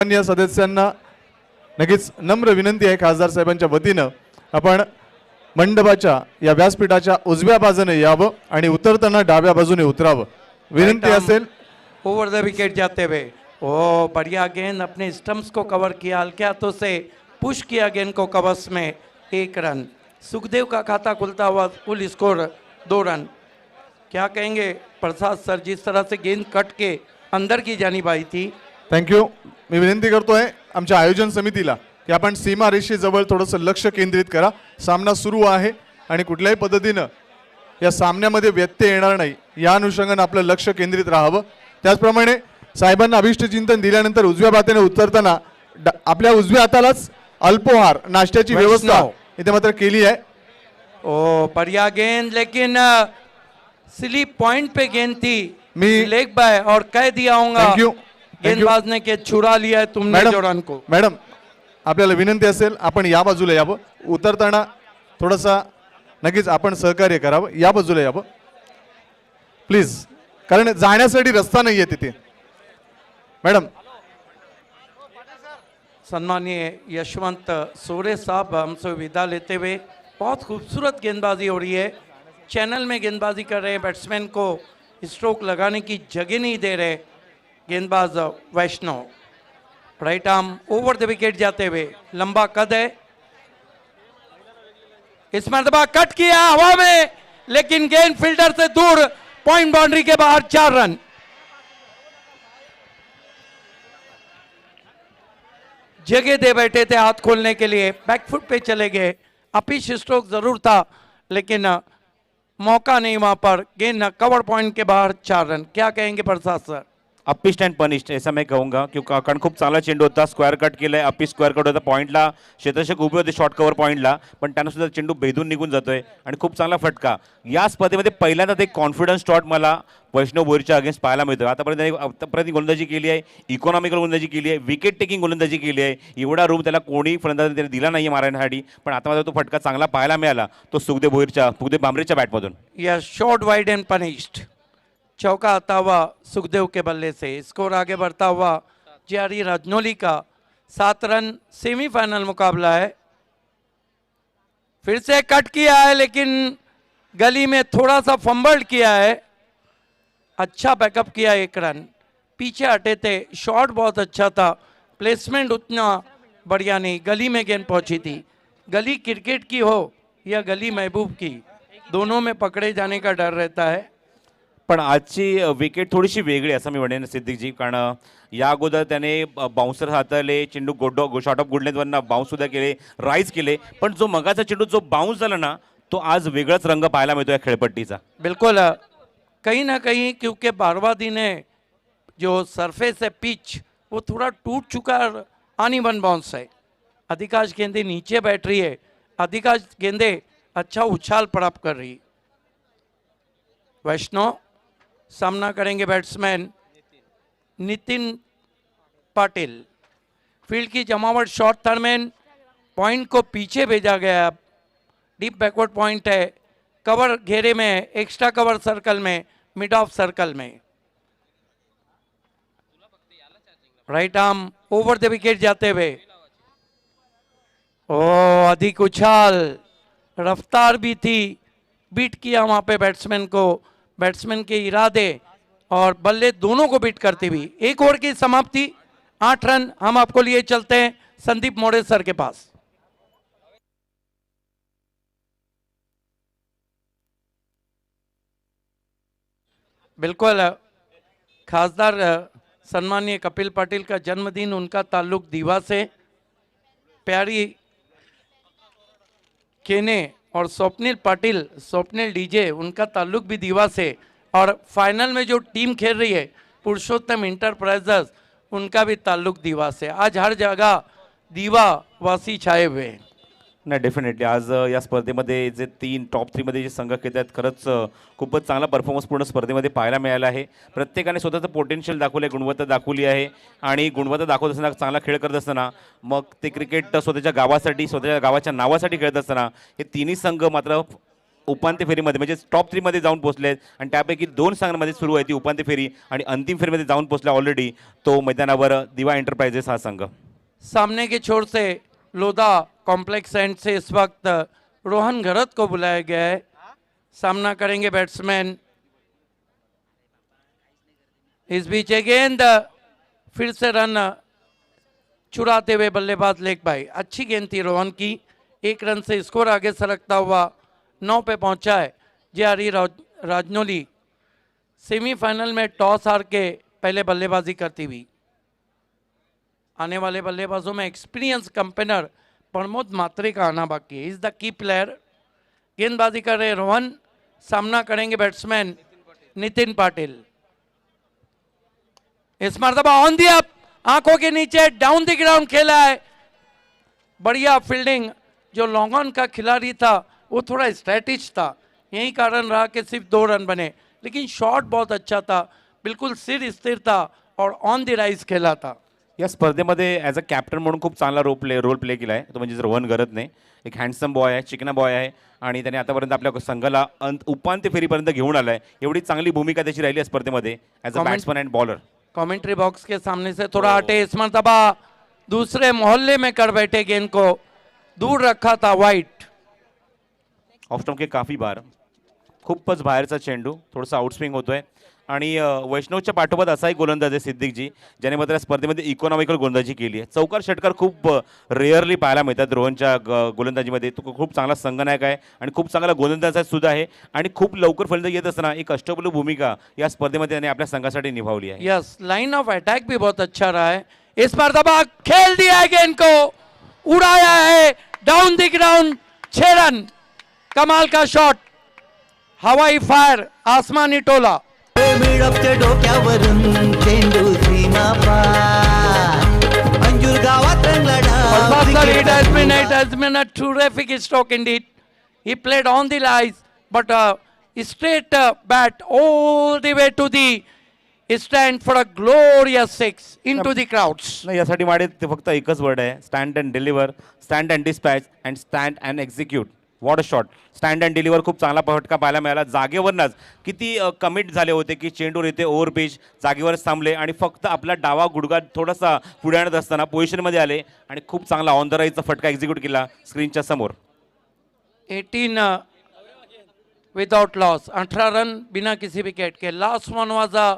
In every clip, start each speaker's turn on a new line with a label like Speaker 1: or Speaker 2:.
Speaker 1: माननीय सदस्यांना नक्कीच नम्र विनंती आहे खासदार साहेबांच्या वतीनं आपण मंडपाच्या या व्यासपीठाच्या उजव्या बाजूने यावं आणि उतरताना डाव्या बाजूने उतरावं विनंती असेल।
Speaker 2: ओवर द विकेट जाते हुए ओ बढ़िया गेंद अपने स्टंप्स को कवर किया, हल्के हाथों से पुश किया गेंद को कवर्स में। 1 रन सुखदेव का खाता खुलता हुआ कुल स्कोर 2 रन। क्या कहेंगे प्रसाद सर, जिस तरह से गेंद कट के अंदर की जानी आई थी।
Speaker 1: थँक्यू। मी विनंती करतोय आमच्या आयोजन समितीला की आपण सीमारेषेजवळ थोडंसं लक्ष केंद्रित करा। सामना सुरू आहे आणि कुठल्याही पद्धतीनं या सामन्यामध्ये व्यत्यय येणार नाही या अनुषंगाने आपलं लक्ष केंद्रित राहावं। त्याचप्रमाणे साहेबांना अभिष्ट चिंतन दिल्यानंतर उजव्या बातेने उतरताना आपल्या उजव्या हातालाच अल्पोहार नाश्त्याची व्यवस्था इथे मात्र केली आहे।
Speaker 2: ओ बढ़िया गेंद, लेकिन स्लिप पॉइंट पे गेंद थी,
Speaker 1: मी
Speaker 2: लेग बाय और कह दिया हूंगा
Speaker 1: थँक्यू।
Speaker 2: गेंदबाज ने के छुड़ा लिया है तुमने जो रन को।
Speaker 1: मॅडम आपल्याला विनंती असेल आपण या बाजूला यावं, उतरताना थोडासा नक्कीच आपण सहकार्य करावं, या बाजूला यावं प्लीज, कारण जाण्यासाठी रस्ता नाहीये तिथे। मैडम
Speaker 2: सम्मानीय यशवंत सोरे साहब हमसे विदा लेते हुए, बहुत खूबसूरत गेंदबाजी हो रही है। चैनल में गेंदबाजी कर रहे हैं, बैट्समैन को स्ट्रोक लगाने की जगह नहीं दे रहे गेंदबाज Vaishnav. Right arm over the wicket जाते हुए, लंबा कद है, इस मरतबा कट किया हवा में, लेकिन गेंद फील्डर से दूर, पॉइंट बाउंड्री के बाहर। 4 रन। जगह दे बैठे थे हाथ खोलने के लिए, बैकफुट पे चले गए। अपिश स्ट्रोक जरूर था लेकिन मौका नहीं वहां पर। गेंद कवर पॉइंट के बाहर। 4 रन। क्या कहेंगे प्रसाद सर?
Speaker 3: अपिस्ट अँड पनिश्ड ऐसा मैं कहूँगा, क्योंकि कारण खूप चांगला चेंडू होता, स्क्वेअर कट केलाय, अपिश स्क्वेअर कट होता, पॉईंटला क्षेत्ररक्षक उभे होते शॉर्ट कव्हर पॉईंटला, पण त्यानं सुद्धा चेंडू भेदून निघून जातोय आणि खूप चांगला फटका। या स्पर्धेमध्ये पहिल्यांदाच एक कॉन्फिडन्स शॉट मला वैष्णव बोईरच्या अगेन्स्ट पाहायला मिळतो। आतापर्यंत गोलंदाजी केली आहे, इकॉनॉमिकल गोलंदाजी केली आहे, विकेट टेकिंग गोलंदाजी केली आहे, एवढा रूम त्याला कोणी फलंदाजाने त्याने दिला नाही मारण्यासाठी, पण आता मात्र तो फटका चांगला पाहायला मिळाला, तो सुखदेव भामरेच्या बॅटमधून।
Speaker 2: Yes, shot wide and punished. चौका आता हुआ सुखदेव के बल्ले से। स्कोर आगे बढ़ता हुआ जेआरई राजनौली का 7 रन। सेमीफाइनल मुकाबला है। फिर से कट किया है लेकिन गली में थोड़ा सा फंबल्ड किया है। अच्छा बैकअप किया। 1 रन। पीछे हटे थे, शॉट बहुत अच्छा था, प्लेसमेंट उतना बढ़िया नहीं, गली में गेंद पहुंची थी। गली क्रिकेट की हो या गली महबूब की, दोनों में पकड़े जाने का डर रहता है।
Speaker 3: पण आजची विकेट थोडीशी वेगळी असं मी म्हणेन सिद्दीकजी, कारण या अगोदर त्याने बाउन्सर हाताळले, चेंडू शॉर्ट ऑफ गुडलेंथवरनं बाउन्स सुद्धा केले, राईज केले, पण जो मगाचा चेंडू जो बाउन्स झाला ना, तो आज वेगळाच रंग पाहायला मिळतो या खेळपट्टीचा।
Speaker 2: बिल्कुल, कहीं ना कहीं क्योंकि बारवादी ने जो सरफेस है पिच वो थोड़ा टूट चुका है, अनइवन बाउंस है। अधिकांश गेंदें नीचे बैठ रही है, अधिकांश गेंदें अच्छा उछाल प्राप्त कर रही। वैष्णव सामना करेंगे बैट्समैन नितिन पाटिल। फील्ड की जमावट शॉर्ट थर्मेन, पॉइंट को पीछे भेजा गया। डीप बैकवर्ड पॉइंट है, कवर घेरे में, एक्स्ट्रा कवर सर्कल में, मिड ऑफ सर्कल में। Right arm over the wicket जाते हुए, ओ अधिक उछाल, रफ्तार भी थी, बीट किया वहां पे बैट्समैन को, बैट्समैन के इरादे और बल्ले दोनों को बीट करती हुई। 1 ओवर की समाप्ति, 8 रन। हम आपको लिए चलते हैं संदीप मोड़े सर के पास। बिल्कुल, खासदार सम्मानीय कपिल पाटिल का जन्मदिन, उनका ताल्लुक दीवा से। प्यारी केने और स्वप्निल पाटिल, स्वप्निल डीजे, उनका ताल्लुक भी दीवा से। और फाइनल में जो टीम खेल रही है पुरुषोत्तम इंटरप्राइजेस, उनका भी ताल्लुक दीवा से। आज हर जगह दीवा वासी छाए हुए हैं।
Speaker 3: नाही, डेफिनेटली आज या स्पर्धेमध्ये जे 3 टॉप 3 मध्ये जे संघ खेळत आहेत, खरंच खूपच चांगला परफॉर्मन्स पूर्ण स्पर्धेमध्ये पाहायला मिळाला आहे। प्रत्येकाने स्वतःचं पोटेन्शियल दाखवलं आहे, गुणवत्ता दाखवली आहे, आणि गुणवत्ता दाखवत असताना, चांगला खेळ करत असताना, मग ते क्रिकेट स्वतःच्या गावासाठी, स्वतःच्या गावाच्या नावासाठी खेळत असताना हे तिन्ही संघ मात्र उपांत्य फेरीमध्ये म्हणजे टॉप 3 मध्ये जाऊन पोहोचले आहेत आणि त्यापैकी 2 संघांमध्ये सुरू आहे ती उपांत्य फेरी आणि अंतिम फेरीमध्ये जाऊन पोहोचला ऑलरेडी तो मैदानावर दिवा एंटरप्राइजेस हा संघ।
Speaker 2: सामने के छोर से लोधा कॉम्प्लेक्स एंड से इस वक्त रोहन घरत को बुलाया गया है। सामना करेंगे बैट्समैन। इस बीच एक गेंद फिर से रन चुराते हुए बल्लेबाज लेग भाई, अच्छी गेंद थी रोहन की। 1 रन से स्कोर आगे सरकता हुआ 9 पे पहुंचा है। जेआरई राजनौली सेमीफाइनल में टॉस हार के पहले बल्लेबाजी करती हुई। आने वाले बल्लेबाजों में एक्सपीरियंस कंपेनर प्रमोद मात्रे का आना बाकी है। Is the key player. गेंदबाजी कर रहे रोहन, सामना करेंगे बैट्समैन नितिन पाटिल। इस मरतबा ऑन दी अप, आंखों के नीचे डाउन द ग्राउंड खेला है। बढ़िया फील्डिंग। जो लॉन्ग ऑन का खिलाड़ी था वो थोड़ा स्ट्रैटिज था, यही कारण रहा कि सिर्फ 2 रन बने, लेकिन शॉट बहुत अच्छा था, बिल्कुल सिर स्थिर था और ऑन द राइज खेला था।
Speaker 3: या स्पर्धेमध्ये ॲज अ कॅप्टन म्हणून खूप चांगला रोल प्ले केला आहे तो म्हणजे रोहन घरतने। एक हँडसम बॉय आहे, चिकना बॉय आहे आणि त्याने आतापर्यंत आपल्या संघाला उपांत्य फेरीपर्यंत घेऊन आलाय। एवढी चांगली भूमिका त्याची राहिली आहे स्पर्धेमध्ये as a batsman and bowler.
Speaker 2: Commentary box के सामने से थोड़ा हटे। इस मरतबा दूसरे मोहल्ले में कर बैठे, गेंद को दूर रखा था वाइट।
Speaker 3: ऑफ स्टंप के काफी बार खूपच बाहेरचा चेंडू, थोडासा आउटस्विंग होतोय आणि वैष्णवच्या पाठोपाठ असाही गोलंदाज आहे सिद्दीकजी ज्याने मात्र स्पर्धेमध्ये इकॉनॉमिकल गोलंदाजी केली आहे। चौकार षटकार खूप रेअरली पाहायला मिळतात रोहनच्या गोलंदाजीमध्ये। तो खूप चांगला संघनायक आहे आणि खूप चांगला गोलंदाज सुद्धा आहे आणि खूप लवकर फलंदाजी येत असताना एक अष्टपैलू भूमिका या स्पर्धेमध्ये त्याने आपल्या संघासाठी निभावली आहे।
Speaker 2: यस, लाइन ऑफ अटैक भी बहुत अच्छा रहा है। इस मरतबा खेल दिया है, गेंद को उड़ाया है डाउन द ग्राउंड। 6 रन, कमाल का शॉट, हवाई फायर, आसमानी टोला।
Speaker 4: मिळपते डोक्यावरून चेंडू सीमा पार अंजूर गावात
Speaker 2: It has been a terrific stroke indeed. He played on the lines, but straight bat all the way to the stand for a glorious 6 into the crowds.
Speaker 3: नाही यासाठी माडे ते फक्त एकच वर्ड आहे, stand and deliver, stand and dispatch and stand and execute. What a shot. Stand and deliver खूप चांगला फटका पाहायला मिळाला। जागेवरच किती कमिट झाले होते की चेंडूर येते ओव्हर पिच, जागेवरच थांबले आणि फक्त आपला डावा गुडघा थोडासा पुढे आणत असताना पोझिशनमध्ये आले आणि खूप चांगला ऑन द राईजचा फटका एक्झिक्यूट केला स्क्रीनच्या समोर।
Speaker 2: 18 विदाउट लॉस, 18 रन बिना किसी wicket K. Last one was a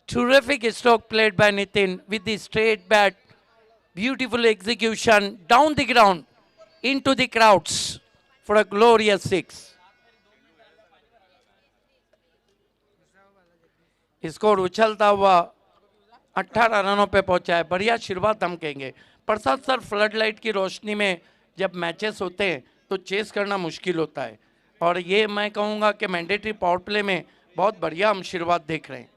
Speaker 2: terrific stroke played by Nitin with the straight bat, beautiful execution down the ground into the crowds for a glorious 6. Score उछलता हुआ 18 रनों पे पहुंचा है। बढ़िया शुरुआत हम कहेंगे। प्रसाद सर, फ्लड लाइट की रोशनी में जब मैचेस होते हैं तो चेस करना मुश्किल होता है और ये मैं कहूँगा कि मैंडेटरी पावर प्ले में बहुत बढ़िया हम शुरुआत देख रहे हैं।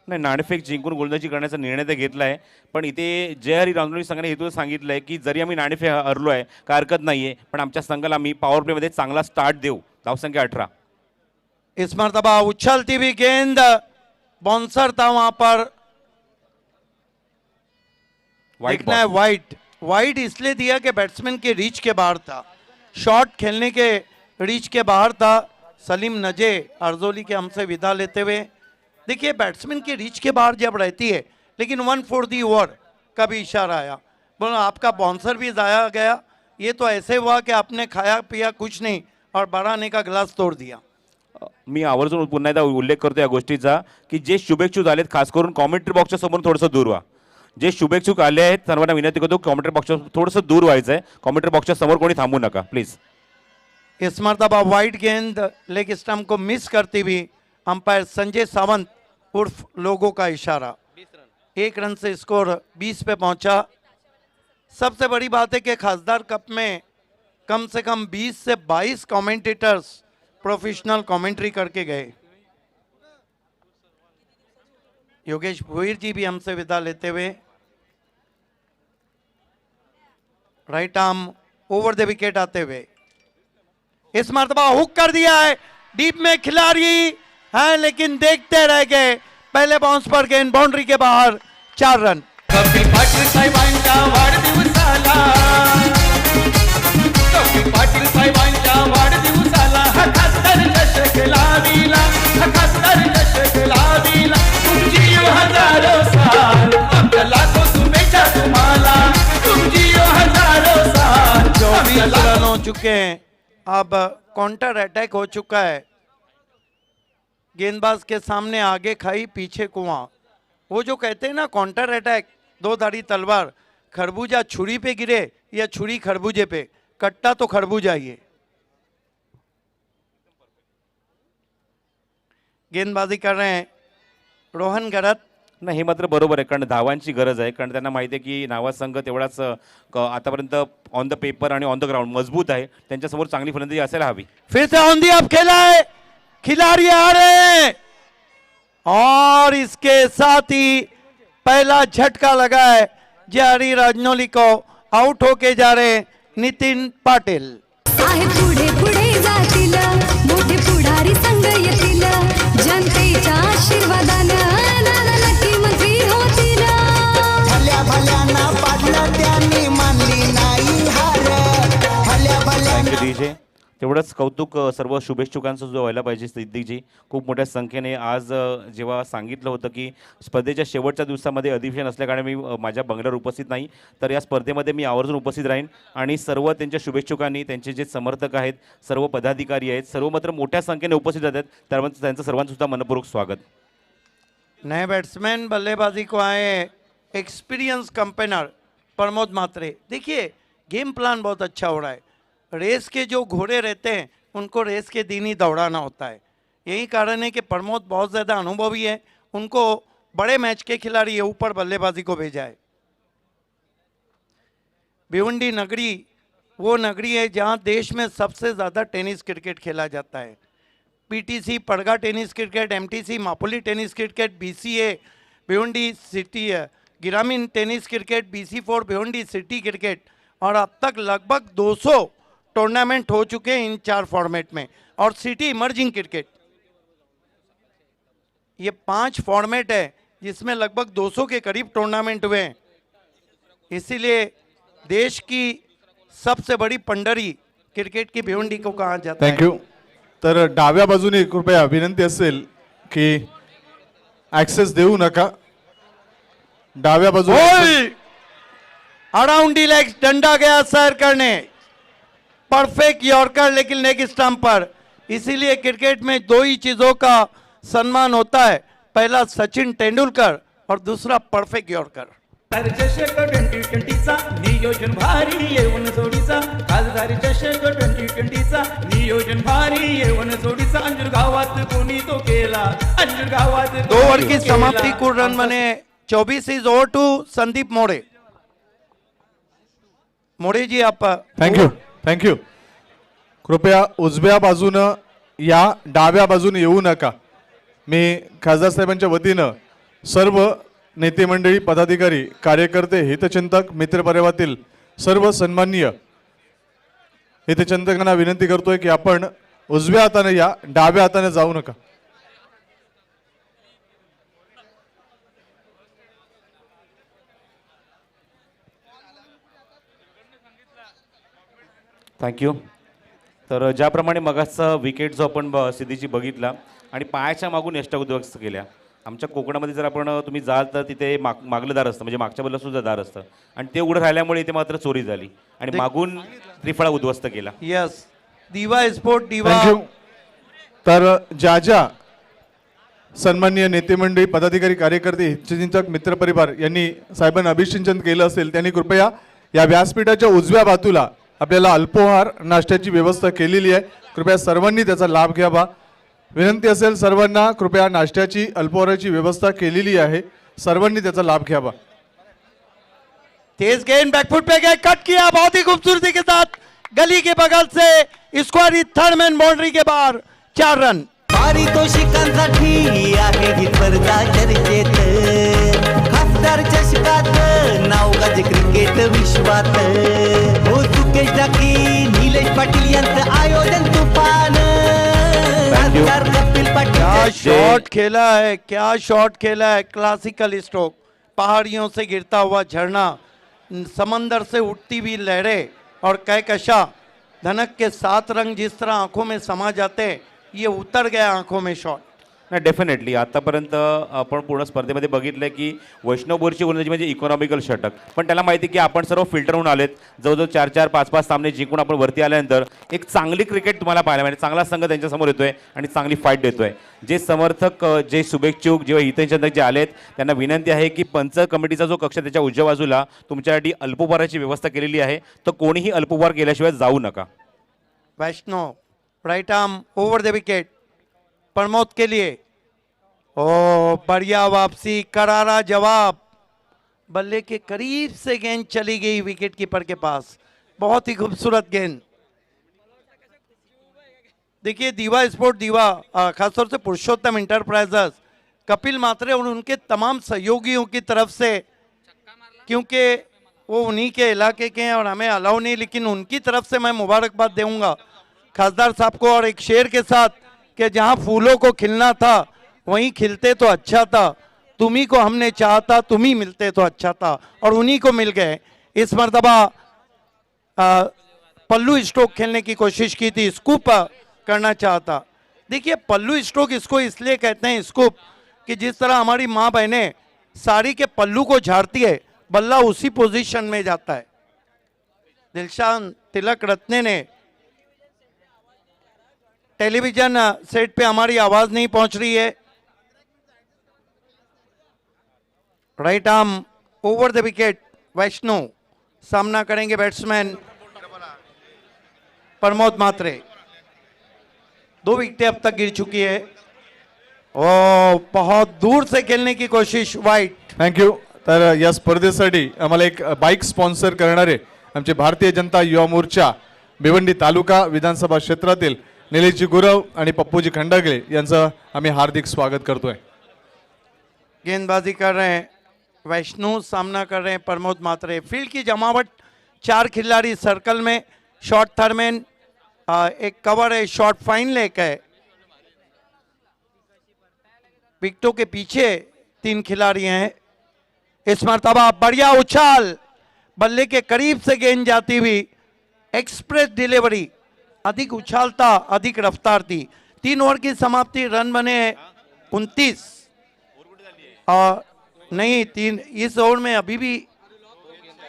Speaker 3: नाही, नाणेफेक जिंकून गोलंदाजी करण्याचा निर्णय ते घेतला आहे, पण इथे जेआरई राजनौली संघाने हेतू सांगितलं आहे की जरी आम्ही नाणेफेक हरलो आहे काय हरकत नाही आहे, पण आमच्या संघाला आम्ही पॉवर प्लेमध्ये चांगला स्टार्ट देऊ। धावसंख्या 18।
Speaker 2: इस मरतबा उछलती हुई गेंद, बाउंसर था वहां पर, देखना है वाइड। वाइड इसलिए दिया कि बैट्समैन के रीच के बाहर था, शॉट खेलने के रीच के बाहर था। सलीम नजे अर्जोली के हमसे विदा लेते हुए। देखिए बैट्समैन की रीच के बाहर जब रहती है, लेकिन 1/4 दी ओवर का भी इशारा आया, बोलो आपका बाउंसर भी जाया गया। ये तो ऐसे हुआ कि आपने खाया पिया कुछ नहीं और 12 आने का ग्लास तोड़ दिया।
Speaker 3: मी आवर्जून पुन्हा एकदा उल्लेख करतो या गोष्टीचा की जे शुभेच्छुक आलेत खास करून कॉमेंट्री बॉक्सच्या समोर थोडंसं दूर व्हा। जे शुभेच्छुक आले आहेत सर्वांना विनंती करतो कॉमेंट्री बॉक्सच्या थोडंसं दूर व्हायचं आहे। कॉमेंट्री बॉक्सच्या समोर कोणी थांबू नका प्लीज।
Speaker 2: इस मरतबा वाइड गेंद लेग स्टंप को मिस करती हुई अंपायर संजय सावंत उर्फ लोगों का इशारा। 1 रन से स्कोर 20 पे पहुंचा। सबसे बड़ी बात है कि खासदार कप में कम से कम 20 से 22 कमेंटेटर्स प्रोफेशनल कमेंट्री करके गए। योगेश भोईर जी भी हमसे विदा लेते हुए। Right arm over the wicket आते हुए इस मरतबा हुक कर दिया है। डीप में खिलाड़ी है लेकिन देखते रह गए। पहले बाउंस पर गेंद बाउंड्री के बाहर, 4 रन।
Speaker 5: कपिल पाटील साहेबांच्या वाढदिवसाला, कपिल पाटील साहेबांच्या वाढदिवसाला
Speaker 2: चुके हैं, अब काउंटर अटैक हो चुका है। गेंदबाज के सामने आगे खाई पीछे कुआं, वो जो कहते हैं ना काउंटर अटैक, दो धारी तलवार, खरबूजा छुरी पे गिरे या छुरी खरबूजे पे, कट्टा तो खरबूजा ही है। गेंदबाजी कर रहे हैं रोहन गरत।
Speaker 3: नाही हे मात्र बरोबर आहे, कारण धावांची गरज आहे, कारण त्यांना माहिती आहे की नावा संघ तेवढाच आतापर्यंत ऑन द पेपर आणि ऑन द ग्राउंड मजबूत आहे, त्यांच्यासमोर चांगली फलंदाजी असायला हवी.
Speaker 2: फिर से ऑन दी अप खेला है, खिलाड़ी आ रहे हैं और इसके साथ ही पहला झटका लगा है. जे.आर.ई. राजनौली को आउट होके जा रहे हैं नितिन पाटिल.
Speaker 6: आहे पुढे पुढे जातील, मोठे पुढारी संघ येतील, जनतेच्या आशीर्वादानं नाना नक्की मंत्री होतील.
Speaker 4: भल्या भल्यांना पाडलं त्यांनी मानली नाही हार. भल्या भल्यांना
Speaker 3: डीजे तेवढंच कौतुक सर्व शुभेच्छुकांचं जो व्हायला पाहिजे. सिद्दीकजी खूप मोठ्या संख्येने आज जेव्हा सांगितलं होतं की स्पर्धेच्या शेवटच्या दिवसामध्ये अधिवेशन असल्याकारणे मी माझ्या बंगल्यावर उपस्थित नाही, तर या स्पर्धेमध्ये मी आवर्जून उपस्थित राहीन आणि सर्व त्यांच्या शुभेच्छुकांनी, त्यांचे जे समर्थक आहेत, सर्व पदाधिकारी आहेत, सर्व मात्र मोठ्या संख्येने उपस्थित आहेत, त्यामुळे त्यांचं सर्वांचं सुद्धा मनपूर्वक स्वागत.
Speaker 2: नए बैट्समैन बल्लेबाजी को आए एक्सपीरियंस कंपेनर प्रमोद मात्रे. देखिए गेम प्लान बहुत अच्छा हो रहा है. रेस के जो घोड़े रहते हैं उनको रेस के दिन ही दौड़ाना होता है. यही कारण है कि प्रमोद बहुत ज़्यादा अनुभवी है, उनको बड़े मैच के खिलाड़ी ये ऊपर बल्लेबाजी को भेजा है. भिवंडी नगरी वो नगरी है जहां देश में सबसे ज़्यादा टेनिस क्रिकेट खेला जाता है. PTC Padga tennis cricket, MTC Mapuli tennis cricket, BCA Bhiwandi city ग्रामीण tennis cricket, BC4 Bhiwandi city cricket, और अब तक लगभग 200 टूर्नामेंट हो चुके हैं इन 4 फॉर्मेट में. और सिटी इमर्जिंग क्रिकेट, ये 5 फॉर्मेट है जिसमें लगभग 200 के करीब टूर्नामेंट हुए हैं. इसीलिए देश की सबसे बड़ी पंडरी क्रिकेट की भिवंडी को कहा जाता है.
Speaker 1: थँक्यू. तर डाव्या बाजूने कृपया विनंती असेल की ॲक्सेस देऊ नका. डाव्या बाजूने
Speaker 2: अराउंड दी लेग्स डंडा गया सैर करने, परफेक्ट यॉर्कर लेकिन लेग स्टंप पर. इसीलिए क्रिकेट में 2 ही चीजों का सम्मान होता है, पहला सचिन तेंदुलकर और दूसरा परफेक्ट यॉर्कर.
Speaker 5: चषक 2020चा नियोजन भारी येऊन जोडीचा, खासदारी चषक 2020चा नियोजन भारी येऊन जोडीचा. अंजूर गावात कोणी तो केला, अंजूर गावात
Speaker 2: 2 ओवर की समाप्ति कुल रन बने 24 इज ओवर टू संदीप मोड़े. मोड़े जी आप.
Speaker 1: थँक्यू. कृपया उजव्या बाजूनं या, डाव्या बाजूने येऊ नका. मी खासदार साहेबांच्या वतीनं सर्व नेते मंडळी, पदाधिकारी, कार्यकर्ते, हितचिंतक, मित्रपरिवारातील सर्व सन्माननीय हितचिंतकांना विनंती करतोय की आपण उजव्या हाताने या, डाव्या हाताने जाऊ नका.
Speaker 3: थँक्यू. तर ज्याप्रमाणे मगाचा विकेट जो आपण सिद्धीची बघितला आणि पायाच्या मागून यष्टा उद्ध्वस्त केल्या. आमच्या कोकणामध्ये जर आपण तुम्ही जाल तर तिथे मागलं दार असतं, म्हणजे मागच्या बाजूला सुद्धा दार असतं, आणि ते उघडं राहिल्यामुळे इथे मात्र चोरी झाली आणि मागून त्रिफळा उद्ध्वस्त केला.
Speaker 2: यस, दिवा स्पोर्ट दिवा.
Speaker 1: थँक्यू. तर ज्या ज्या सन्माननीय नेते मंडळी, पदाधिकारी, कार्यकर्ते, हितचिंतक, मित्रपरिवार यांनी साहेबांना अभिषेचन केलं असेल त्यांनी कृपया या व्यासपीठाच्या उजव्या बाजूला आपल्याला अल्पोहार नाश्त्याची व्यवस्था केलेली आहे. कृपया सर्वांनी त्याचा लाभ घ्यावा. विनंती असेल सर्वांना, कृपया नाश्त्याची, अल्पोहाराची व्यवस्था केलेली आहे, सर्वांनी त्याचा लाभ घ्यावा.
Speaker 2: तेज गेंद बैकफुट पे गए, कट किया बहुत ही खूबसूरती के साथ, गली के बगल से स्क्वायर थर्ड मैन बाउंड्री के बाहर 4 रन.
Speaker 4: पारितोषिकांसाठी आहे ही स्पर्धा चर्चेत, खासदार चषकात नाव गाजे क्रिकेट विश्वात. हो सुकेश टाकी, निलेश पाटील यांचं आयोजन तुफान. खासदार कपिल
Speaker 2: क्या
Speaker 4: पाटील.
Speaker 2: शॉट खेला है, क्या शॉट खेला है. क्लासिकल स्ट्रोक, पहाड़ियों से गिरता हुआ झरना, समंदर से उठती हुई लहरें और कहकशा, धनक के 7 रंग जिस तरह आंखों में समा जाते, ये उतर गया आंखों में शॉट.
Speaker 3: नाही डेफिनेटली आतापर्यंत आपण पूर्ण स्पर्धेमध्ये बघितलं की वैष्णव बोरची गोलंदाजी म्हणजे इकॉनॉमिकल षटक, पण त्याला माहिती की आपण सर्व फिल्टर होऊन आलेत, जवळजवळ 4-4, 5-5 सामने जिंकून आपण वरती आल्यानंतर एक चांगली क्रिकेट तुम्हाला पाहायला मिळेल, चांगला संघ त्यांच्यासमोर येतोय आणि चांगली फाईट देतोय. जे समर्थक जे शुभेच्छुक जेव्हा हितचिंतक जे आलेत त्यांना विनंती आहे की पंच कमिटीचा जो कक्ष त्याच्या उजव्या बाजूला तुमच्यासाठी अल्पोपहाराची व्यवस्था केलेली आहे, तर कोणीही अल्पोपहार केल्याशिवाय जाऊ नका.
Speaker 2: Vaishnav right arm over the wicket Pramod के लिए. ओ बढ़िया वापसी, करारा जवाब, बल्ले के करीब से गेंद चली गई विकेट कीपर के पास. बहुत ही खूबसूरत गेंद. देखिए दीवा स्पोर्ट दीवा खासतौर से पुरुषोत्तम इंटरप्राइजेस, कपिल मात्रे और उनके तमाम सहयोगियों की तरफ से, क्योंकि वो उन्हीं के इलाके के हैं और हमें अलाउ नहीं, लेकिन उनकी तरफ से मैं मुबारकबाद दूंगा खासदार साहब को, और एक शेर के साथ कि जहां फूलों को खिलना था वहीं खिलते तो अच्छा था, तुम्ही को हमने चाहा था, तुम ही मिलते तो अच्छा था, और उन्हीं को मिल गए. इस मर्तबा पल्लू स्ट्रोक खेलने की कोशिश की थी, स्कूप करना चाहता. देखिए पल्लू स्ट्रोक इसको इसलिए कहते हैं स्कूप कि जिस तरह हमारी माँ बहनें साड़ी के पल्लू को झाड़ती है, बल्ला उसी पोजीशन में जाता है. दिलशान तिलक रत्ने ने टेलीविजन सेट पे हमारी आवाज नहीं पहुंच रही है. Right arm over the wicket, Vaishnav सामना करेंगे बैट्समैन प्रमोद मात्रे. 2 विकेटें अब तक गिर चुकी है. ओ बहुत दूर से खेलने की कोशिश, वाइट.
Speaker 1: थँक्यू. तर या स्पर्धेसाठी आम्हाला एक बाईक स्पॉन्सर करणारे आमचे भारतीय जनता युवा मोर्चा भिवंडी तालुका विधानसभा क्षेत्रातील निलेशजी गुरव आणि पप्पूजी खंडागळे यांचं आम्ही हार्दिक स्वागत करतोय.
Speaker 2: गेंदबाजी कर रहे हैं वैष्णव, सामना कर रहे हैं प्रमोद मात्रे. फील्ड की जमावट, 4 खिलाड़ी सर्कल में, शॉर्ट थर्मैन, एक कवर है, शॉर्ट फाइन लेक है. विकेटों के पीछे 3 खिलाड़ी हैं. इस मर्तबा बढ़िया उछाल, बल्ले के करीब से गेंद जाती हुई, एक्सप्रेस डिलीवरी, अधिक उछालता अधिक रफ्तार थी. 3 ओवर की समाप्ति, रन बने 29 और नहीं 3. इस ओवर में अभी भी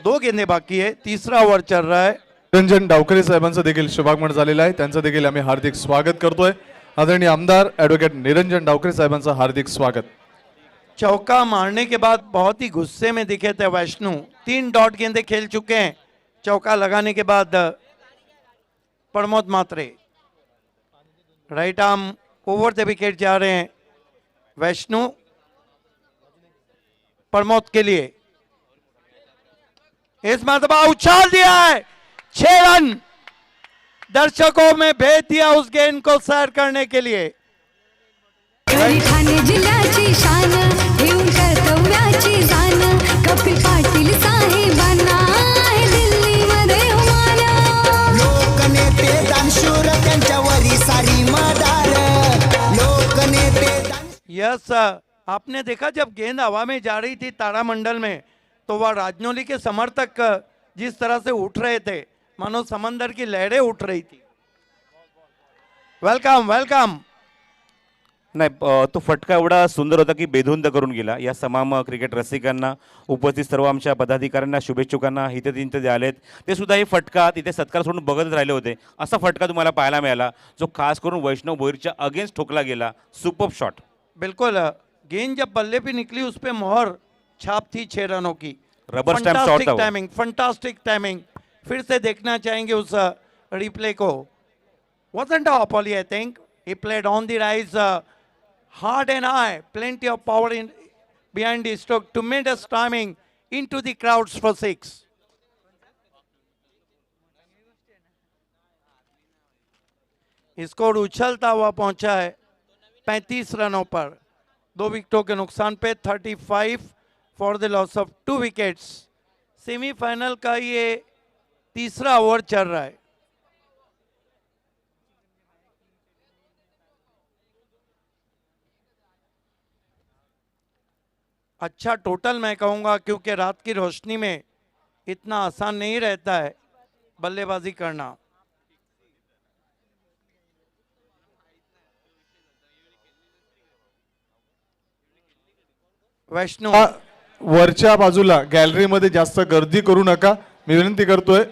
Speaker 2: 2 गेंदें बाकी है, तीसरा ओवर चल रहा है.
Speaker 1: निरंजन डावकरे साहेबांचं देखील शुभागमन झालेलं आहे, त्यांचं देखील आम्ही हार्दिक स्वागत करतोय. आदरणीय आमदार ॲडव्होकेट निरंजन डावकरे साहेबांचं हार्दिक स्वागत.
Speaker 2: चौका मारने के बाद बहुत ही गुस्से में दिखे थे वैष्णव. 3 डॉट गेंदें खेल चुके हैं चौका लगाने के बाद. Pramod Mhatre right arm over the wicket जा रहे हैं वैष्णव. प्रमोद के लिए इस मर्तबा उछाल दिया है, 6 रन. दर्शकों में भेज दिया उस गेंद को सैर करने के लिए.
Speaker 6: खरी ठाणे जिल्ह्याची शान, घेऊन कर्तव्याची जाण, कपिल पाटील साहेबांना आहे दिल्लीमध्ये हुमाना.
Speaker 7: लोकनेते दानशूर त्यांच्यावरी सारी मदार, लोकनेते
Speaker 2: यस, आपने देखा जब गेंद हवा में जा रही थी तारामंडल में, तो वह राजनौली के समर्थक जिस तरह से उठ रहे थे, मानो समंदर की लहरें उठ रही थी. Welcome welcome.
Speaker 3: नाही तो फटका एवढा सुंदर होता की बेधुंद करून गेला. या तमाम क्रिकेट रसिकांना, उपस्थित सर्व आमच्या पदाधिकाऱ्यांना, शुभेच्छुकांना, हितचिंतक जे आलेत ते सुद्धा ही फटका तिथे सत्कार सोडून बघतच राहिले होते. असा फटका तुम्हाला पाहायला मिळाला जो खास करून वैष्णव भोईरच्या अगेन्स्ट ठोकला गेला. Super shot.
Speaker 2: बिल्कुल, गेंद जब बल्ले पे निकली उस पे मोहर छाप थी 6 रनों की.
Speaker 3: रबर स्टैम्प शॉट था वो.
Speaker 2: Timing, fantastic timing. फिर से देखना चाहेंगे उस रिप्ले को. Wasn't a Apollo, I think. He played on the rise, hard and high, plenty of power in behind the stroke, tremendous timing into the crowds for 6. Score उछलता हुआ पहुंचा है 35 रनों पर, 2 विकेटों के नुकसान पे. 35 for the loss of 2 wickets. Semifinal का ये तीसरा over चल रहा है. अच्छा टोटल मैं कहूंगा, क्योंकि रात की रोशनी में इतना आसान नहीं रहता है बल्लेबाजी करना. वैष्णो
Speaker 1: वरच्या बाजूला गॅलरीमध्ये जास्त गर्दी करू नका मी विनंती करतोय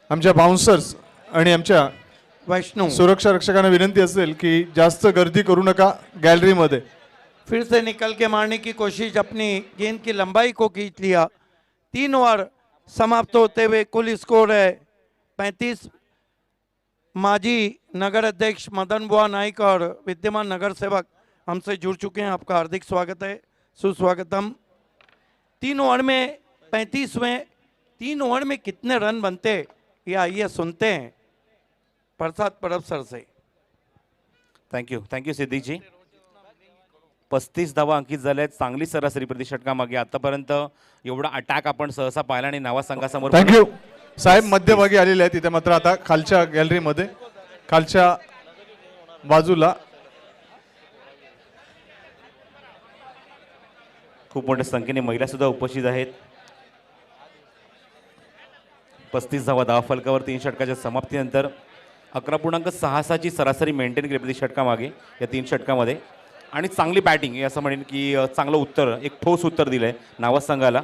Speaker 1: आमच्या बाउन्सर्स आणि आमच्या
Speaker 2: वैष्णो
Speaker 1: सुरक्षा रक्षकांना विनंती असेल की जास्त गर्दी करू नका गॅलरीमध्ये.
Speaker 2: फिर से निकल के मारने की कोशिश, अपनी गेंद की लंबाई को खींच लिया. 3 ओवर समाप्त होते हुए कुल स्कोर है 35. माजी नगर अध्यक्ष मदन बुआ नाइक और विद्यमान नगर सेवक हमसे जुड़ चुके हैं. आपका हार्दिक स्वागत है, सुस्वागतम. 3 ओवर में 35 में 3 ओवर में कितने रन बनते ये आइए सुनते हैं प्रसाद परब सर से.
Speaker 3: थँक्यू सिद्दीकजी. 35 धावा अंकित झाल्या आहेत. चांगली सरासरी प्रति षटकामागे आतापर्यंत एवढा अटॅक आपण सहसा पाहिला नाही नावा संघासमोर.
Speaker 1: थँक्यू साहेब. मध्यभागी आलेले आहेत तिथे मात्र आता खालच्या गॅलरीमध्ये खालच्या बाजूला
Speaker 3: खूप मोठ्या संख्येने महिला सुद्धा उपस्थित आहेत. 35 धावा धावा फलकावर 3 षटकाच्या समाप्तीनंतर 11.66ची सरासरी मेंटेन केली प्रति षटकामागे या 3 षटकामध्ये. आणि चांगली बॅटिंग असं म्हणेन की चांगलं उत्तर, एक ठोस उत्तर दिलं आहे नावा संघाला.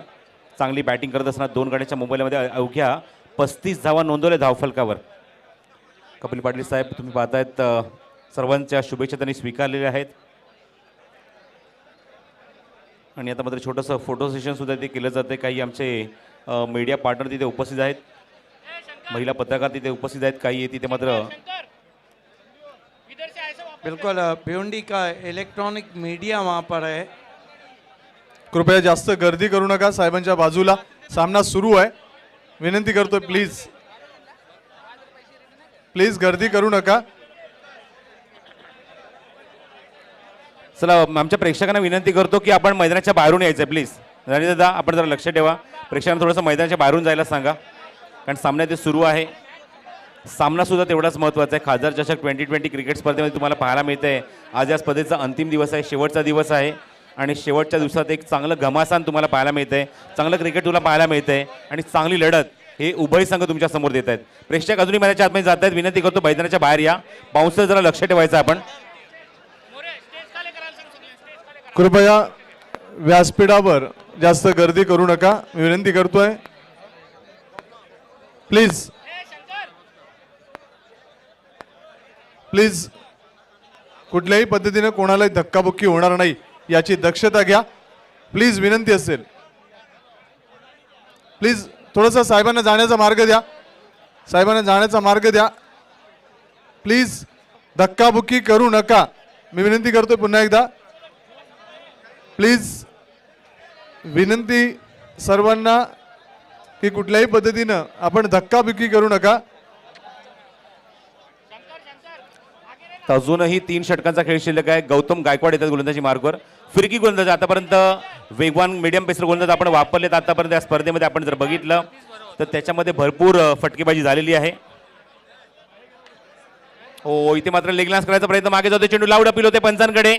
Speaker 3: चांगली बॅटिंग करत असताना 2 गड्यांच्या मुंबईमध्ये अवघ्या 35 धावा नोंदवल्या धावफलकावर. कपिल पाटील साहेब तुम्ही पाहतायत सर्वांच्या शुभेच्छा त्यांनी स्वीकारलेल्या आहेत. आणि आता मात्र छोटंसं फोटो सेशन सुद्धा ते केलं जाते. काही आमचे मीडिया पार्टनर तिथे उपस्थित आहेत, महिला पत्रकार तिथे उपस्थित आहेत काही तिथे मात्र.
Speaker 2: बिल्कुल भिवंडी का इलेक्ट्रॉनिक मीडिया वहाँ पर है.
Speaker 1: कृपया जास्त गर्दी करू नका साहेबांच्या बाजूला. सामना सुरू आहे. विनंती करतोय प्लीज गर्दी करू नका.
Speaker 3: चला आमच्या प्रेक्षकांना विनंती करतो की आपण मैदानाच्या बाहेरून यायचं प्लीज. राणी दादा आपण जरा लक्ष ठेवा, प्रेक्षकांना थोडंसं मैदानाच्या बाहेरून जायला सांगा कारण सामना ते सुरू आहे. सामना सुद्धा तेवढाच महत्त्वाचा आहे. खासदार चषक 2020 क्रिकेट स्पर्धेमध्ये तुम्हाला पाहायला मिळतं आहे. आज या स्पर्धेचा अंतिम दिवस आहे, शेवटचा दिवस आहे आणि शेवटच्या दिवसात एक चांगलं घमासान तुम्हाला पाहायला मिळतं आहे. चांगलं क्रिकेट तुला पाहायला मिळतं आहे आणि चांगली लढत हे उभय संघ तुमच्या समोर देत आहेत. प्रेक्षक अजूनही मैदानाच्या आतमध्ये जात आहेत. विनंती करतो मैदानाच्या बाहेर या. बाउन्सर जरा लक्ष ठेवायचं आपण.
Speaker 1: कृपया व्यासपीठावर जास्त गर्दी करू नका मी विनंती करतोय प्लीज. कुठल्याही पद्धतीने कोणालाही धक्काबुक्की होणार नाही याची दक्षता घ्या प्लीज. विनंती असेल प्लीज थोडंसं साहेबांना जाण्याचा मार्ग द्या. प्लीज धक्काबुक्की करू नका मी विनंती करतोय पुन्हा एकदा. प्लीज विनंती सर्वांना की कुठल्याही पद्धतीनं आपण धक्काबुक्की करू नका.
Speaker 3: अजूनही 3 षटकांचा खेळ शिल्लक आहे. गौतम गायकवाड येतात गोलंदाजी मार्गवर. फिरकी गोलंदाज आतापर्यंत वेगवान मीडियम पेसर गोलंदाज आपण वापरलेत आतापर्यंत या स्पर्धेमध्ये. आपण जर बघितलं तर त्याच्यामध्ये भरपूर फटकेबाजी झालेली आहे. हो इथे मात्र लेग लान्स करायचा प्रयत्न मागे जातो. चेंडू लाऊड अपील होते पंचांकडे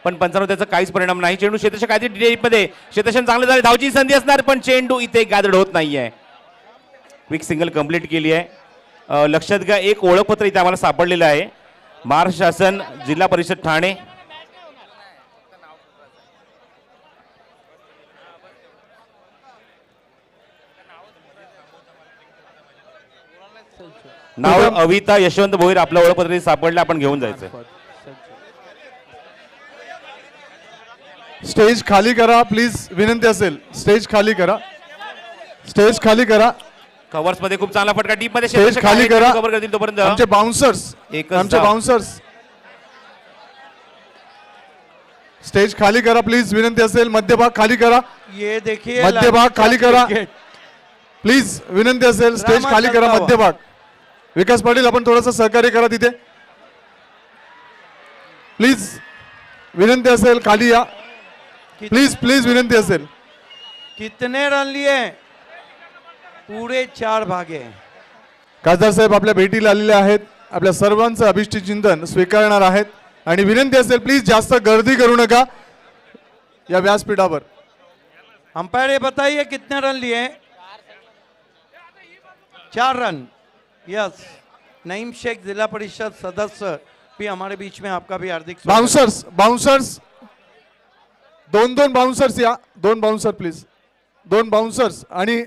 Speaker 3: पण पंचांवर त्याचा काहीच परिणाम नाही. चेंडू क्षेत्ररक्षक काहीतरी डिटेलमध्ये क्षेत्ररक्षण चांगलं झाले, धावची संधी असणार पण चेंडू इथे गादड होत नाहीये. क्विक सिंगल कंप्लीट केली आहे. लक्षात घ्या एक ओळखपत्र इथे आम्हाला सापडलेलं आहे. महाराष्ट्र शासन जिल्हा परिषद ठाणे नाव अविता यशवंत भोईर. आपलं ओळखपत्र सापडलं आपण घेऊन जायचं.
Speaker 1: स्टेज खाली करा प्लीज विनंती असेल. स्टेज खाली करा.
Speaker 3: कव्हर्स मध्ये खूप चांगला फटका डीप मध्ये
Speaker 1: स्टेज खाली करा.
Speaker 3: कव्हर करतील तोपर्यंत
Speaker 1: आमचे बाउन्सर्स स्टेज खाली करा प्लीज विनंती असेल. मध्यभाग खाली करा.
Speaker 2: ये देखिए
Speaker 1: मध्यभाग खाली करा प्लीज विनंती असेल. स्टेज खाली करा मध्यभाग. विकास पाटील आपण थोडंसं सहकार्य करा तिथे प्लीज. विनंती असेल खाली या प्लीज विनंती असेल.
Speaker 2: कितने रन लिए? पूरे 4 भागे.
Speaker 1: खासदार साहेब आपल्या भेटीला आलेले आहेत. आपल्या सर्वांचं अभिष्ट चिंतन स्वीकारणार आहेत आणि विनंती असेल प्लीज जास्त गर्दी करू नका या व्यासपीठावर.
Speaker 2: अंपायर ये बताइए कितने रन लिए? 4 रन. यस नईम शेख जिला परिषद सदस्य भी हमारे बीच में. आपका भी हार्दिक
Speaker 1: बाउंसर्स दोन दोन बाउन्सर्स या, दोन बाउन्सर प्लीज, दोन बाउन्सर्स आणि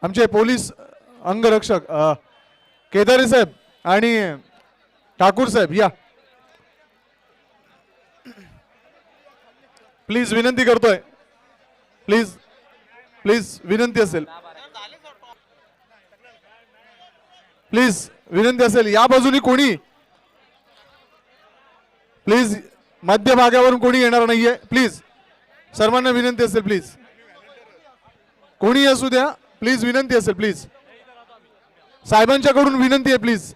Speaker 1: आमचे पोलीस अंगरक्षक केदारे साहेब आणि ठाकूर साहेब या प्लीज, विनंती करतोय, प्लीज प्लीज विनंती असेल, प्लीज विनंती असेल, या बाजूनी कोणी प्लीज मध्यभागावरून कोणी येणार नाहीये, प्लीज सर्वांना विनंती असेल, प्लीज कोणी असू द्या, प्लीज विनंती असेल, प्लीज साहेबांच्याकडून विनंती आहे, प्लीज.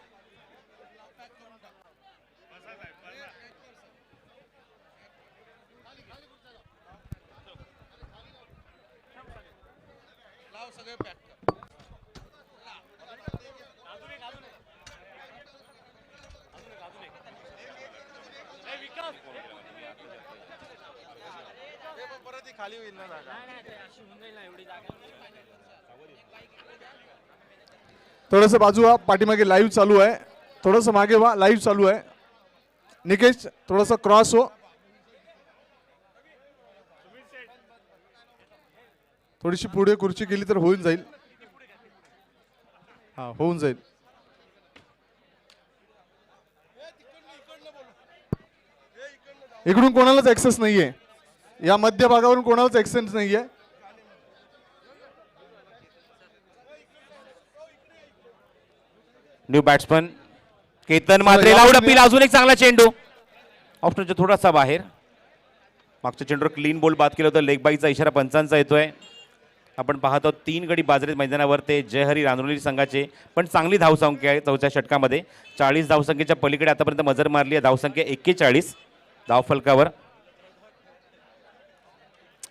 Speaker 1: थोडस बाजू व्हा, पाठीमागे लाईव्ह चालू आहे, थोडस मागे व्हा, लाईव्ह चालू आहे. निकेश थोडस क्रॉस हो, थोडीशी पुढे खुर्ची केली तर होऊन जाईल. हा होऊन जाईल. इकडून कोणालाच ऍक्सेस नाहीये, या मध्य भागावरून कोणालाच ऍक्सेस नाहीये.
Speaker 3: न्यू बॅट्समन केतन मात्रे लाऊड अपील, अजून एक चांगला चेंडू ऑप्शनच्या थोडासा बाहेर. मागच्या चेंडूवर क्लीन बोल्ड बाद केलं होतं, लेग बाईचा इशारा पंचांचा येतोय. आपण पाहतो 3 गडी बाजरीत मैदानावर ते जयहरी रांजणोली संघाचे, पण चांगली धावसंख्या आहे चौथ्या षटकामध्ये. 40 धावसंख्येच्या पलीकडे आतापर्यंत मजर मारली आहे, धावसंख्या 41 धावफलकावर.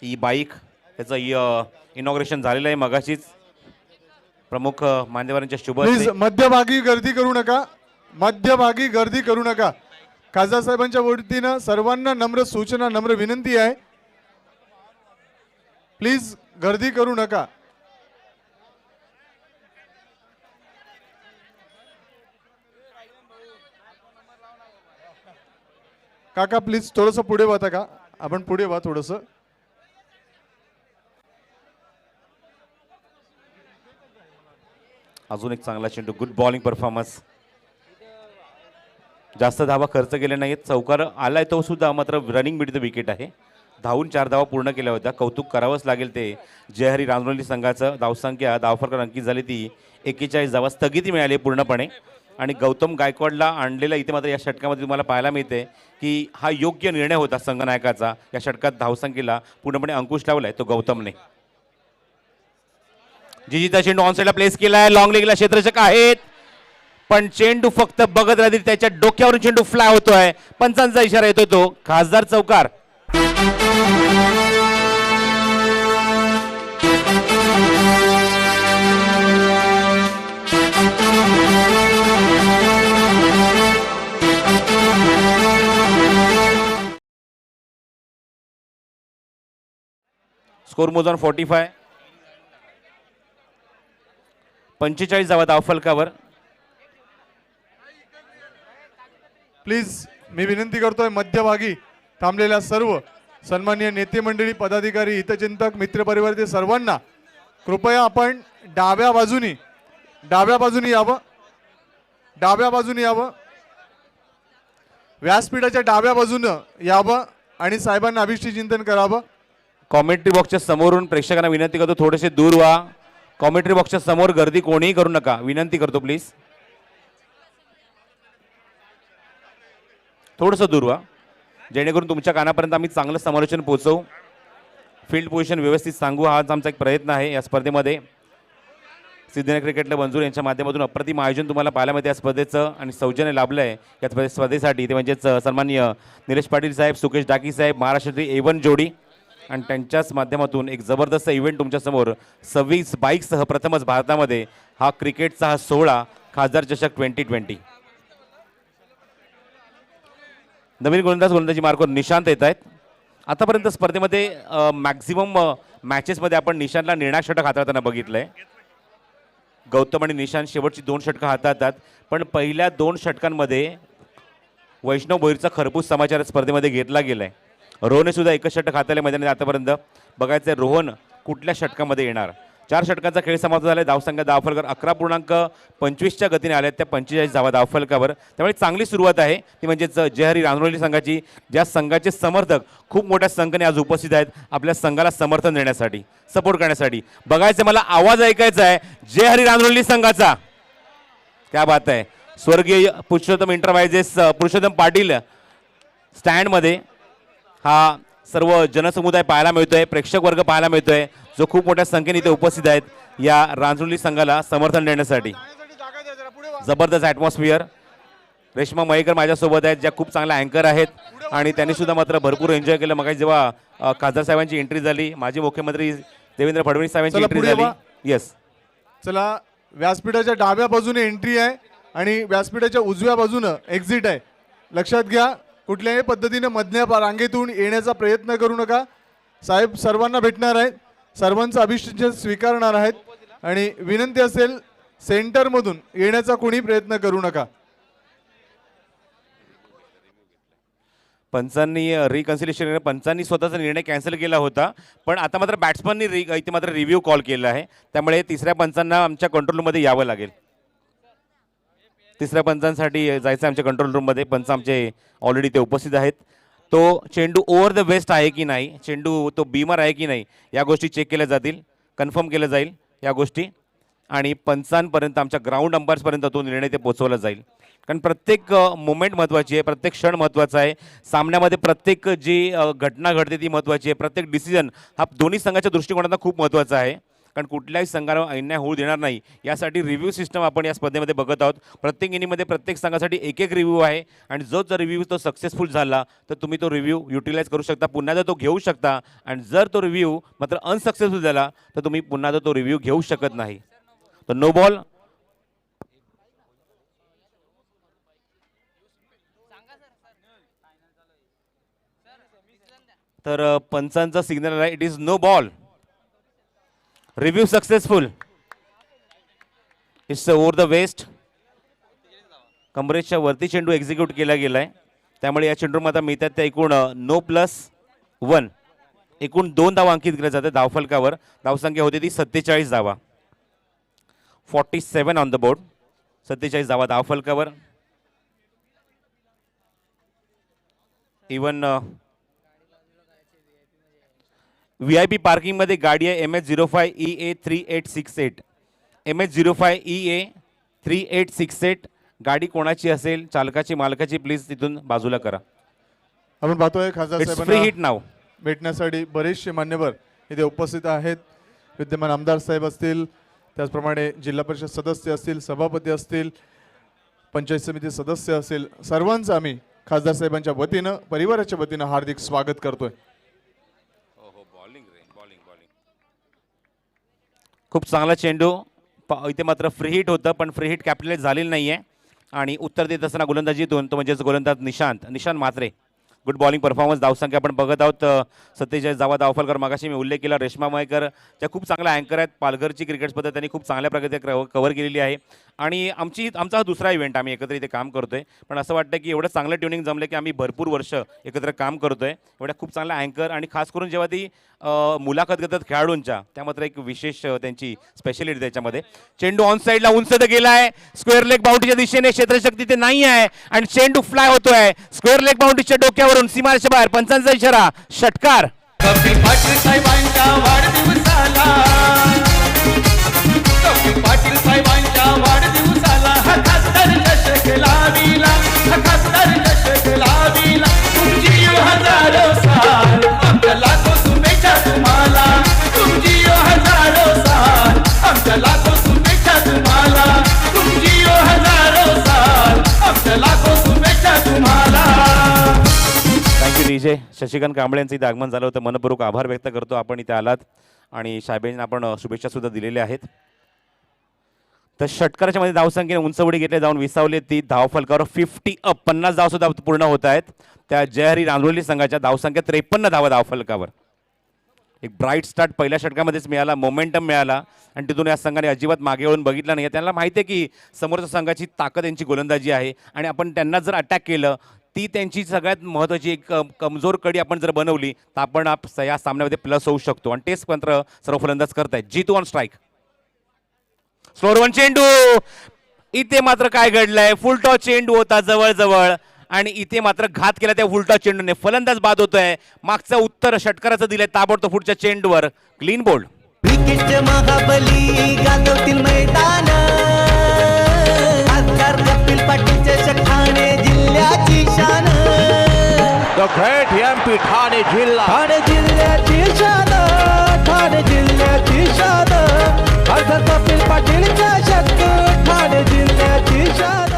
Speaker 3: ही बाईक त्याचं इनॉग्रेशन झालेलं आहे मगाशीच. प्रमुख मान्यवरांच्या शुभ
Speaker 1: प्लीज मध्यभागी गर्दी करू नका, मध्यभागी गर्दी करू नका. खासदार साहेबांच्या वतीनं सर्वांना नम्र सूचना, नम्र विनंती आहे, प्लीज गर्दी करू नका. काका प्लीज थोडस पुढे वाहता का, आपण पुढे व्हा थोडस.
Speaker 3: अजून एक चांगला चेंडू, गुड बॉलिंग परफॉर्मन्स. जास्त धावा खर्च केल्या नाहीत, चौकार आलाय तो सुद्धा, मात्र रनिंग मिड द विकेट आहे. धावून 4 धावा पूर्ण केल्या होत्या, कौतुक करावंच लागेल ते जयहरी रांजणोली संघाचं. धावसंख्या धावफलकावर अंकित झाली ती 41 धावा, स्थगिती मिळाली पूर्णपणे. आणि गौतम गायकवाडला आणलेला इथे मात्र या षटकामध्ये तुम्हाला पाहायला मिळते की हा योग्य निर्णय होता संघनायकाचा. या षटकात धावसंख्येला पूर्णपणे अंकुश लावलाय तो गौतमने. जिजीचा चेंडू ऑन साईडला प्लेस केलाय, लॉंग लेगला क्षेत्ररक्षक आहेत, पण चेंडू फक्त बघत राहतील, त्याच्या डोक्यावरून चेंडू फ्लाय होतोय. पंचांचा इशारा येतोय तो खासदार चौकार. स्कोर मोजून 45, 45 धावा धावफलकावर.
Speaker 1: प्लीज मी विनंती करतोय मध्यभागी थांबलेल्या सर्व सन्माननीय नेते मंडळी, पदाधिकारी, हितचिंतक, मित्रपरिवार सर्वांना कृपया आपण डाव्या बाजूनी यावं, डाव्या बाजूनी यावं, व्यासपीठाच्या डाव्या बाजूनं यावं आणि साहेबांना अभिष्टी चिंतन करावं.
Speaker 3: कॉमेंट्री बॉक्सच्या समोरून प्रेक्षकांना विनंती करतो थोडेसे दूर व्हा. कॉमेंट्री बॉक्सच्या समोर गर्दी कोणीही करू नका, विनंती करतो प्लीज. थोडंसं दूर व्हा, जेणेकरून तुमच्या कानापर्यंत आम्ही चांगलं समालोचन पोहोचवू, फील्ड पोझिशन व्यवस्थित सांगू. हाच आमचा एक प्रयत्न आहे या स्पर्धेमध्ये. सिद्धीनगर क्रिकेट क्लब मंजूर यांच्या माध्यमातून अप्रतिम आयोजन तुम्हाला पाहायला मिळते या स्पर्धेचं, आणि सौजन्य लाभलं आहे या स्पर्धेसाठी ते म्हणजेच सन्माननीय निलेश पाटील साहेब, सुकेश डाकी साहेब, महाराष्ट्रातील A1 जोडी, आणि त्यांच्याच माध्यमातून एक जबरदस्त इव्हेंट तुमच्यासमोर 26 बाईकसह प्रथमच भारतामध्ये हा क्रिकेटचा हा सोहळा खासदार चषक 2020. नवीन गोलंदाजी मार्कवर निशांत येत आहेत. आतापर्यंत स्पर्धेमध्ये मॅक्झिमम मॅचेसमध्ये आपण निशांतला निर्णायक षटक हाताळताना बघितलंय. गौतम आणि निशांत शेवटची 2 षटकं हाताळतात, पण पहिल्या 2 षटकांमध्ये वैष्णव भोईरचा खरपूस समाचार स्पर्धेमध्ये घेतला गेलाय. रोहनने सुद्धा एकच षटक हाताळले मैदानात आतापर्यंत. बघायचं रोहन कुठल्या षटकामध्ये येणार. 4 षटकांचा खेळ समाप्त झाला. धावसंख्या धावफलकावर 11.25च्या गतीने आल्या त्या 45 धावा धावफलकावर. त्यामुळे चांगली सुरुवात आहे ती म्हणजेच जय हरी रांजणोली संघाची, ज्या संघाचे समर्थक खूप मोठ्या संख्येने आज उपस्थित आहेत आपल्या संघाला समर्थन देण्यासाठी, सपोर्ट करण्यासाठी. बघायचं मला आवाज ऐकायचा आहे जय हरी रांजणोली संघाचा. क्या बात आहे. स्वर्गीय पुरुषोत्तम इंटरप्राइजेस पुरुषोत्तम पाटील स्टँडमध्ये हा सर्व जनसमुदाय पाहायला मिळतोय, प्रेक्षक वर्ग पाहायला मिळतोय जो खूप मोठ्या संख्येने इथे उपस्थित आहेत या रांजणोली संघाला समर्थन देण्यासाठी. जबरदस्त ॲटमॉस्फिअर. रेश्मा मयेकर माझ्यासोबत आहेत ज्या खूप चांगल्या अँकर आहेत आणि त्यांनी सुद्धा मात्र भरपूर एन्जॉय केलं. मग जेव्हा खासदार साहेबांची एंट्री झाली, माजी मुख्यमंत्री देवेंद्र फडणवीस साहेबांची
Speaker 1: चला
Speaker 3: एंट्री
Speaker 1: पुढे
Speaker 3: झाली.
Speaker 1: वा.
Speaker 3: येस,
Speaker 1: चला, व्यासपीठाच्या डाव्या बाजूने एंट्री आहे आणि व्यासपीठाच्या उजव्या बाजूनं एक्झिट आहे. लक्षात घ्या, कुठल्याही पद्धतीने मधल्या रांगेतून येण्याचा प्रयत्न करू नका. साहेब सर्वांना भेटणार आहेत, सर्वांचं अभिषेचन स्वीकारणार आहेत आणि विनंती असेल सेंटरमधून येण्याचा कोणी प्रयत्न करू नका.
Speaker 3: पंचांनी रिकन्सिलेशन पंचांनी स्वतःचा निर्णय कॅन्सल केला होता, पण आता मात्र बॅट्समननी इथे मात्र रिव्ह्यू कॉल केला आहे. त्यामुळे तिसऱ्या पंचांना आमच्या कंट्रोल रूममध्ये यावं लागेल. तिसऱ्या पंचांसाठी जायचं आमच्या कंट्रोल रूममध्ये. पंच आमचे ऑलरेडी ते उपस्थित आहेत. तो चेंडू ओव्हर द वेस्ट आहे की नाही, चेंडू तो बीमर आहे की नाही, या गोष्टी चेक केल्या जातील, कन्फर्म केल्या जाईल या गोष्टी आणि पंचांपर्यंत आमच्या ग्राउंड अंपायर्सपर्यंत तो निर्णय ते पोहोचवला जाईल. कारण प्रत्येक मोमेंट महत्त्वाची आहे, प्रत्येक क्षण महत्त्वाचा आहे. सामन्यामध्ये प्रत्येक जी घटना घडते ती महत्त्वाची आहे. प्रत्येक डिसिजन हा दोन्ही संघाच्या दृष्टिकोनातून खूप महत्त्वाचा आहे. कारण कुठल्याही संघाला अन्याय होऊ देणार नाही यासाठी रिव्ह्यू सिस्टम आपण या स्पर्धेमध्ये बघत आहोत. प्रत्येक इनिंगमध्ये प्रत्येक संघासाठी एक एक रिव्ह्यू आहे आणि जो जर रिव्ह्यू तो सक्सेसफुल झाला तर तुम्ही तो रिव्ह्यू युटिलाइज करू शकता, पुन्हा जर तो घेऊ शकता. आणि जर तो रिव्ह्यू मात्र अनसक्सेसफुल झाला तर तुम्ही पुन्हा तो रिव्ह्यू घेऊ शकत नाही. तर नो बॉल. तर पंचांचा सिग्नल आहे, it is no ball. Review successful. It's over the waist. कमरेजच्या वरती चेंडू एक्झिक्यूट केला गेलाय. त्यामुळे या चेंडूमध्ये आता मिळतात त्या एकूण No+1 एकूण 2 धावा अंकित केल्या जातात धावफलकावर. धावसंख्या होती ती 47 धावा. 47 ऑन द बोर्ड. 47 धावा धावफलकावर. इवन VIP पार्किंगमध्ये गाडी आहे MH05EA3868. MH05EA3868. गाडी कोणाची असेल, चालकाची, मालकाची, प्लीज तिथून बाजूला करा.
Speaker 1: आपण पाहतोय खासदार
Speaker 3: इट्स फ्री हिट नाव.
Speaker 1: भेटण्यासाठी बरेचसे मान्यवर इथे उपस्थित आहेत. विद्यमान आमदार साहेब असतील, त्याचप्रमाणे जिल्हा परिषद सदस्य असतील, सभापती असतील, पंचायत समिती सदस्य असेल, सर्वांचं आम्ही खासदार साहेबांच्या वतीनं, परिवाराच्या वतीनं हार्दिक स्वागत करतोय.
Speaker 3: खूप चांगला चेंडू. इथे मात्र फ्री हिट होतं पण फ्री हिट कॅपिटलाइज झालेलं नाही आहे आणि उत्तर देत असताना गोलंदाजीतून तो म्हणजेच गोलंदाज Nishant Mhatre. Good bowling performance. धावसंख्या आपण बघत आहोत 47 धावा धावफलकावर. मागाशी मी उल्लेख केला रेश्मा मयेकर त्या खूप चांगल्या अँकर आहेत. पालघरची क्रिकेट स्पर्धा त्यांनी खूप चांगल्या प्रकारे कव्हर केलेली आहे आणि आमचा हा दुसरा इव्हेंट आम्ही एकत्र इथे काम करतोय. पण असं वाटतं की एवढं चांगलं ट्युनिंग जमलं की आम्ही भरपूर वर्ष एकत्र काम करतोय. एवढ्या खूप चांगल्या अँकर आणि खास करून जेव्हा ती मुलाखत घेतात खेळाडूंच्या, त्या मात्र एक विशेष त्यांची स्पेशालिटी त्याच्यामध्ये. चेंडू ऑन साईडला उंच गेला आहे. स्क्वेअर लेग बाउंड्रीच्या दिशेने क्षेत्रशक्ती ते नाही आहे आणि चेंडू फ्लाय होतोय स्क्वेअर लेग बाउंड्रीच्या डोक्यावरून सीमारेषेच्या बाहेर. पंचांचा इशारा, षटकार.
Speaker 5: कपिल पाटील साहेबांच्या वाढदिवसाला, कपिल पाटील साहेबांच्या वाढदिवसाला हा खासदार चषक लाविला, हा खासदार चषक लाविला. तुमची हजारो साल आमच्या लाखो शुभेच्छा तुम्हाला, तुमची हजारो साल आमच्या लाखो शुभेच्छा तुम्हाला, तुमची हजारो साल आमच्या लाखो शुभेच्छा तुम्हाला.
Speaker 3: Thank you DJ. शशिकांत कांबळे यांचं इथे आगमन झालं होतं. मनपूर्वक आभार व्यक्त करतो आपण इथे आलात आणि साहेबांना आपण शुभेच्छा सुद्धा दिलेल्या आहेत. तर षटकाराच्या मध्ये धावसंख्येने उंचवडी घेतले जाऊन विसावले ती धावफलकावर 50 अप. 50 धाव सुद्धा पूर्ण होत आहेत. त्या जय हरी रांजणोली संघाच्या धावसंख्या 53 धावा धावफलकावर. एक ब्राईट स्टार्ट पहिल्या षटकामध्येच मिळाला, मोमेंटम मिळाला आणि तिथून या संघाने अजिबात मागे वळून बघितलं नाही. त्यांना माहिती आहे की समोरच्या संघाची ताकद यांची गोलंदाजी आहे आणि आपण त्यांना जर अटॅक केलं ती त्यांची सगळ्यात महत्त्वाची एक कमजोर कडी आपण जर बनवली तर आपण या सामन्यामध्ये प्लस होऊ शकतो आणि तेच मंत्र सर्व फलंदाज करतायत. Jitu on strike. Slower one चेंडू. इथे मात्र काय घडलंय, फुलटॉस चेंडू होता जवळजवळ आणि इथे मात्र घात केला त्या फुलटॉस चेंडूने. फलंदाज बाद होतोय. मागचं उत्तर षटकाराचं दिलंय ताबडतोब पुढच्या चेंडूवर. Clean bowled.
Speaker 4: क्रिकेटचे महाबली गाजवतील मैदान. खासदार कपिल पाटील चषक ठाणे जिल्ह्याची शान.
Speaker 8: The great MP ठाणे जिल्हा.
Speaker 4: ठाणे जिल्ह्याची शान. ठाणे जिल्ह्याची शान. खासदार कपिल पाटील चषक ठाणे जिल्ह्याची शान.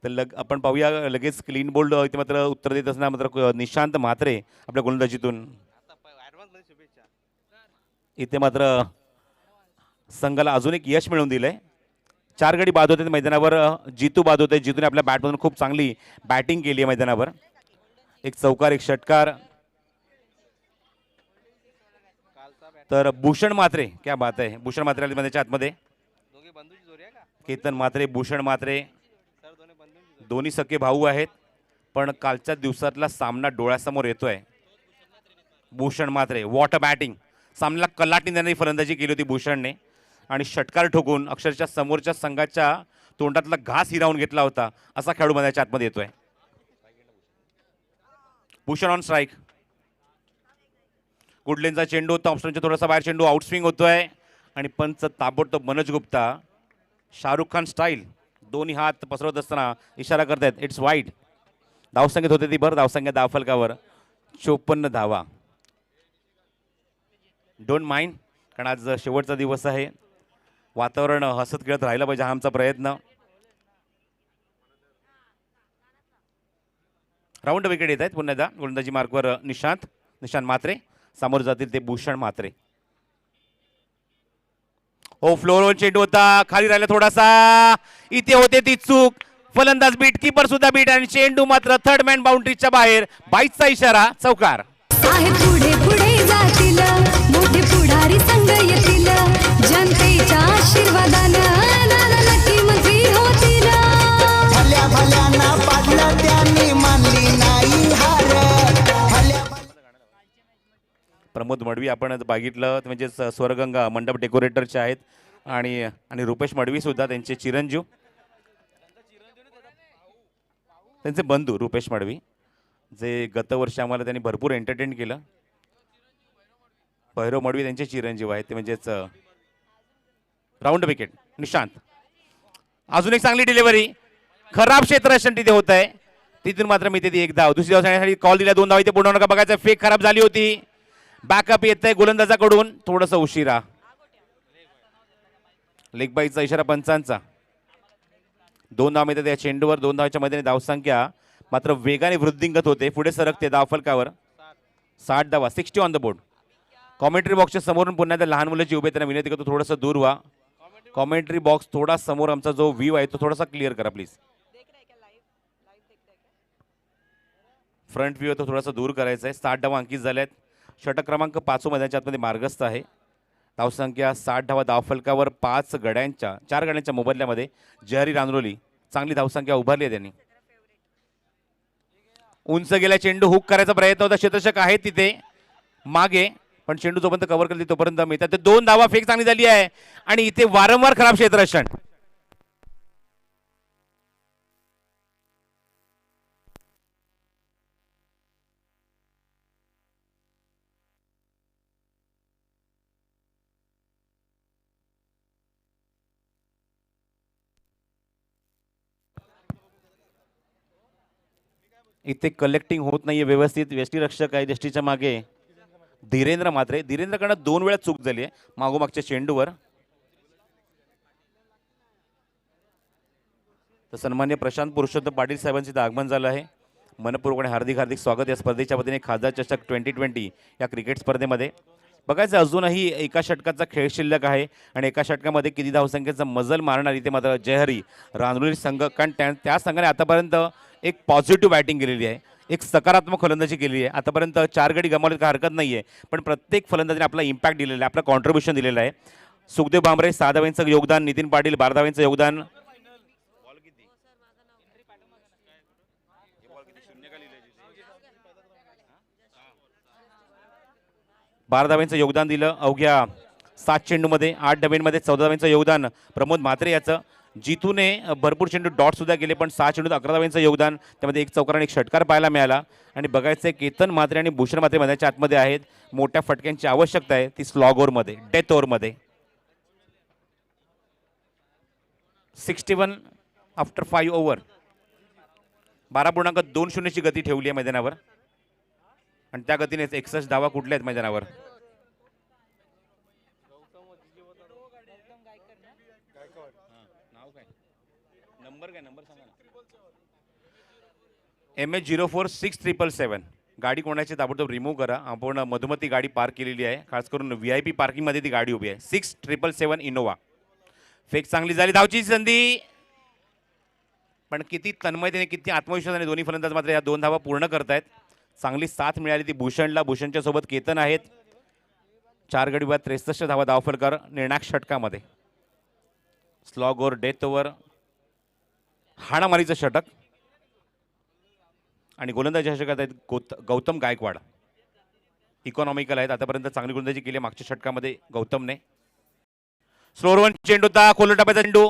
Speaker 3: तर आपण पाहूया लगेच क्लीन बोल्ड इथे मात्र उत्तर देत असताना मात्र निशांत म्हात्रे आपल्या गोलंदाजीतून. इथे मात्र संघाला अजून एक यश मिळवून दिलंय. 4 गडी बाद होते मैदानावर. जितू बाद होते. जितूने आपल्या बॅटमधून खूप चांगली बॅटिंग केली आहे मैदानावर. एक चौकार एक षटकार. तर भूषण म्हात्रे, क्या बात आहे. भूषण म्हात्रे आले मैदानाच्या आतमध्ये. केतन म्हात्रे, भूषण म्हात्रे दोन्ही सख्खे भाऊ आहेत. पण कालच्या दिवसातला सामना डोळ्यासमोर येतोय. Bhushan Mhatre what a batting. सामन्याला कलाटणी देणारी फलंदाजी केली होती भूषणने आणि षटकार ठोकून अक्षरशः समोरच्या संघाच्या तोंडातला घास हिरावून घेतला होता असा खेळाडू मैदानाच्या आतमध्ये येतोय. Bhushan on strike. गुडलेनचा चेंडू होता. ऑप्शनच्या थोडासा बाहेर चेंडू आउटस्विंग होतोय आणि पंच ताबडतोब मनोज गुप्ता शाहरुख खान स्टाईल दोन्ही हात पसरवत असताना इशारा करतायत. It's wide. धावसंख्येत होते ती भर. धावसंख्या धावफलकावर 54 धावा. डोंट माइंड, कारण आज शेवटचा दिवस आहे. वातावरण हसत खेळत राहिलं पाहिजे हा आमचा प्रयत्न. राऊंड विकेट येत आहेत पुन्हा एकदा. गोलंदाजी मार्कवर निशांत म्हात्रे. समोर जातील ते भूषण म्हात्रे. हो फ्लोअरवर चेंडू होता. खाली राहिला थोडासा. इथे होते ती चूक. फलंदाज बीट, कीपर सुद्धा बीट आणि चेंडू मात्र थर्ड मॅन बाउंड्रीच्या बाहेर. 22चा इशारा. चौकार.
Speaker 6: आहे पुढे पुढे जातील मोठे पुढारी संघ येतील जनतेच्या आशीर्वादानं नाना नक्की मंत्री होतील.
Speaker 7: भल्या भल्यांना पाडलं त्यांनी मानली नाही हार. भल्या
Speaker 3: प्रमोद मडवी आपण बघितलं म्हणजे स्वरगंगा मंडप डेकोरेटरचे आहेत आणि रुपेश मडवी सुद्धा त्यांचे चिरंजीव, त्यांचे बंधू रुपेश मडवी, जे गतवर्षी आम्हाला त्यांनी भरपूर एंटरटेन केलं. भैरव मडवी त्यांचे चिरंजीव आहेत ते म्हणजेच. Round wicket Nishant. अजून एक चांगली डिलिव्हरी. खराब क्षेत्ररक्षण तिथे होत आहे. तिथून मात्र मी ती एक धाव. दुसरी धाव सांगण्यासाठी कॉल दिला. 2 धाव इथे पूर्ण नका बघायचं. फेक खराब झाली होती. बॅकअप येत आहे गोलंदाजाकडून थोडंसं उशिरा. लेग बाईचा इशारा पंचांचा. 2 धाव मिळतात या चेंडूवर. 2 धावाच्या मध्ये धावसंख्या मात्र वेगाने वृद्धिंगत होते. पुढे सरकते धावफलकावर. 60 धावा. 60 ऑन द बोर्ड. कॉमेंट्री बॉक्सच्या समोरून पुन्हा एकदा लहान मुलं जे उभे त्यांना विनंती करतो थोडंसं दूर व्हा. कॉमेंट्री बॉक्स थोडा समोर आमचा जो व्ह्यू आहे तो थोडासा क्लिअर करा प्लीज. फ्रंट व्ह्यू तो थोडासा दूर करायचा आहे. 60 धावा अंकित झाल्यात. षटक क्रमांक 5 मैदानाच्या आतमध्ये मार्गस्थ आहे. धावसंख्या 60 धावा. धावफलकावर 4 गड्यांच्या मोबदल्यामध्ये जहरी रानरोली चांगली धावसंख्या उभारली आहे त्यांनी. उंच गेल्या चेंडू हुक करायचा प्रयत्न होता. क्षेत्ररक्षक आहे तिथे मागे पण चेंडू जोपर्यंत कव्हर करते तोपर्यंत मिळतात. ते 2 धावा. फेक चांगली झाली आहे आणि इथे वारंवार खराब क्षेत्ररक्षण. इथे कलेक्टिंग होत नाहीये व्यवस्थित. यष्टीरक्षक आहे यष्टीच्या मागे धीरेंद्र म्हात्रे. धीरेंद्रकडनं 2 वेळा चूक झाली आहे मागोमागच्या चेंडूवर. तर सन्मान्य प्रशांत पुरुषोत्तम पाटील साहेबांचं इथं आगमन झालं आहे. मनपूर्वक आणि हार्दिक स्वागत या स्पर्धेच्या वतीने खासदार चषक 2020 या क्रिकेट स्पर्धेमध्ये. बघायचं अजूनही एका षटकाचा खेळ शिल्लक आहे आणि एका षटकामध्ये किती धावसंख्येचा मजल मारणार इथे मात्र जयहरी रांजणोली संघ, कारण त्या संघाने आतापर्यंत एक पॉझिटिव्ह बॅटिंग केलेली आहे, एक सकारात्मक फलंदाजी केलेली आहे. आतापर्यंत 4 गडी गमावले काय हरकत नाही आहे, पण प्रत्येक फलंदाजीने आपला इम्पॅक्ट दिलेला आहे, आपलं कॉन्ट्रीब्युशन दिलेलं आहे. सुखदेव भामरे 6 धावांचं योगदान, नितीन पाटील 12 धावांचं योगदान. 12 धावांचं योगदान दिलं अवघ्या 7 चेंडूमध्ये, 8 डब्यांमध्ये 14 धावांचं योगदान प्रमोद म्हात्रे याचं. जितूने भरपूर चेंडू डॉट सुद्धा गेले, पण 6 चेंडूत 11 धावांचं योगदान, त्यामध्ये 1 चौकार आणि 1 षटकार पाहायला मिळाला. आणि बघायचं केतन म्हात्रे आणि भूषण म्हात्रे मैदानाच्या आतमध्ये आहेत. मोठ्या फटक्यांची आवश्यकता आहे ती स्लॉग ओव्हरमध्ये, डेथ ओव्हरमध्ये. 61 आफ्टर 5 ओव्हर, 12.20 ची गती ठेवली आहे मैदानावर आणि त्या गतीनेच 61 धावा कुठल्या आहेत मैदानावर. MS046777 गाडी कोणाची ताबडतोब रिमूव्ह करा. आपण मधुमती गाडी पार्क केलेली आहे, खास करून VIP पार्किंगमध्ये ती गाडी उभी आहे. 6777 इनोवा. फेक चांगली झाली, धावची संधी, पण किती तन्मयतेने किती आत्मविश्वासाने दोन्ही फलंदाज मात्र या 2 धावा पूर्ण करतायत. चांगली साथ मिळाली ती भूषणला, भूषणच्या सोबत केतन आहेत. 4 गडी बाद 63 धावा धावफलकर निर्णायक षटकामध्ये. स्लॉग ओव्हर, डेथ ओव्हर, हाणामारीचं षटक आणि गोलंदाजी षटकात आहेत गौतम गायकवाड. इकॉनॉमिकल आहेत, आतापर्यंत चांगली गोलंदाजी केली मागच्या षटकामध्ये गौतमने. स्लोअर वन चेंडू होता, खोल टप्प्याचा चेंडू,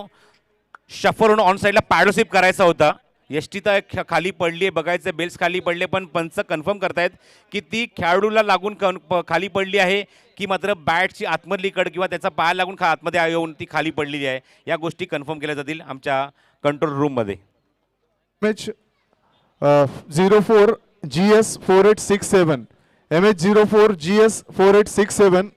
Speaker 3: शफर होऊन ऑन साईडला पॅडोसिप करायचा होता. यष्टी तर खाली पडली आहे, बघायचं बेल्स खाली पडले, पण पंच कन्फर्म करतायत की ती खेळाडूला लागून खाली पडली आहे की मात्र बॅटची आतमधली कड किंवा त्याचा पाय लागून आतमध्ये येऊन ती खाली पडलेली आहे. या गोष्टी कन्फर्म केल्या जातील आमच्या कंट्रोल रूममध्ये.
Speaker 1: MH 04 GS 4867 MH 04 GS 4867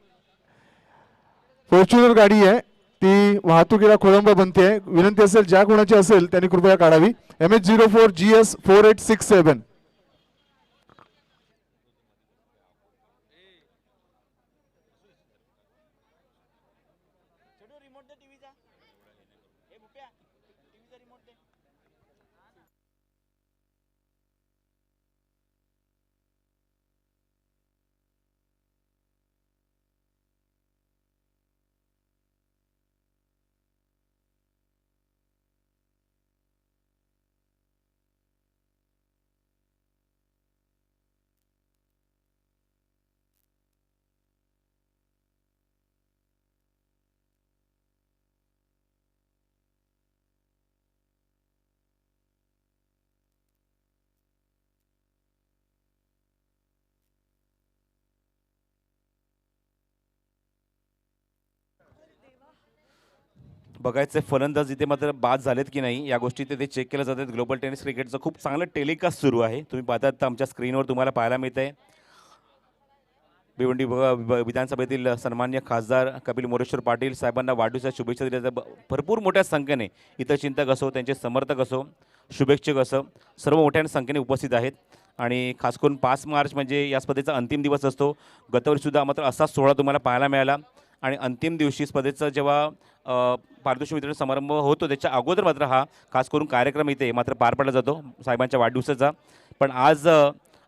Speaker 1: Fortuner गाडी आहे, ती वाहतुकीला खोळंबा बनते. विनंती असेल ज्या कोणाची असेल त्यांनी कृपया काढावी. MH 04 GS 4867.
Speaker 3: बघायचं फलंदाज इथे मात्र बाद झालेत की नाही या गोष्टी ते चेक केल्या जातात. ग्लोबल टेनिस क्रिकेटचं खूप चांगलं टेलिकास्ट सुरू आहे, तुम्ही पाहतात तर आमच्या स्क्रीनवर तुम्हाला पाहायला मिळत आहे. भिवंडी विधानसभेतील सन्मान्य खासदार कपिल मोरेश्वर पाटील साहेबांना वाढदिवसाच्या शुभेच्छा दिल्या जातात. भरपूर मोठ्या संख्येने हितचिंतक असो, त्यांचे समर्थक असो, शुभेच्छक असो, सर्व मोठ्या संख्येने उपस्थित आहेत. आणि खास करून 5 मार्च म्हणजे या स्पर्धेचा अंतिम दिवस असतो. गतवर्षीसुद्धा मात्र असाच सोहळा तुम्हाला पाहायला मिळाला आणि अंतिम दिवशी स्पर्धेचं जेव्हा पारितोषिक वितरण समारंभ होतो त्याच्या अगोदर मात्र हा खास करून कार्यक्रम इथे मात्र पार पडला जातो साहेबांच्या वाढदिवसाचा. पण आज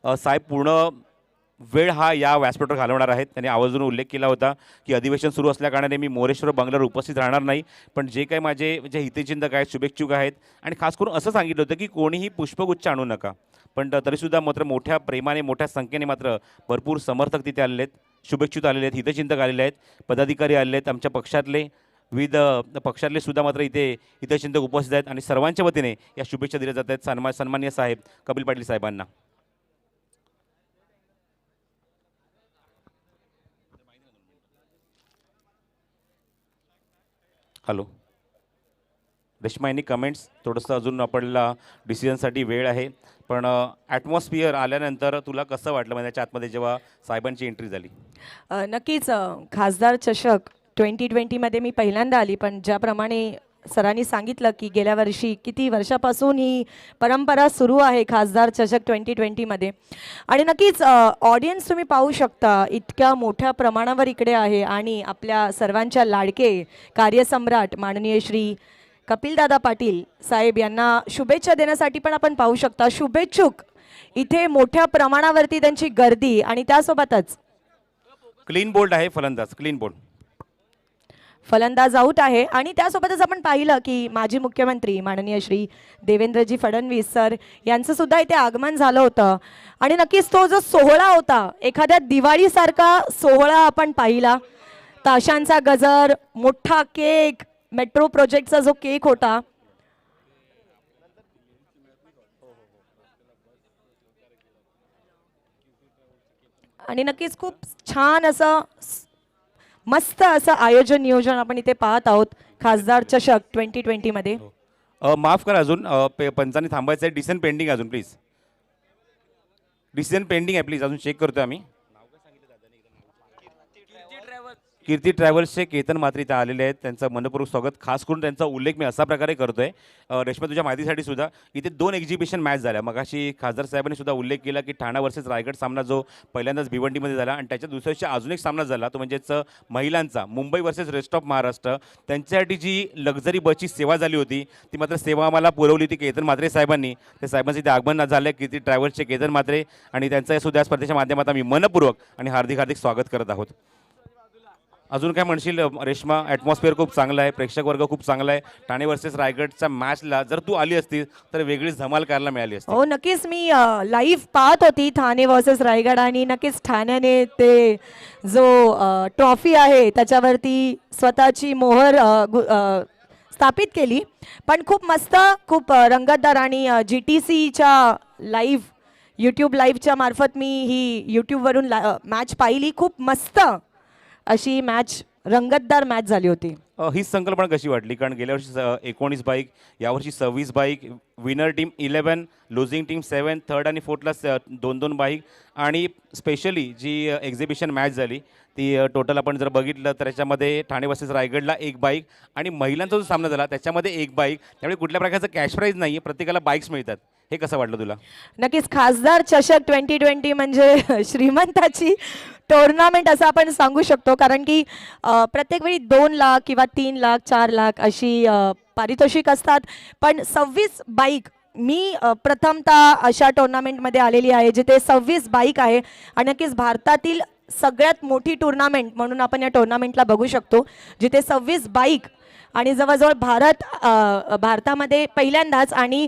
Speaker 3: साहेब पूर्ण वेळ हा या व्यासपीठावर घालवणार आहेत. त्यांनी आवर्जून उल्लेख केला होता की अधिवेशन सुरू असल्याकारणाने मी मोरेश्वर बंगल्यावर उपस्थित राहणार नाही, पण जे काही माझे जे हितचिंतक आहेत, शुभेच्छुक आहेत, आणि खास करून असं सांगितलं होतं की कोणीही पुष्पगुच्छ आणू नका. पण तरीसुद्धा मात्र मोठ्या प्रेमाने मोठ्या संख्येने मात्र भरपूर समर्थक तिथे आलेले आहेत, शुभेच्छुक आलेले आहेत, हितचिंतक आलेले आहेत, पदाधिकारी आलेले आहेत, आमच्या पक्षातले विविध पक्षातले सुद्धा मात्र इथे हितचिंतक उपस्थित आहेत आणि सर्वांच्या वतीने या शुभेच्छा दिल्या जात आहेत सन्माननीय साहेब कपिल पाटील साहेबांना. हॅलो रेश्मा, यांनी कमेंट्स थोडंसं अजून आपल्याला डिसिजनसाठी वेळ आहे, पण ॲटमॉस्फिअर आल्यानंतर तुला कसं वाटलं म्हणजे त्याच्या आतमध्ये जेव्हा साहेबांची एंट्री झाली?
Speaker 9: नक्कीच खासदार चषक 2020मध्ये मी पहिल्यांदा आली, पण ज्याप्रमाणे सरांनी सांगितलं की गेल्या वर्षी किती वर्षापासून ही परंपरा सुरू आहे खासदार चषक 2020मध्ये आणि नक्कीच ऑडियन्स तुम्ही पाहू शकता इतक्या मोठ्या प्रमाणावर इकडे आहे आणि आपल्या सर्वांच्या लाडके कार्यसम्राट माननीय श्री कपिलदादा पाटील साहेब यांना शुभेच्छा देण्यासाठी पण आपण पाहू शकता शुभेच्छुक इथे मोठ्या प्रमाणावरती त्यांची गर्दी आणि त्यासोबतच
Speaker 3: क्लीन बोल्ड आहे फलंदाज, क्लीन बोल्ड.
Speaker 9: फलंदाज आऊट आहे आणि त्यासोबतच आपण पाहिलं की माजी मुख्यमंत्री माननीय श्री देवेंद्रजी फडणवीस सर यांचं सुद्धा इथे आगमन झालं होतं आणि नक्कीच तो जो सोहळा होता एखाद्या दिवाळीसारखा सोहळा आपण पाहिला. ताशांचा गजर, मोठा केक, मेट्रो प्रोजेक्टचा जो केक होता आणि नक्कीच खूप छान असं मस्त असं आयोजन नियोजन आपण इथे पाहत आहोत खासदार चषक 2020मध्ये.
Speaker 3: माफ करा अजून पंचांनी थांबायचं आहे. डिसिजन पेंडिंग अजून प्लीज. डिसिजन पेंडिंग आहे प्लीज अजून चेक करतोय आम्ही. कीर्ती ट्रॅव्हल्सचे केतन म्हात्रे इथे आलेले आहेत. त्यांचं मनपूर्वक स्वागत. खास करून त्यांचा उल्लेख मी अशा प्रकारे करतोय रेश्मा तुझ्या माहितीसाठी सुद्धा इथे 2 एक्झिबिशन मॅच झाल्या. मगाशी खासदार साहेबांनी सुद्धा उल्लेख केला की ठाणा वर्सेस रायगड सामना जो पहिल्यांदाच भिवंडीमध्ये झाला आणि त्याच्या दुसऱ्या दिवशी अजून एक सामना झाला तो म्हणजेच महिलांचा Mumbai versus rest of Maharashtra. त्यांच्यासाठी जी लक्झरी बसची सेवा झाली होती ती मात्र सेवा आम्हाला पुरवली होती केतन म्हात्रे साहेबांनी. त्या साहेबांचं इथे आगमन झालं आहे कीर्ती ट्रॅव्हल्सचे केतन म्हात्रे आणि त्यांचं सुद्धा या स्पर्धेच्या माध्यमातून आम्ही मनपूर्वक आणि हार्दिक हार्दिक स्वागत करत आहोत. अजून काय म्हणशील रेश्मा? ॲटमॉस्फिअर खूप चांगला आहे, प्रेक्षक वर्ग खूप चांगला आहे. ठाणे वर्सेस रायगडच्या मॅचला जर तू आली असतीस तर वेगळीच धमाल करायला मिळाली असती.
Speaker 9: हो नक्कीच मी लाईव्ह पाहत होती ठाणे वर्सेस रायगड आणि नक्कीच ठाण्याने ते जो ट्रॉफी आहे त्याच्यावरती स्वतःची मोहर स्थापित केली. पण खूप मस्त खूप रंगतदार आणि GTCच्या लाईव्ह यूट्यूब लाईव्हच्या मार्फत मी ही यूट्यूबवरून मॅच पाहिली. खूप मस्त अशी मॅच रंगतदार मॅच झाली होती.
Speaker 3: हीच संकल्पना कशी वाटली? कारण गेल्या वर्षी 19 बाईक, यावर्षी 26 bike, winner team 11, losing team 7, third आणि फोर्थला 2-2 बाईक आणि स्पेशली जी एक्झिबिशन मॅच झाली ती टोटल आपण जर बघितलं तर त्याच्यामध्ये ठाणे वर्सेस रायगडला 1 बाईक आणि महिलांचा जो सामना झाला त्याच्यामध्ये 1 बाईक. त्यामुळे कुठल्या प्रकारचं कॅश प्राईज नाही आहे, प्रत्येकाला बाईक्स मिळतात. हे कसं वाटलं तुला?
Speaker 9: नक्कीच खासदार चषक 2020 म्हणजे श्रीमंताची टुर्नामेंट असं आपण सांगू शकतो. कारण की प्रत्येक वेळी 2 लाख किंवा 3 लाख 4 लाख अशी पारितोषिक असतात. पण 26 बाईक मी प्रथमतः अशा टुर्नामेंटमध्ये आलेली आहे जिथे 26 बाईक आहे आणि नक्कीच भारतातील सगळ्यात मोठी टुर्नामेंट म्हणून आपण या टुर्नामेंटला बघू शकतो जिथे 26 बाईक आणि जवळजवळ भारतामध्ये पहिल्यांदाच आणि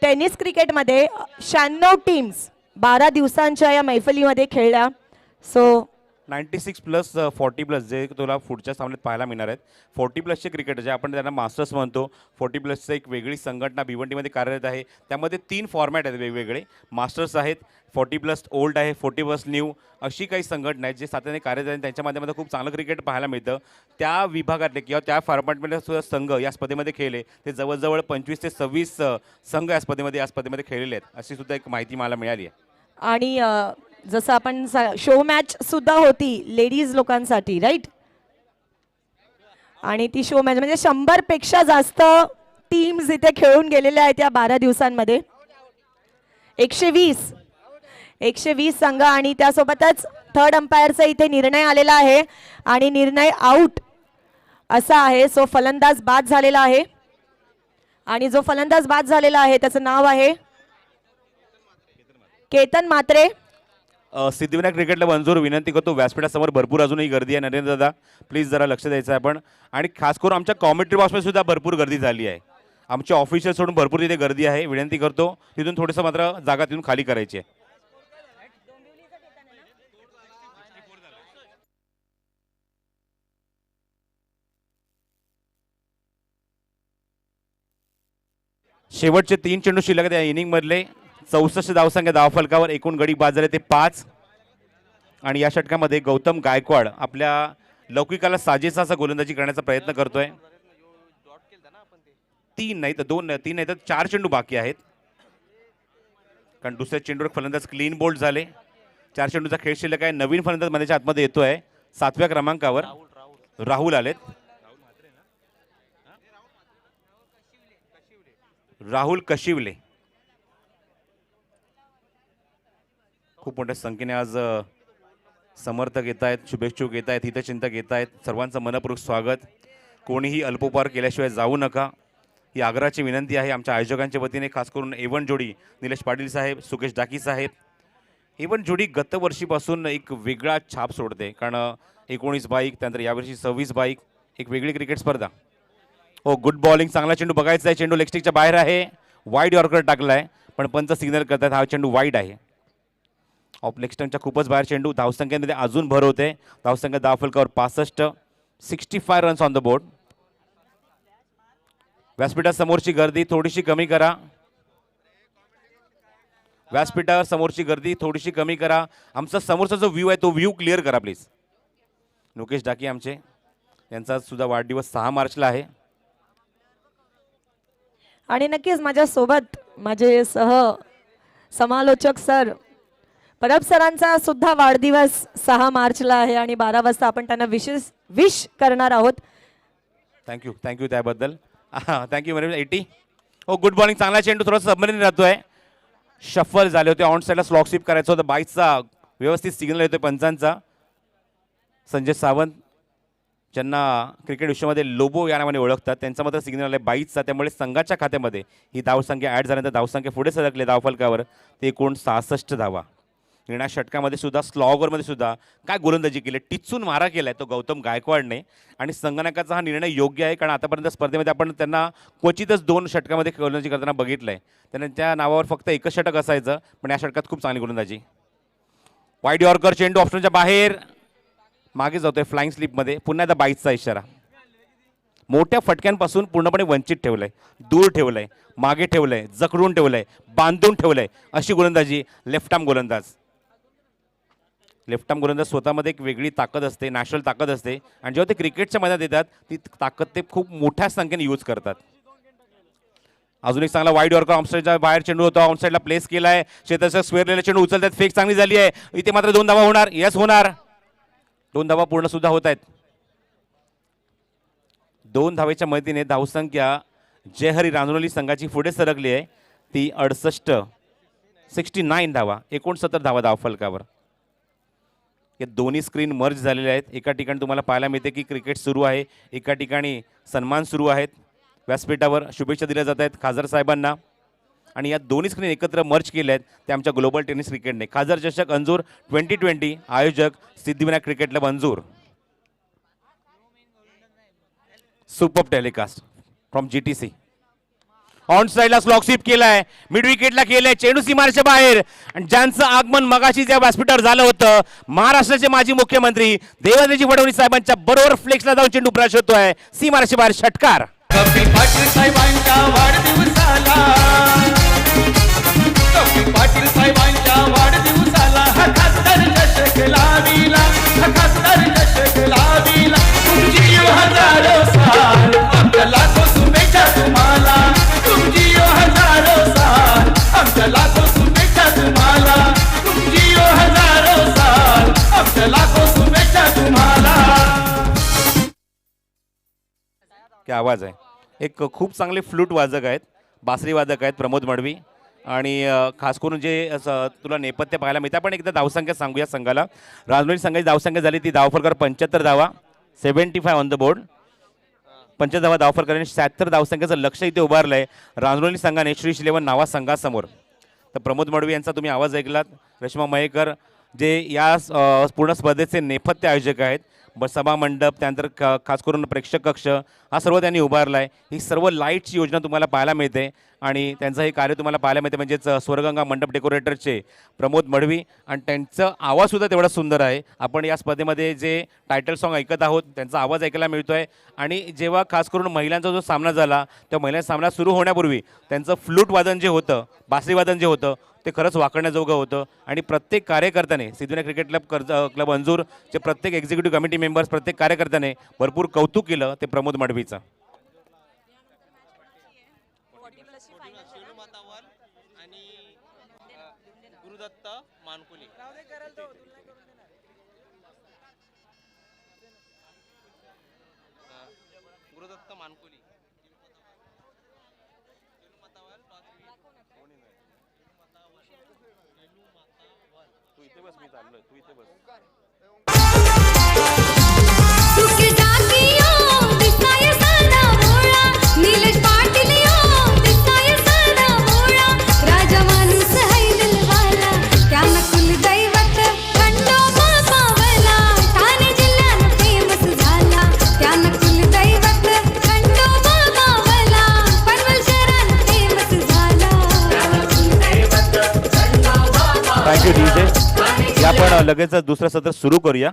Speaker 9: टेनिस क्रिकेटमध्ये 96 टीम्स 12 दिवसांच्या या मैफलीमध्ये खेळल्या. सो
Speaker 3: 96+ 40+ जे तुला पुढच्या सामन्यात पाहायला मिळणार आहेत. 40+चे क्रिकेटर जे आपण त्यांना मास्टर्स म्हणतो, 40+चं एक वेगळी संघटना भिवंडीमध्ये कार्यरत आहे. त्यामध्ये 3 फॉर्मॅट आहेत वेगवेगळे. मास्टर्स आहेत, 40+ ओल्ड आहे, 40+ न्यू अशी काही संघटना आहेत जे सातत्याने कार्यरत आहेत. त्यांच्या माध्यमातून खूप चांगलं क्रिकेट पाहायला मिळतं. त्या विभागातले किंवा त्या फॉर्मॅटमध्ये सुद्धा संघ या स्पर्धेमध्ये खेळले ते जवळजवळ 25 ते 26 संघ या स्पर्धेमध्ये खेळलेले आहेत अशी सुद्धा एक माहिती मला मिळाली आहे.
Speaker 9: आणि जसं आपण शो मॅच सुद्धा होती लेडीज लोकांसाठी राईट आणि ती शो मॅच म्हणजे 100पेक्षा जास्त टीम्स इथे खेळून गेलेल्या आहेत या 12 दिवसांमध्ये. 120 संघ आणि त्यासोबतच थर्ड अंपायरचा इथे निर्णय आलेला आहे आणि निर्णय आउट असा आहे. सो फलंदाज बाद झालेला आहे आणि जो फलंदाज बाद झालेला आहे त्याचं नाव आहे केतन म्हात्रे.
Speaker 3: सिद्धिविनायक क्रिकेटला मंजूर विनंती करतो व्यासपीठासमोर भरपूर अजूनही गर्दी आहे. नरेंद्र दादा प्लीज जरा लक्ष द्यायचं आहे आपण. आणि खास करून आमच्या कॉमेंट्री बॉक्समध्ये सुद्धा भरपूर गर्दी झाली आहे. आमचे ऑफिशियल सोडून भरपूर तिथे गर्दी आहे. विनंती करतो तिथून थोडंसं मात्र जागा तिथून खाली करायची आहे. शेवटचे 3 चेंडू शिल्लक आहेत या इनिंगमधले. 64 धावसंख्या धावफलकावर. एकूण गडी बाद झाले ते 5 आणि या षटकामध्ये गौतम गायकवाड आपल्या लौकिकाला साजेसा असा गोलंदाजी करण्याचा प्रयत्न करतोय. 3 नाही तर 4 चेंडू बाकी आहेत कारण दुसऱ्या चेंडूवर फलंदाज क्लीन बोल्ड झाले. 4 चेंडूचा खेळ शिल्लक आहे. नवीन फलंदाज मैदानाच्या आतमध्ये येतोय 7व्या क्रमांकावर राहुल आलेत. राहुल कशिवले. खूप मोठ्या संख्येने आज समर्थक येत आहेत, शुभेच्छुक येत आहेत, हितचिंतक येत आहेत. सर्वांचं मनपूर्वक स्वागत. कोणीही अल्पोपहार केल्याशिवाय जाऊ नका ही आग्रहाची विनंती आहे आमच्या आयोजकांच्या वतीने. खास करून एवन जोडी निलेश पाटील साहेब, सुकेश डाकी साहेब. एवन जोडी गतवर्षीपासून एक वेगळा छाप सोडते, कारण 19 बाईक, त्यानंतर यावर्षी 26 बाईक, एक वेगळी क्रिकेट स्पर्धा. हो, गुड बॉलिंग, चांगला चेंडू बघायचा आहे. चेंडू लेगस्टिकच्या बाहेर आहे, वाईड यॉर्कर टाकला आहे, पण पंच सिग्नल करतात हा चेंडू वाईड आहे. ऑफ लेग स्टंपच्या खूपच बाहेर चेंडू. धावसंख्येमध्ये अजून भर होते. धावसंख्या धावफलकावर 65, 65 रन्स ऑन द बोर्ड. व्यासपीठा समोरची गर्दी थोडीशी कमी करा. व्यासपीठावर समोरची गर्दी थोडीशी कमी करा. आमचा समोरचा जो व्ह्यू आहे तो व्ह्यू क्लिअर करा प्लीज. मुकेश डाकी आमचे, यांचा सुद्धा वाढदिवस 6 मार्चला आहे.
Speaker 9: आणि नक्कीच माझ्यासोबत माझे समालोचक सर परब सरांचा सुद्धा वाढदिवस 6 मार्चला आहे आणि 12 वाजता आपण त्यांना विश करणार आहोत.
Speaker 3: थँक्यू त्याबद्दल. Thank you very much. 80. हो, गुड बॉलिंग, चांगला चेंडू, थोडासा सबमरीन राहतोय. शफल झाले होते, ऑन साईडला स्लॉक स्वीप करायचं होतं. बाईकचा व्यवस्थित सिग्नल येतोय पंचांचा. संजय सावंत, ज्यांना क्रिकेट विश्वामध्ये लोबो या नावाने ओळखतात, त्यांचा मात्र सिग्नल आला बाईकचा. त्यामुळे संघाच्या खात्यामध्ये ही धावसंख्या ॲड झाल्यानंतर धावसंख्या पुढे सरकले धावफलकावर. ते एकूण 66 धावा. येण्या षटकामध्ये सुद्धा, स्लॉगरमध्ये सुद्धा काय गोलंदाजी केली, टिचून मारा केला आहे तो गौतम गायकवाडने. आणि संगणकाचा हा निर्णय योग्य आहे, कारण आतापर्यंत स्पर्धेमध्ये आपण त्यांना क्वचितच 2 षटकामध्ये गोलंदाजी करताना बघितलं आहे. त्यांना त्या नावावर फक्त एकच षटक असायचं, पण या षटकात खूप चांगली गोलंदाजी. वाईड यॉर्कर, चेंडू ऑप्शनच्या बाहेर मागे जातोय फ्लाइंग स्लिपमध्ये. पुन्हा एकदा बाईकचा इशारा. मोठ्या फटक्यांपासून पूर्णपणे वंचित ठेवलंय, दूर ठेवलंय, मागे ठेवलंय, जखडून ठेवलंय, बांधून ठेवलंय. अशी गोलंदाजी लेफ्ट आर्म गोलंदाज. लेफ्ट आर्म गोलंदाज स्वतःमध्ये एक वेगळी ताकद असते, नॅशनल ताकद असते. आणि जेव्हा ते क्रिकेटच्या मैदानात येतात ती ताकद ते खूप मोठ्या संख्येने यूज करतात. अजून एक चांगला वाईड यॉर्कर, ऑफसाईडच्या बाहेर चेंडू होता, ऑनसाईडला प्लेस केला आहे. शेताचा स्क्वेअरलेला चेंडू उचलतात, फेक चांगली झाली आहे. इथे मात्र 2 धावा होणार. यस, होणार. 2 धावा पूर्ण सुद्धा होत आहेत. 2 धावेच्या मदतीने धावसंख्या जयहरी रांजणोली संघाची पुढे सरकली आहे. ती 69 धावा, 69 धावा धावफलकावर. हे दोन्ही स्क्रीन मर्ज झालेले आहेत. एका ठिकाणी तुम्हाला पाहायला मिळते की क्रिकेट सुरू आहे, एका ठिकाणी सन्मान सुरू आहेत. व्यासपीठावर शुभेच्छा दिल्या जात आहेत खासदार साहेबांना. आणि या दोन्ही स्क्रीन एकत्र मर्ज केल्या आहेत ते आमच्या ग्लोबल टेनिस क्रिकेटने. खासदार चषक अंजूर 2020, आयोजक Siddhivinayak cricket club Anjur. Super telecast from GTC. On साईडला स्लॉक स्वीप केलाय, मिड विकेटला केलंय, चेंडू सीमारेषेच्या बाहेर. आणि ज्यांचं आगमन मगाशी ज्या व्यासपीठावर झालं होतं, महाराष्ट्राचे माजी मुख्यमंत्री देवेंद्रजी फडणवीस साहेबांच्या बरोबर फ्लेक्सला जाऊन चेंडू ब्रश होतोय सीमारेषेच्या बाहेर. षटकार.
Speaker 5: कपिल पाटील साहेबांच्या वाढदिवसाला, कपिल पाटील साहेबांच्या वाढदिवसाला हा खासदार चषक लाविला, हा खासदार चषक लाविला. तुमची हजारो साल, आमच्या लाखो शुभेच्छा तुम्हाला. तुमची हजारो साल, आमच्या लाखो शुभेच्छा तुम्हाला. तुमची हजारो साल, आमच्या लाखो शुभेच्छा तुम्हाला.
Speaker 3: क्या आवाज आहे. एक खूप चांगले फ्लूट वादक आहेत, बासरी वादक आहेत प्रमोद मडवी. आणि खास करून जे तुला नेपथ्य पाहायला मिळतं. आपण एकदा धावसंख्या सांगूया संघाला. रांजणोली संघाची धावसंख्या झाली ती धावफलकावर 75 धावा, 75 ऑन द बोर्ड. 75 धावा धावफलक आणि 76 धावसंख्येचं लक्ष इथे उभारलं आहे रांजणोली संघाने श्री इलेव्हन नावासंघासमोर. तर प्रमोद मडवी यांचा तुम्ही आवाज ऐकलात. रेश्मा मयेकर जे या पूर्ण स्पर्धेचे नेपथ्य आयोजक आहेत. सभा मंडप, त्यानंतर खास करून प्रेक्षक कक्ष हा सर्व त्यांनी उभारला आहे. ही सर्व लाईटची योजना तुम्हाला पाहायला मिळते आणि त्यांचं हे कार्य तुम्हाला पाहायला मिळते. म्हणजेच स्वर्गंगा मंडप डेकोरेटरचे प्रमोद मडवी. आणि त्यांचा आवाजसुद्धा तेवढा सुंदर आहे. आपण या स्पर्धेमध्ये जे टायटल सॉन्ग ऐकत आहोत त्यांचा आवाज ऐकायला मिळतो आहे. आणि जेव्हा खास करून महिलांचा जो सामना झाला तेव्हा महिलांचा सामना सुरू होण्यापूर्वी त्यांचं फ्लूट वादन जे होतं, बासरी वादन जे होतं ते खरंच वाकण्याजोगं होतं. आणि प्रत्येक कार्यकर्त्याने सिद्धिविनायक क्रिकेट क्लब अंजूरचे प्रत्येक एक्झिक्युटिव्ह कमिटी मेंबर्स, प्रत्येक कार्यकर्त्याने भरपूर कौतुक केलं ते प्रमोद मडवीचं.
Speaker 10: गुरुदत्त मानकुली. गुरुदत्त मानकुली.
Speaker 6: सुख जातीयो दिसाय साधा भोळा नीलेश पाटील यो दिसाय साधा भोळा राजा माणूस हैदलवाला त्यानं कुलदैवत खंडोबा पावला ठाणे जिल्ह्यात फेमस झाला त्यानं कुलदैवत खंडोबा पावला पनवेल शहरात फेमस झाला
Speaker 3: थँक्यू डीजे. या आपण लगेच दुसरं सत्र सुरू करूया.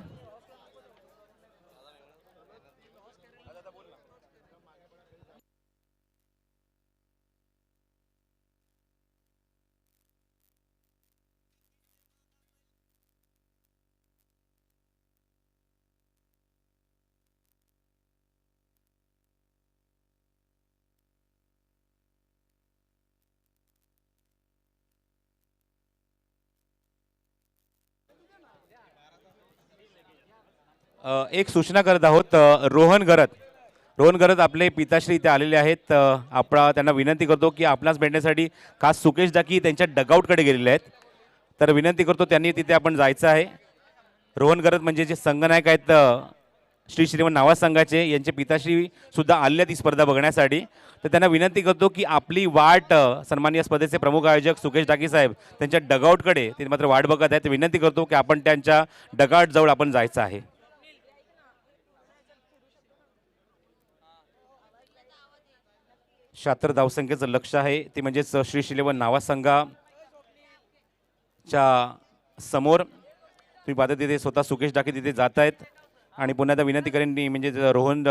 Speaker 3: एक सूचना करत आहोत. रोहन गरत आपले पिताश्री इथे आलेले आहेत. आपण त्यांना विनंती करतो की आपणास भेटण्यासाठी खास सुकेश डाकी त्यांच्या डगआउटकडे गेलेले आहेत. तर विनंती करतो त्यांनी तिथे आपण जायचं आहे. रोहन गरत म्हणजे जे संघनायक आहेत श्री श्रीमंत नावा संघाचे, यांचे पिताश्री सुद्धा आलेले आहेत ही स्पर्धा बघण्यासाठी. तर त्यांना विनंती करतो की आपली वाट सन्माननीय स्पर्धेचे प्रमुख आयोजक सुकेश डाकी साहेब त्यांच्या डगआउटकडे ते मात्र वाट बघत आहेत. विनंती करतो की आपण त्यांच्या डगआउट जवळ आपण जायचं आहे. शात्र धावसंख्येचं लक्ष आहे ते म्हणजेच श्री श्रीलेवन नावा संघाच्या समोर तुम्ही पाहता तिथे स्वतः सुकेश डाके तिथे जात आहेत. आणि पुन्हा एकदा विनंती करेन मी म्हणजे रोहन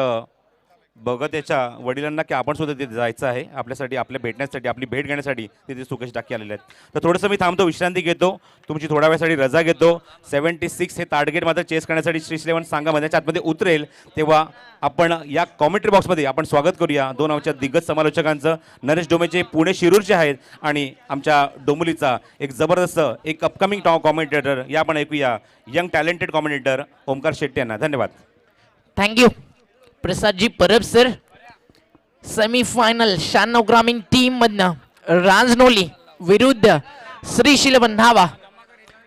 Speaker 3: भगत याच्या वडिलांना की आपण सुद्धा तिथे जायचं आहे आपल्यासाठी, आपल्या भेटण्यासाठी, आपली भेट घेण्यासाठी तिथे सुकेश डाके आलेले आहेत. तर थोडंसं मी थांबतो, विश्रांती घेतो, तुमची थोड्या वेळासाठी रजा घेतो. 76 हे टार्गेट मात्र चेस करण्यासाठी श्री श्रीलेवन संघामध्ये आतमध्ये उतरेल तेव्हा आपण या कॉमेंट्री बॉक्समध्ये आपण स्वागत करूया दोन आमच्या दिग्गज समालोचकांचं. नरेश डोमेचे पुणे शिरूरचे आहेत आणि आमच्या डोंबिवलीचा एक जबरदस्त एक अपकमिंग कॉमेंटेटर या आपण ऐकूया young talented commentator Omkar Shetty यांना. धन्यवाद.
Speaker 11: थँक्यू प्रसादजी परब सर. सेमीफायनल 96 ग्रामीण टीम मधनं रांजनोली विरुद्ध श्री शिलवन नावा.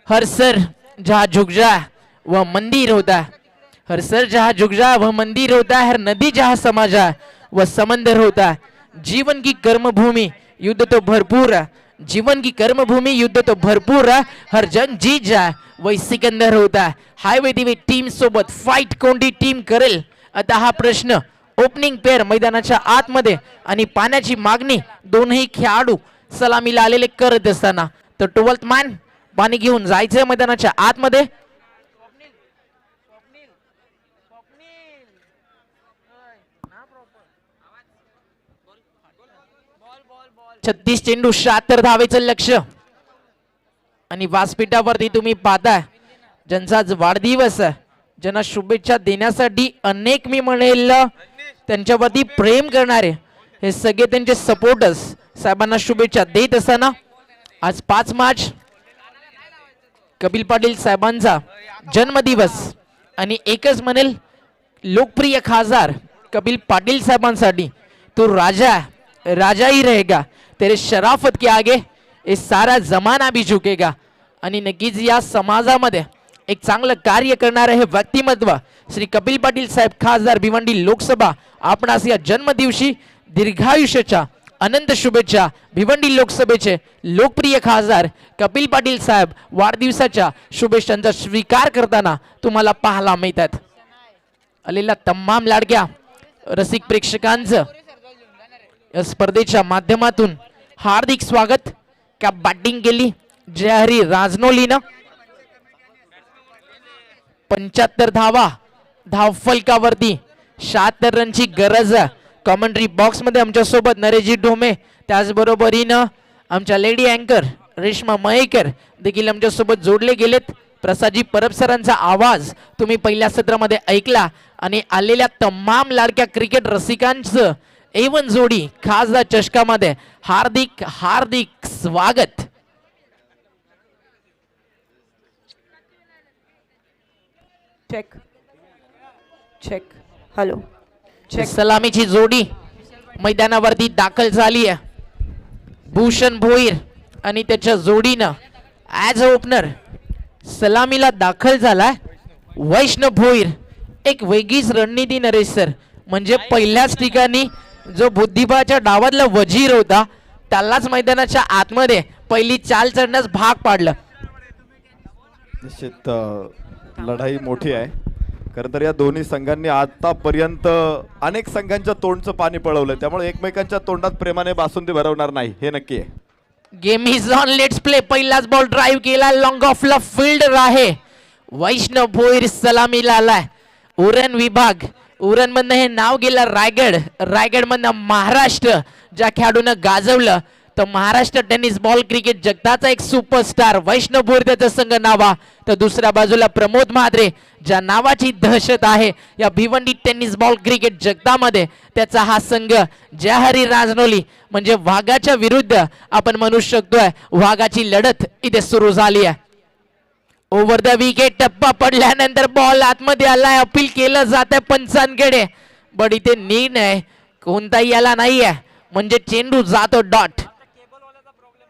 Speaker 11: हर सर जहाँ झुक जाए वह मंदिर होता है, हर सर जहाँ झुक जाए वह मंदिर होता है, हर नदी जहाँ समा जाए वह समंदर होता है. जीवन की कर्मभूमि युद्ध तो भरपूर है, जीवन की कर्मभूमि युद्ध तो भरपूर है, हर जंग जीत जाए वही सिकंदर होता है. हायवे दिवे टीम सोबत फाईट कोणती टीम करेल आता हा प्रश्न. ओपनिंग पेअर मैदानाच्या आतमध्ये आणि पाण्याची मागणी दोनही खेळाडू सलामीला आलेले करत असताना. तर 12th मॅन पाणी घेऊन जायचंय मैदानाच्या आतमध्ये. 36 चेंडू 76 धावेचं लक्ष. आणि व्यासपीठावरती तुम्ही पाहताय ज्यांचा आज वाढदिवस आहे, ज्यांना शुभेच्छा देण्यासाठी अनेक मी म्हणेल त्यांच्यावरती प्रेम करणारे हे सगळे त्यांचे सपोर्टर्स साहेबांना शुभेच्छा देत असताना आज 5 मार्च कपिल पाटील साहेबांचा जन्मदिवस आणि एकच म्हणेल लोकप्रिय खासदार कपिल पाटील साहेबांसाठी तो राजा राजा ही रहेगा, तेरे शराफत के आगे ये सारा जमाना भी झुकेगा. आणि नक्कीच या समाजामध्ये एक चांगलं कार्य करणारे हे व्यक्तिमत्व श्री कपिल पाटील साहेब खासदार भिवंडी लोकसभा आपणास या जन्मदिवशी दीर्घायुष्याच्या अनंत शुभेच्छा. भिवंडी लोकसभेचे लोकप्रिय खासदार कपिल पाटील साहेब वाढदिवसाच्या शुभेच्छांचा स्वीकार करताना तुम्हाला पाहायला मिळतात. आलेल्या तमाम लाडक्या रसिक प्रेक्षकांचं या स्पर्धेच्या माध्यमातून हार्दिक स्वागत. का बॅटिंग केली जयहरी राजनोलीनं. 75 धावा धावफलकावरती 76 रनची गरज. कॉमेंट्री बॉक्स मध्ये आमच्या सोबत नरेशजी ढोमे, त्याचबरोबरीनं आमच्या लेडी अँकर रेश्मा मयेकर देखील आमच्या सोबत जोडले गेलेत. प्रसादजी परब सरांचा आवाज तुम्ही पहिल्या सत्रामध्ये ऐकला आणि आलेल्या तमाम लाडक्या क्रिकेट रसिकांचं एवन जोडी खासदार चषकामध्ये हार्दिक हार्दिक स्वागत.
Speaker 9: Check check hello check.
Speaker 11: सलामीची जोडी मैदानावरती दाखल झाली आहे. भूषण भोईर आणि त्याच्या जोडीनं ॲज अ ओपनर सलामीला दाखल झालाय वैष्णव भोईर. एक वेगळीच रणनीती नरेश सर, म्हणजे पहिल्याच ठिकाणी जो बुद्धिबळाच्या डावातला वजीर होता त्यालाच मैदानाच्या आतमध्ये पहिली चाल चढण्यास भाग पाडलं.
Speaker 12: निश्चित लढाई मोठी आहे. खरं तर या दोन्ही संघांनी आतापर्यंत अनेक संघांच्या तोंडचं पाणी पळवलं, त्यामुळे एकमेकांच्या तोंडात प्रेमाने बासुंदी भरवणार नाही हे नक्की आहे.
Speaker 11: Game is on, let's play. पहिलाच बॉल ड्राईव्ह केला, लॉंग ऑफला फील्डर आहे वैष्णव भोईर. सलामीला आलाय उरण विभाग. उरण मधनं हे नाव गेलं रायगड, रायगड मधनं महाराष्ट्र. ज्या खेळाडूनं गाजवलं तर महाराष्ट्र टेनिस बॉल क्रिकेट जगताचा एक सुपरस्टार वैष्णव भोईर त्याचा संघ नावा. तर दुसऱ्या बाजूला प्रमोद म्हात्रे, ज्या नावाची दहशत आहे या भिवंडी टेनिस बॉल क्रिकेट जगतामध्ये, त्याचा हा संघ जयहरी राजनोली. म्हणजे वाघाच्या विरुद्ध आपण म्हणू शकतोय वाघाची लढत इथे सुरू झाली आहे. ओव्हर द विकेट टप्पा पडल्यानंतर बॉल आतमध्ये आलाय, अपील केलं जात आहे पंचांकडे. बट इथे निर्णय कोणताही आला नाहीये, म्हणजे चेंडू जातो डॉट.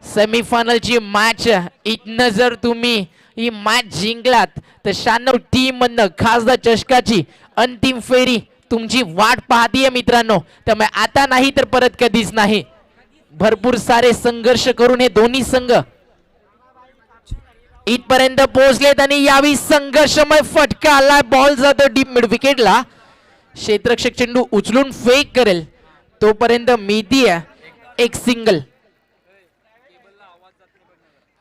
Speaker 11: सेमीफायनलची मॅच इथनं जर तुम्ही ही मॅच जिंकलात तर 96 टीम मधनं खासदार चषकाची अंतिम फेरी तुमची वाट पाहतीये मित्रांनो. त्यामुळे आता नाही तर परत कधीच नाही. भरपूर सारे संघर्ष करून हे दोन्ही संघ इथपर्यंत पोहोचलेत आणि यावेळी संघर्षमय फटका आलाय. बॉल जातो डीप मिड विकेटला. क्षेत्ररक्षक चेंडू उचलून फेक करेल तोपर्यंत मिळतीये एक सिंगल.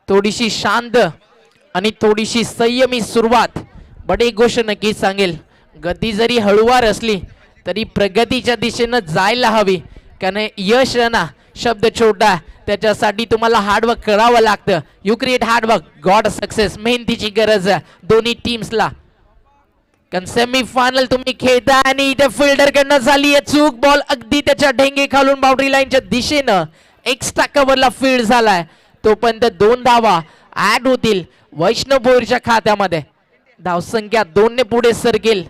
Speaker 11: थोडीशी शांत आणि थोडीशी संयमी सुरुवात. बट एक गोष्ट नक्की सांगेल, गती जरी हळूवार असली तरी प्रगतीच्या दिशेनं जायला हवी. कारण यश ना शब्द छोटा, त्याच्यासाठी तुम्हाला हार्डवर्क करावं लागतं. You create hard work God success. मेहनतीची गरज आहे दोन्ही टीम्सला. कारण सेमीफायनल तुम्ही खेळता आणि इथे फिल्डर कडनं झाली आहे चूक. बॉल अगदी त्याच्या ढेंगे खालून बाउंड्री लाईनच्या दिशेनं एक्स्ट्रा कव्हरला फील्ड झालाय. तोपर्यंत 2 धावा ऍड होतील वैष्णव भोईरच्या खात्यामध्ये. धावसंख्या 2 ने पुढे सरकेल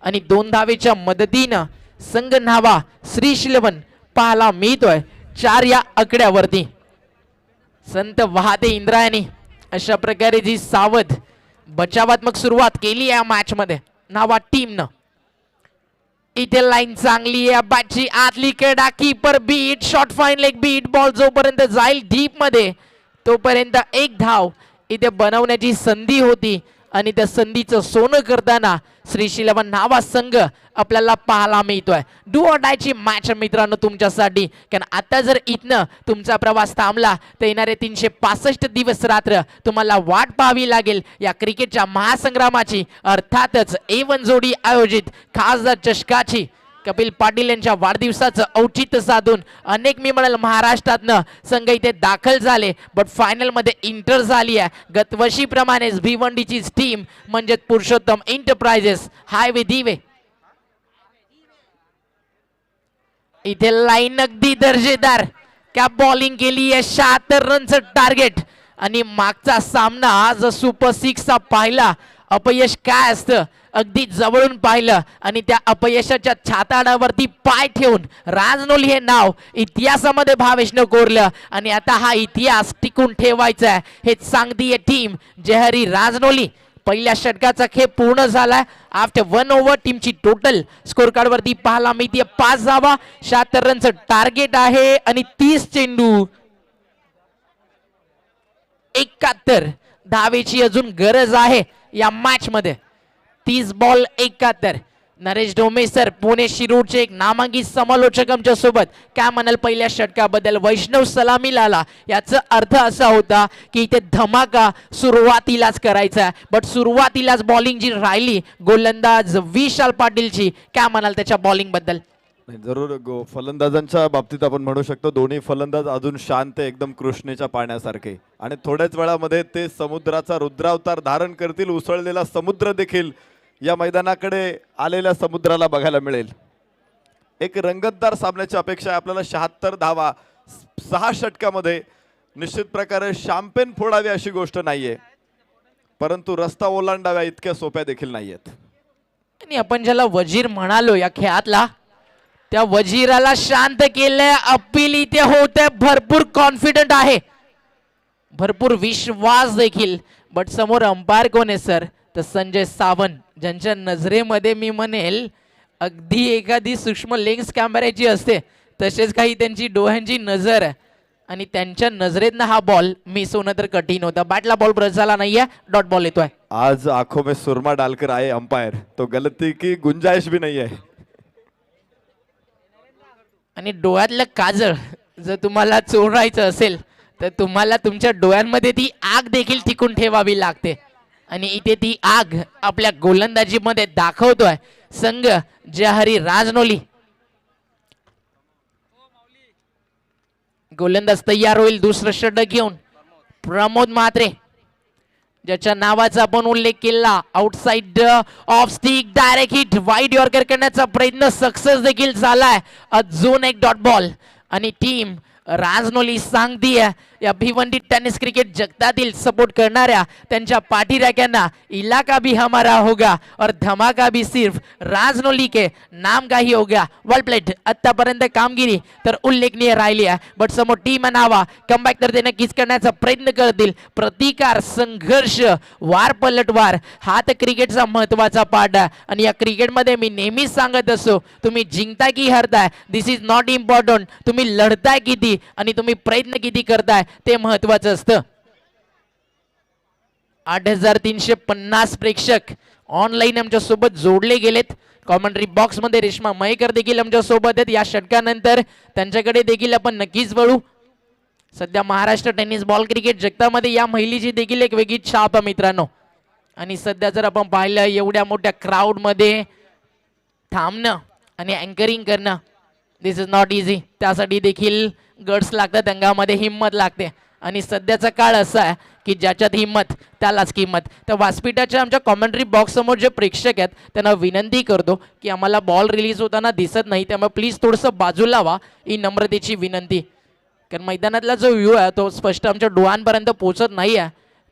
Speaker 11: आणि 2 धावेच्या मदतीनं संघ न्हावा श्रीशिलवन पाहायला मिळतोय 4 या आकड्यावरती. संत वाहते इंद्रायणी अशा प्रकारे जी सावध बचावात्मक सुरुवात केली या मॅच मध्ये नावा टीमनं. इथे लाईन चांगली आहे, बॅटची आतली कडा, keeper beat, short fine leg beat. Ball जोपर्यंत जाईल डीप मध्ये तोपर्यंत एक धाव इथे बनवण्याची संधी होती आणि त्या संधीचं सोनं करताना श्रीशिलवन नावा संघ आपल्याला पाहायला मिळतोय. डू ऑर डायची मॅच मित्रांनो तुमच्यासाठी. कारण आता जर इथनं तुमचा प्रवास थांबला तर येणारे 365 दिवस रात्र तुम्हाला वाट पाहावी लागेल या क्रिकेटच्या महासंग्रामाची. अर्थातच A1 जोडी आयोजित खासदार चषकाची. कपिल पाटील यांच्या वाढदिवसाचं औचित्य साधून अनेक मी म्हणाल महाराष्ट्रातनं संघ इथे दाखल झाले, बट फायनल मध्ये इंटर झाली आहे. गतवर्षीप्रमाणेच भिवंडीची टीम म्हणजे पुरुषोत्तम एंटरप्राइजेस हायवे दिवे. इथे लाईन अगदी दर्जेदार क्या बॉलिंग केली आहे. 76 रनचं टार्गेट आणि मागचा सामना आज सुपर 6 पाहिला. अपयश काय असतं अगदी जवळून पाहिलं आणि त्या अपयशाच्या छाताडावरती पाय ठेवून राजनोली हे नाव इतिहासामध्ये भावेशनं कोरलं आणि आता हा इतिहास टिकून ठेवायचा आहे हे सांगतीये टीम जयहरी राजनोली. पहिल्या षटकाचा खेळ पूर्ण झालाय. आफ्टर 1 ओव्हर टीमची टोटल स्कोर कार्ड वरती पाहायला मिळते 5 धावा. 76 रनचं टार्गेट आहे आणि 30 चेंडू 71 धावेची अजून गरज आहे या मॅच मध्ये. 30 बॉल 71. नरेश ढोमे सर पुणे शिरूरचे एक नामांकित समालोचक आमच्या सोबत काय म्हणाल पहिल्या षटकाबद्दल. वैष्णव सलामीला आला याचा अर्थ असा होता की इथे धमाका सुरुवातीलाच करायचा, बट सुरुवातीलाच बॉलिंग जी राहिली गोलंदाज विशाल पाटीलची, काय म्हणाल त्याच्या बॉलिंग बद्दल.
Speaker 12: जरूर फलंदाजांच्या बाबतीत आपण म्हणू शकतो दोन्ही फलंदाज अजून शांत एकदम कृष्णेच्या पाण्यासारखे आणि थोड्याच वेळामध्ये ते समुद्राचा रुद्रावतार धारण करतील. उसळलेला समुद्र देखील या मैदानाकडे आलेल्या समुद्राला बघायला मिळेल. एक रंगतदार सामन्याची अपेक्षा आहे आपल्याला. 76 धावा 6 षटकामध्ये. निश्चित प्रकारे शॅम्पेन फोडावी अशी गोष्ट नाहीये, परंतु रस्ता ओलांडाव्या इतक्या सोप्या देखील नाहीयेत.
Speaker 11: आणि आपण ज्याला वजीर म्हणालो या खेळातला त्या वजीराला शांत केलंय. अपील इथे होते, भरपूर कॉन्फिडंट आहे. भरपूर विश्वास देखील. बट समोर अंपायर कोण आहे सर? तर संजय सावंत, ज्यांच्या नजरेमध्ये मी म्हणेल अगदी एखादी सूक्ष्म लेन्स कॅमेऱ्याची असते तसेच काही त्यांची डोळ्यांची नजर आहे. आणि त्यांच्या नजरेतनं हा बॉल मिस होणं तर कठीण होतं. बॅटला बॉल ब्रश झाला नाहीये, डॉट बॉल येतोय.
Speaker 12: आज आंखों में सुरमा डालकर आए अंपायर, तो गलती की गुंजाइश भी नहीं है.
Speaker 11: आणि डोळ्यातलं काजळ जर तुम्हाला चोरायचं असेल तर तुम्हाला तुमच्या डोळ्यांमध्ये ती आग देखील टिकून ठेवावी लागते. आणि इथे ती आग आपल्या गोलंदाजीमध्ये दाखवतोय संघ जहारी राजनोली. गोलंदाज तयार होईल दुसरं षटक घेऊन. प्रमोद म्हात्रे, ज्याच्या नावाचा आपण उल्लेख केला, outside of stick direct hit, wide yorker करण्याचा प्रयत्न सक्सेस देखील झालाय. अजून एक डॉट बॉल. आणि टीम राजनोली सांगतीये या भिवंडी टेनिस क्रिकेट जगतातील सपोर्ट करणाऱ्या त्यांच्या पाठीराख्यांना, इलाका भी हमारा होगा और धमाका भी सिर्फ राजनोली के नाम का ही होगा. वेल प्लेड. आतापर्यंत कामगिरी तर उल्लेखनीय राहिली आहे. बट समोर टीम नावा कमबॅक तर ते नक्कीच करण्याचा प्रयत्न करतील. प्रतिकार, संघर्ष, वार पलटवार हा तर क्रिकेटचा महत्वाचा पार्ट आहे. आणि या क्रिकेटमध्ये मी नेहमीच सांगत असो, तुम्ही जिंकताय की हरताय दिस इज नॉट इम्पॉर्टंट. तुम्ही लढताय किती आणि तुम्ही प्रयत्न किती करताय ते महत्वाचं असतं. 8350 प्रेक्षक ऑनलाईन आमच्या सोबत जोडले गेलेत. कॉमेंट्री बॉक्स मध्ये रेश्मा मयेकर देखील आमच्या सोबत आहेत. या षटकानंतर त्यांच्याकडे देखील आपण नक्कीच वळू. सध्या महाराष्ट्र टेनिस बॉल क्रिकेट जगतामध्ये या महिलेची देखील एक वेगळी छाप आहे मित्रांनो. आणि सध्या जर आपण पाहिलं एवढ्या मोठ्या क्राऊड मध्ये थांबणं आणि अँकरिंग करणं दिस इज नॉट इझी. त्यासाठी देखील गट्स लागतात, अंगामध्ये हिंमत लागते. आणि सध्याचा काळ असा आहे की ज्याच्यात हिंमत त्यालाच किंमत. त्या व्यासपीठाच्या आमच्या कॉमेंट्री बॉक्स समोर जे प्रेक्षक आहेत त्यांना विनंती करतो की आम्हाला बॉल रिलीज होताना दिसत नाही, त्यामुळे प्लीज थोडंसं बाजूला व्हा, ही नम्रतेची विनंती. कारण मैदानातला जो व्ह्यू आहे तो स्पष्ट आमच्या डोळ्यांपर्यंत पोहोचत नाही आहे.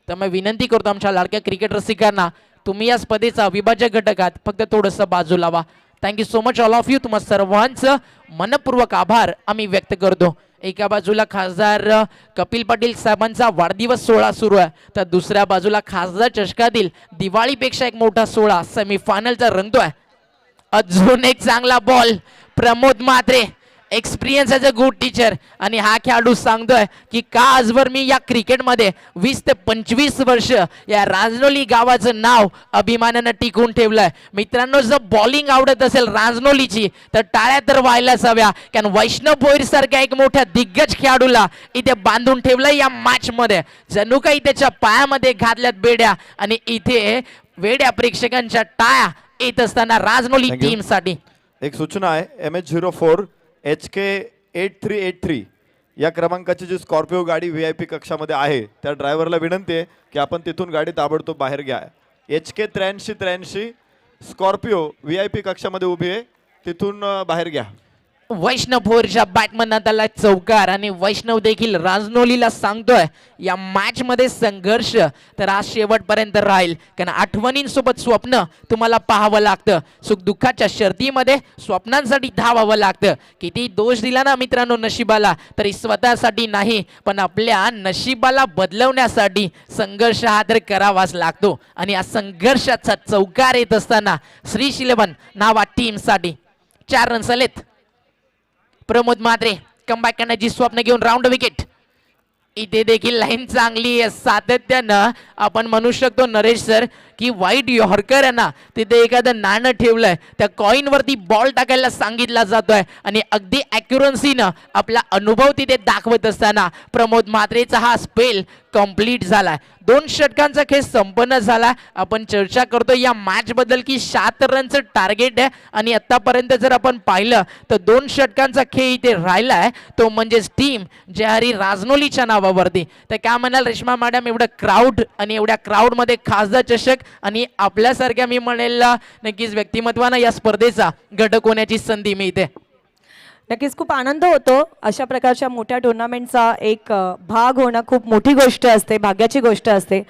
Speaker 11: त्यामुळे विनंती करतो आमच्या लाडक्या क्रिकेट रसिकांना, तुम्ही या स्पर्धेचा अविभाज्य घटक आहात, फक्त थोडंसं बाजूला व्हा. Thank you so much all of you. तुम्हा सर्वांचं मनपूर्वक आभार आम्ही व्यक्त करतो. एका बाजूला खासदार कपिल पाटील साहेबांचा वाढदिवस सोहळा सुरू आहे, तर दुसऱ्या बाजूला खासदार चषकातील दिवाळीपेक्षा एक मोठा सोहळा सेमीफायनलचा रंगतोय. अजून एक चांगला ball. Pramod Mhatre, experience as a good teacher. आणि हा खेळाडू सांगतोय की का आजवर मी या क्रिकेटमध्ये 20 ते 25 वर्ष या राजनोली गावाचं नाव अभिमानानं टिकून ठेवलंय. मित्रांनो, जर बॉलिंग आवडत असेल राजनोलीची तर टाळ्या तर व्हायलाच हव्या. कारण वैष्णव भोईर सारख्या एक मोठ्या दिग्गज खेळाडूला इथे बांधून ठेवलंय या मॅच मध्ये. जणू काही त्याच्या पायामध्ये घातल्यात बेड्या. आणि इथे वेड्या प्रेक्षकांच्या टाळ्या येत असताना राजनोली टीम साठी
Speaker 12: एक सूचना आहे. MH04 HK 8383 या क्रमांकाची जी स्कॉर्पिओ गाडी VIP कक्षामध्ये आहे त्या ड्रायव्हरला विनंती आहे की आपण तिथून गाडी ताबडतोब बाहेर घ्या. HK 8383 स्कॉर्पिओ VIP कक्षामध्ये उभी आहे, तिथून बाहेर घ्या.
Speaker 11: वैष्णव भोरच्या बॅटमन त्याला चौकार. आणि वैष्णव देखील राजनोलीला सांगतोय या मॅच मध्ये संघर्ष तर आज शेवटपर्यंत राहील. कारण आठवणींसोबत स्वप्न तुम्हाला पाहावं लागतं. सुख दुःखाच्या शर्तीमध्ये स्वप्नांसाठी धावावं लागतं. किती दोष दिला ना मित्रांनो नशिबाला, तरी स्वतःसाठी नाही पण आपल्या नशिबाला बदलवण्यासाठी संघर्ष हा तर करावाच लागतो. आणि या संघर्षाचा चौकार येत असताना श्रीशिलवन नावा टीम साठी 4 रन्स आलेत. प्रमोद म्हात्रे कमबॅक करण्याची स्वप्न घेऊन राऊंड विकेट. इथे देखील लाईन चांगली आहे. सातत्यानं आपण म्हणू शकतो नरेश सर की वाईट यॉर्कर आहे ना, तिथे एखादं नाणं ठेवलंय, त्या कॉइन वरती बॉल टाकायला सांगितला जातोय. आणि अगदी ॲक्युरन्सीनं आपला अनुभव तिथे दाखवत असताना प्रमोद म्हात्रेचा हा स्पेल कंप्लीट झालाय. 2 षटकांचा खेळ संपन्न झाला. आपण चर्चा करतो या मॅच बद्दल की 7 रनचं टार्गेट आहे. आणि आतापर्यंत जर आपण पाहिलं तर 2 षटकांचा खेळ इथे राहिलाय, तो म्हणजेच टीम जहारी राजनोलीच्या नावावरती. तर काय म्हणाल रेश्मा मॅडम, एवढं क्राऊड आणि एवढ्या क्राऊड मध्ये खासदार चषक आणि आपल्यासारख्या मी म्हणेल नक्कीच व्यक्तिमत्वानं या स्पर्धेचा घटक होण्याची संधी मिळते.
Speaker 9: नक्कीच खूप आनंद होतो. अशा प्रकारच्या मोठ्या टुर्नामेंटचा एक भाग होणं खूप मोठी गोष्ट असते, भाग्याची गोष्ट असते.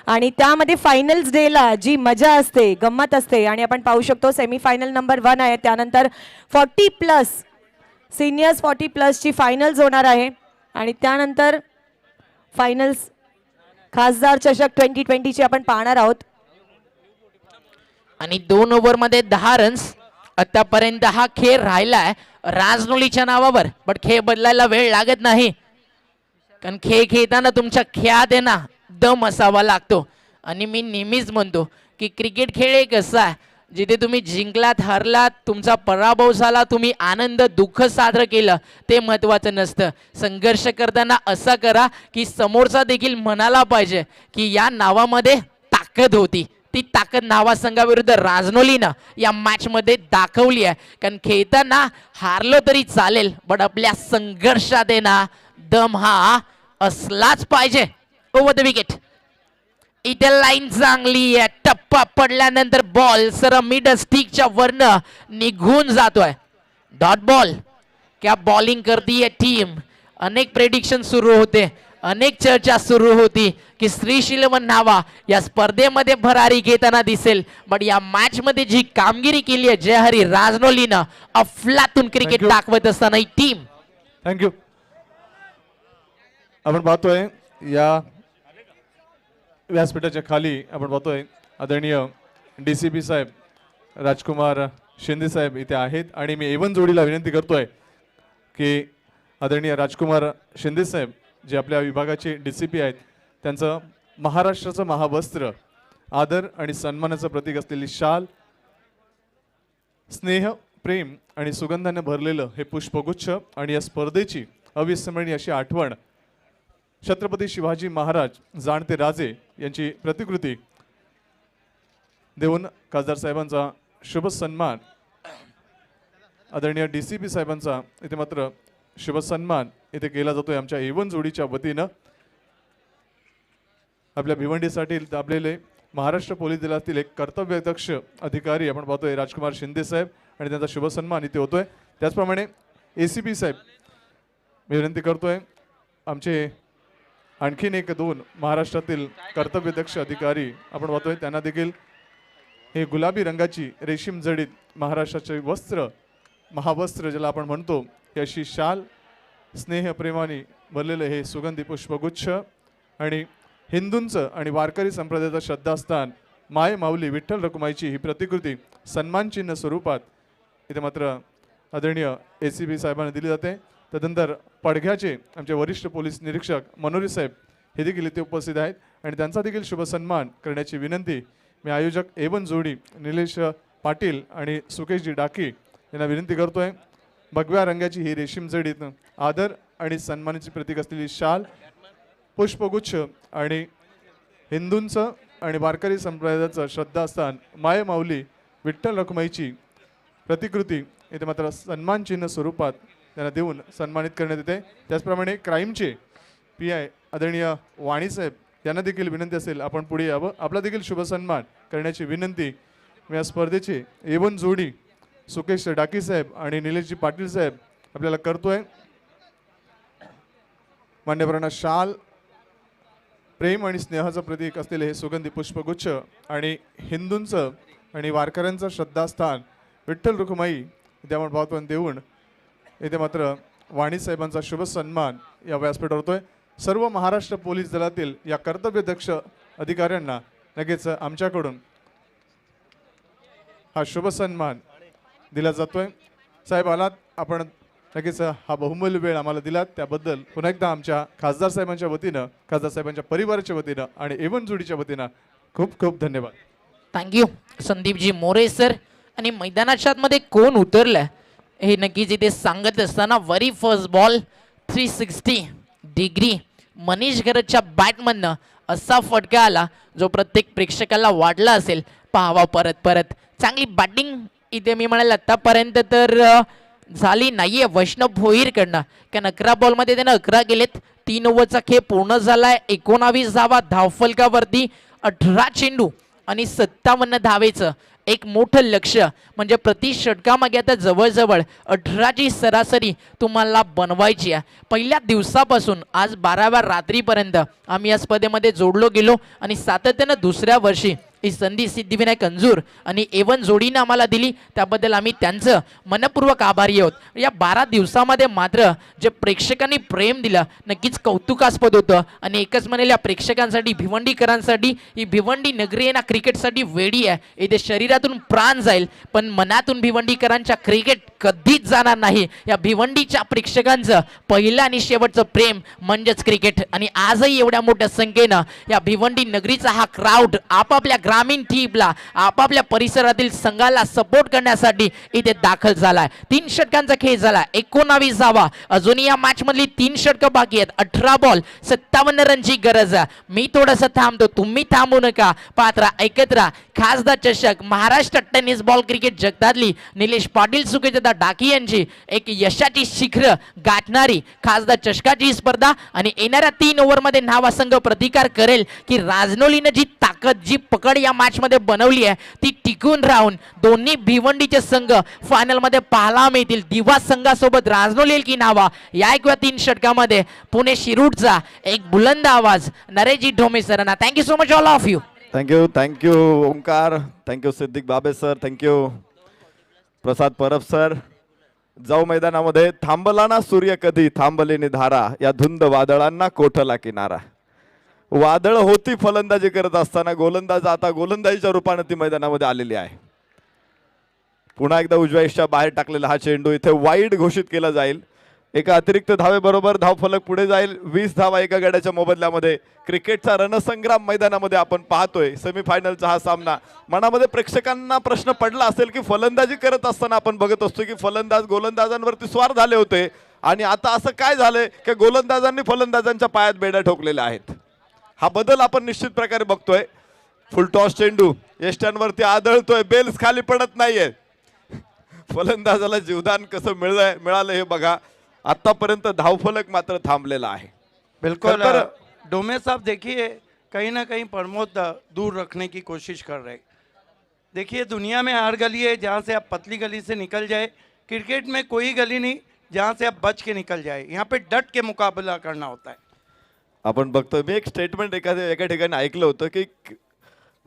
Speaker 9: आणि त्यामध्ये फायनल्स डेला जी मजा असते, गंमत असते. आणि आपण पाहू शकतो सेमीफायनल नंबर 1 आहे, त्यानंतर 40+ सिनियर्स 40+ ची फायनल्स होणार आहे. आणि त्यानंतर फायनल्स खासदार चषक 2020 आपण पाहणार आहोत.
Speaker 11: आणि 2 ओव्हरमध्ये 10 रन्स. आतापर्यंत हा खेळ राहिलाय राजनोलीच्या नावावर, पण खेळ बदलायला वेळ लागत नाही, कारण खेळ खेळताना तुमच्या खेळात आहे ना दम असावा लागतो. आणि मी नेहमीच म्हणतो की क्रिकेट खेळ एक असा आहे जिथे तुम्ही जिंकलात हरलात, तुमचा पराभव झाला, तुम्ही आनंद दुःख साजरं केलं ते महत्त्वाचं नसतं. संघर्ष करताना असा करा की समोरचा देखील म्हणाला पाहिजे की या नावामध्ये ताकद होती. ती ताकद नावा संघाविरुद्ध राजनोलीनं या मॅच मध्ये दाखवली आहे. कारण खेळताना हारलो तरी चालेल, पण आपल्या संघर्षात आहे ना दम हा असलाच पाहिजे. Over the wicket. इथे लाईन चांगली आहे. टप्पा पडल्यानंतर बॉल सर मिड स्टिकच्या वरन निघून जातोय. Dot ball. क्या बॉलिंग करती है टीम. अनेक प्रेडिक्शन सुरू होते, अनेक चर्चा सुरू होती की श्रीशिलवन नावा या स्पर्धेमध्ये भरारी घेताना दिसेल, पण या मॅच मध्ये जी कामगिरी केली आहे जयहरी राजनोलीनं अफलातून क्रिकेट दाखवत असताना ही टीम.
Speaker 1: थँक्यू. आपण पाहतोय या व्यासपीठाच्या खाली आपण पाहतोय आदरणीय DCP साहेब राजकुमार शिंदे साहेब इथे आहेत. आणि मी A1 जोडीला विनंती करतोय की आदरणीय राजकुमार शिंदे साहेब जे आपल्या विभागाचे DCP आहेत, त्यांचं महाराष्ट्राचं महावस्त्र, आदर आणि सन्मानाचं प्रतीक असलेली शाल, स्नेह, प्रेम आणि सुगंधाने भरलेलं हे पुष्पगुच्छ आणि या स्पर्धेची अविस्मरणीय अशी आठवण छत्रपती शिवाजी महाराज जाणते राजे यांची प्रतिकृती देऊन खासदार साहेबांचा शुभ सन्मान, आदरणीय DCP साहेबांचा इथे मात्र शुभ सन्मान इथे केला जातोय आमच्या A1 जोडीच्या वतीनं. आपल्या भिवंडीसाठी लाभलेले महाराष्ट्र पोलीस दलातील एक कर्तव्यदक्ष अधिकारी आपण पाहतोय राजकुमार शिंदे साहेब, आणि त्यांचा शुभ सन्मान इथे होतोय. त्याचप्रमाणे ACP साहेब मी विनंती करतोय आमचे आणखीन 1-2 महाराष्ट्रातील कर्तव्यदक्ष अधिकारी आपण पाहतोय, त्यांना देखील हे गुलाबी रंगाची रेशीम जडित महाराष्ट्राचे वस्त्र, महावस्त्र ज्याला आपण म्हणतो, ही अशी शाल, स्नेह प्रेमाने भरलेलं हे सुगंधी पुष्पगुच्छ आणि हिंदूंचं आणि वारकरी संप्रदायाचं श्रद्धास्थान माय माऊली विठ्ठल रखुमाईची ही प्रतिकृती सन्मान चिन्ह स्वरूपात इथे मात्र आदरणीय ACP साहेबांना दिली जाते. तदनंतर पडघ्याचे आमचे वरिष्ठ पोलीस निरीक्षक मनोरी साहेब हे देखील इथे उपस्थित आहेत, आणि त्यांचा देखील शुभ सन्मान करण्याची विनंती मी आयोजक A1 जोडी निलेश पाटील आणि सुकेशजी डाकी यांना विनंती करतोय. भगव्या रंगाची ही रेशीम जडित आदर आणि सन्मानाची प्रतीक असलेली शाल, पुष्पगुच्छ आणि हिंदूंचं आणि वारकरी संप्रदायाचं श्रद्धास्थान माय माऊली विठ्ठल रखुमाईची प्रतिकृती इथे मात्र सन्मान चिन्ह स्वरूपात त्यांना देऊन सन्मानित करण्यात येते. त्याचप्रमाणे क्राईमचे PI आदरणीय वाणी साहेब यांना देखील विनंती असेल आपण पुढे यावं, आपला देखील शुभ सन्मान करण्याची विनंती मी या स्पर्धेचे A1 जोडी सुकेश डाकी साहेब आणि निलेशजी पाटील साहेब आपल्याला करतोय. मान्यवरांना शाल, प्रेम आणि स्नेहाचं प्रतीक असलेले हे सुगंधी पुष्पगुच्छ आणि हिंदूंचं आणि वारकऱ्यांचं श्रद्धास्थान विठ्ठल रखुमाई इथे आपण पाहतो देऊन इथे मात्र वाणी साहेबांचा शुभ सन्मान या व्यासपीठावर होतोय. सर्व महाराष्ट्र पोलीस दलातील या कर्तव्यदक्ष अधिकाऱ्यांना नक्कीच आमच्याकडून हा शुभ सन्मान दिला जातोय. साहेब आलात, आपण नक्कीच हा बहुमूल्य वेळ आम्हाला दिलात त्याबद्दल पुन्हा एकदा आमच्या खासदार साहेबांच्या वतीनं, खासदार साहेबांच्या परिवाराच्या वतीनं आणि A1 जोडीच्या वतीनं खूप खूप धन्यवाद.
Speaker 11: Thank you Sandeepji More sir. आणि मैदानाच्या आतमध्ये कोण उतरलं हे नक्कीच इथे सांगत असताना very first ball 360 degree Manish गरजच्या बॅटमधनं असा फटका आला जो प्रत्येक प्रेक्षकाला वाटला असेल पाहावा परत परत. चांगली बॅटिंग इथे मी म्हणाल आतापर्यंत तर झाली नाहीये वैष्णव भोईरकडनं, कारण 11 बॉलमध्ये त्यानं 11 केलेत. 3 ओव्हरचा खेळ पूर्ण झालाय. 19 धावा धावफलकावरती, 18 चेंडू आणि 57 धावेचं एक मोठं लक्ष. म्हणजे प्रति षटकामागे आता जवळजवळ 18ची सरासरी तुम्हाला बनवायची आहे. पहिल्या दिवसापासून आज 12व्या रात्रीपर्यंत आम्ही या स्पर्धेमध्ये जोडलो गेलो आणि सातत्यानं दुसऱ्या वर्षी ही संधी सिद्धिविनायक अंजूर आणि एवन जोडीनं आम्हाला दिली, त्याबद्दल आम्ही त्यांचं मनपूर्वक आभारी आहोत. या 12 दिवसामध्ये मात्र जे प्रेक्षकांनी प्रेम दिलं नक्कीच कौतुकास्पद होतं. आणि एकच म्हणेल, या प्रेक्षकांसाठी, भिवंडीकरांसाठी ही भिवंडी नगरी आहे ना क्रिकेटसाठी वेडी आहे. इथे शरीरातून प्राण जाईल पण मनातून भिवंडीकरांच्या क्रिकेट कधीच जाणार नाही. या भिवंडीच्या प्रेक्षकांचं पहिलं आणि शेवटचं प्रेम म्हणजेच क्रिकेट. आणि आजही एवढ्या मोठ्या संख्येनं या भिवंडी नगरीचा हा क्राऊड आपापल्या ग्रामीण टीमला, आपापल्या परिसरातील संघाला सपोर्ट करण्यासाठी इथे दाखल झालाय. 3 षटकांचा खेळ झाला, 19 धावा. अजूनही या मॅच मधली 3 षटकं बाकी आहेत. 18 बॉल 57 रनची गरज आहे. मी थोडंसं थांबतो, तुम्ही थांबू नका. पात्रा ऐकत राहा. खासदार चषक महाराष्ट्र टेनिस बॉल क्रिकेट जगतातली निलेश पाटील सुकेदादा डाकी यांची एक यशाची शिखर गाठणारी खासदार चषकाची स्पर्धा. आणि येणाऱ्या 3 ओव्हरमध्ये नावा संघ प्रतिकार करेल की राजनोलीनं जी ताकद, जी पकड या मॅच मध्ये बनवली आहे ती टिकून राहून दोन्ही भिवंडीचे संघ फायनल मध्ये पाहायला मिळतील. दिवा संघासोबत राजनोली की नावा या 3 षटकामध्ये पुणे शिरूरचा एक बुलंद आवाज नरेशजी ढोमे सरांना. Thank you so much all of you.
Speaker 12: Thank you Omkar, thank you Siddiq Babe sir, thank you Prasad Parab sir. जाऊ मैदानामध्ये. थांबला ना सूर्य कधी, थांबली निधारा, या धुंद वादळांना कोठला किनारा. वादळ होती फलंदाजी करत असताना गोलंदाज आता गोलंदाजीच्या रूपाने ती मैदानामध्ये आलेली आहे. पुन्हा एकदा उजव्या इष्टा बाहेर टाकलेला हा चेंडू इथे वाईड घोषित केला जाईल. एका अतिरिक्त धावेबरोबर धावफलक पुढे जाईल. 20 धावा एका गड्याच्या मोबदल्यामध्ये. क्रिकेटचा रणसंग्राम मैदानामध्ये आपण पाहतोय. सेमीफायनलचा हा सामना. मनामध्ये प्रेक्षकांना प्रश्न पडला असेल की फलंदाजी करत असताना आपण बघत असतो की फलंदाज गोलंदाजांवरती स्वार झाले होते आणि आता असं काय झालंय की गोलंदाजांनी फलंदाजांच्या पायात बेड्या ठोकलेल्या आहेत. हा बदल आपण निश्चित प्रकारे बघतोय. फुल टॉस चेंडू यष्ट्यांवरती आदळतोय, बेल्स खाली पडत नाहीये. फलंदाजाला जीवदान कसं मिळालं हे बघा. आतापर्यंत धावफलक मात्र थांबलेला आहे.
Speaker 2: बिल्कुल डोमे साहब, देखिए कहीं ना कहीं प्रमोद दूर रखने की कोशिश कर रहे. देखिए दुनिया में हर गली है जहाँ से आप पतली गली से निकल जाए. क्रिकेट में कोई गली नहीं जहाँ से आप बच के निकल जाए. यहाँ पे डट के मुकाबला करना होता है.
Speaker 12: आपण बघतोय, मी एक स्टेटमेंट एका ठिकाणी ऐकलं होतं की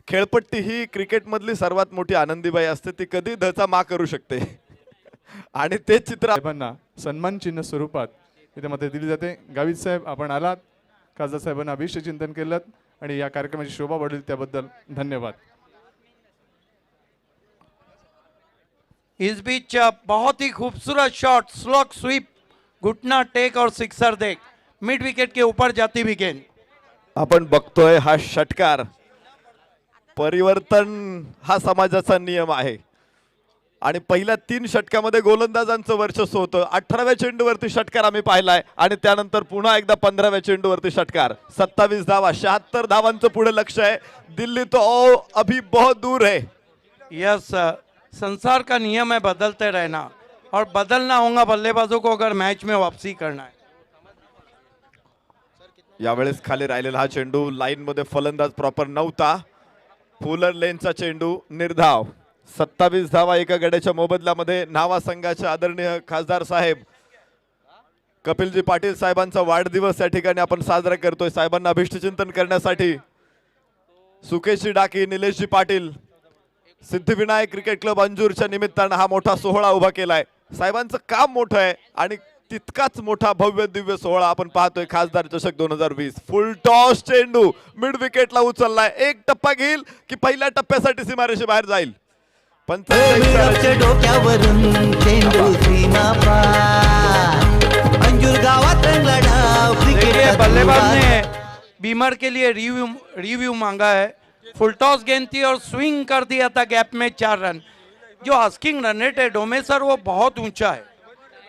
Speaker 12: खेळपट्टी ही क्रिकेटमधली सर्वात मोठी आनंदीबाई असते, ती कधी धचा मा करू शकते. आणि ते चित्र
Speaker 1: साहेबांना सन्मान चिन्ह स्वरूपात इथे मध्ये दिली जाते. गावित साहेब, आपण आलात, खासदार साहेबांना अभिष्ट चिंतन केलं आणि या कार्यक्रमाची शोभा वाढली, त्याबद्दल धन्यवाद.
Speaker 2: इस बीच बहुत ही खूबसूरत शॉट, स्लॉक स्वीप, घुटना टेक और सिक्सर देख, मिड विकेट के ऊपर जाती भी गेंद.
Speaker 12: आपण बघतोय हा षटकार. परिवर्तन हा समाजाचा नियम आहे आणि पहिल्या 3 षटकामध्ये गोलंदाजांचं वर्चस्व होतं. 18व्या चेंडूवरती षटकार आम्ही पाहिलाय आणि त्यानंतर पुन्हा एकदा 15व्या चेंडूवरती षटकार. 27 धावा, 76 धावांचं पुढे लक्ष आहे. दिल्ली तो अभी बहुत दूर है.
Speaker 2: यस, संसार का नियम है बदलते रहना और बदलना होगा बल्लेबाजों को अगर मैच में वापसी करना है.
Speaker 12: यावेळेस खाली राहिलेला हा चेंडू लाईन मध्ये फलंदाज प्रॉपर नव्हता. फुलर लेनचा चेंडू निर्धाव. 27 धावा एका गड्याच्या मोबदल्यामध्ये. नावा संघाचे आदरणीय खासदार साहेब कपिलजी पाटील साहेबांचा वाढदिवस या ठिकाणी आपण साजरा करतोय. साहेबांना अभिष्टचिंतन करण्यासाठी सुकेशजी डाकी, निलेशजी पाटील, सिद्धिविनायक क्रिकेट क्लब अंजूरच्या निमित्तानं हा मोठा सोहळा उभा केलाय. साहेबांचं काम मोठं आहे आणि तितकाच मोठा भव्य दिव्य सोहळा आपण पाहतोय. खासदार चषक 2020. फुल टॉस चेंडू मिड विकेटला उचललाय. एक टप्पा घेईल की पहिल्या टप्प्यासाठी सीमारेषे बाहेर जाईल.
Speaker 4: डोक्यावरून चेंडू सीमा पार, अंजूर गावात रंगला डाव. क्रिकेट
Speaker 2: बल्लेबाज ने बीमर के लिए रिव्यू मांगा है. फुल टॉस गेंद थी और स्विंग कर दिया था गैप में 4 रन. जो आस्किंग रन रेट है डोमे सर वो बहुत ऊंचा है.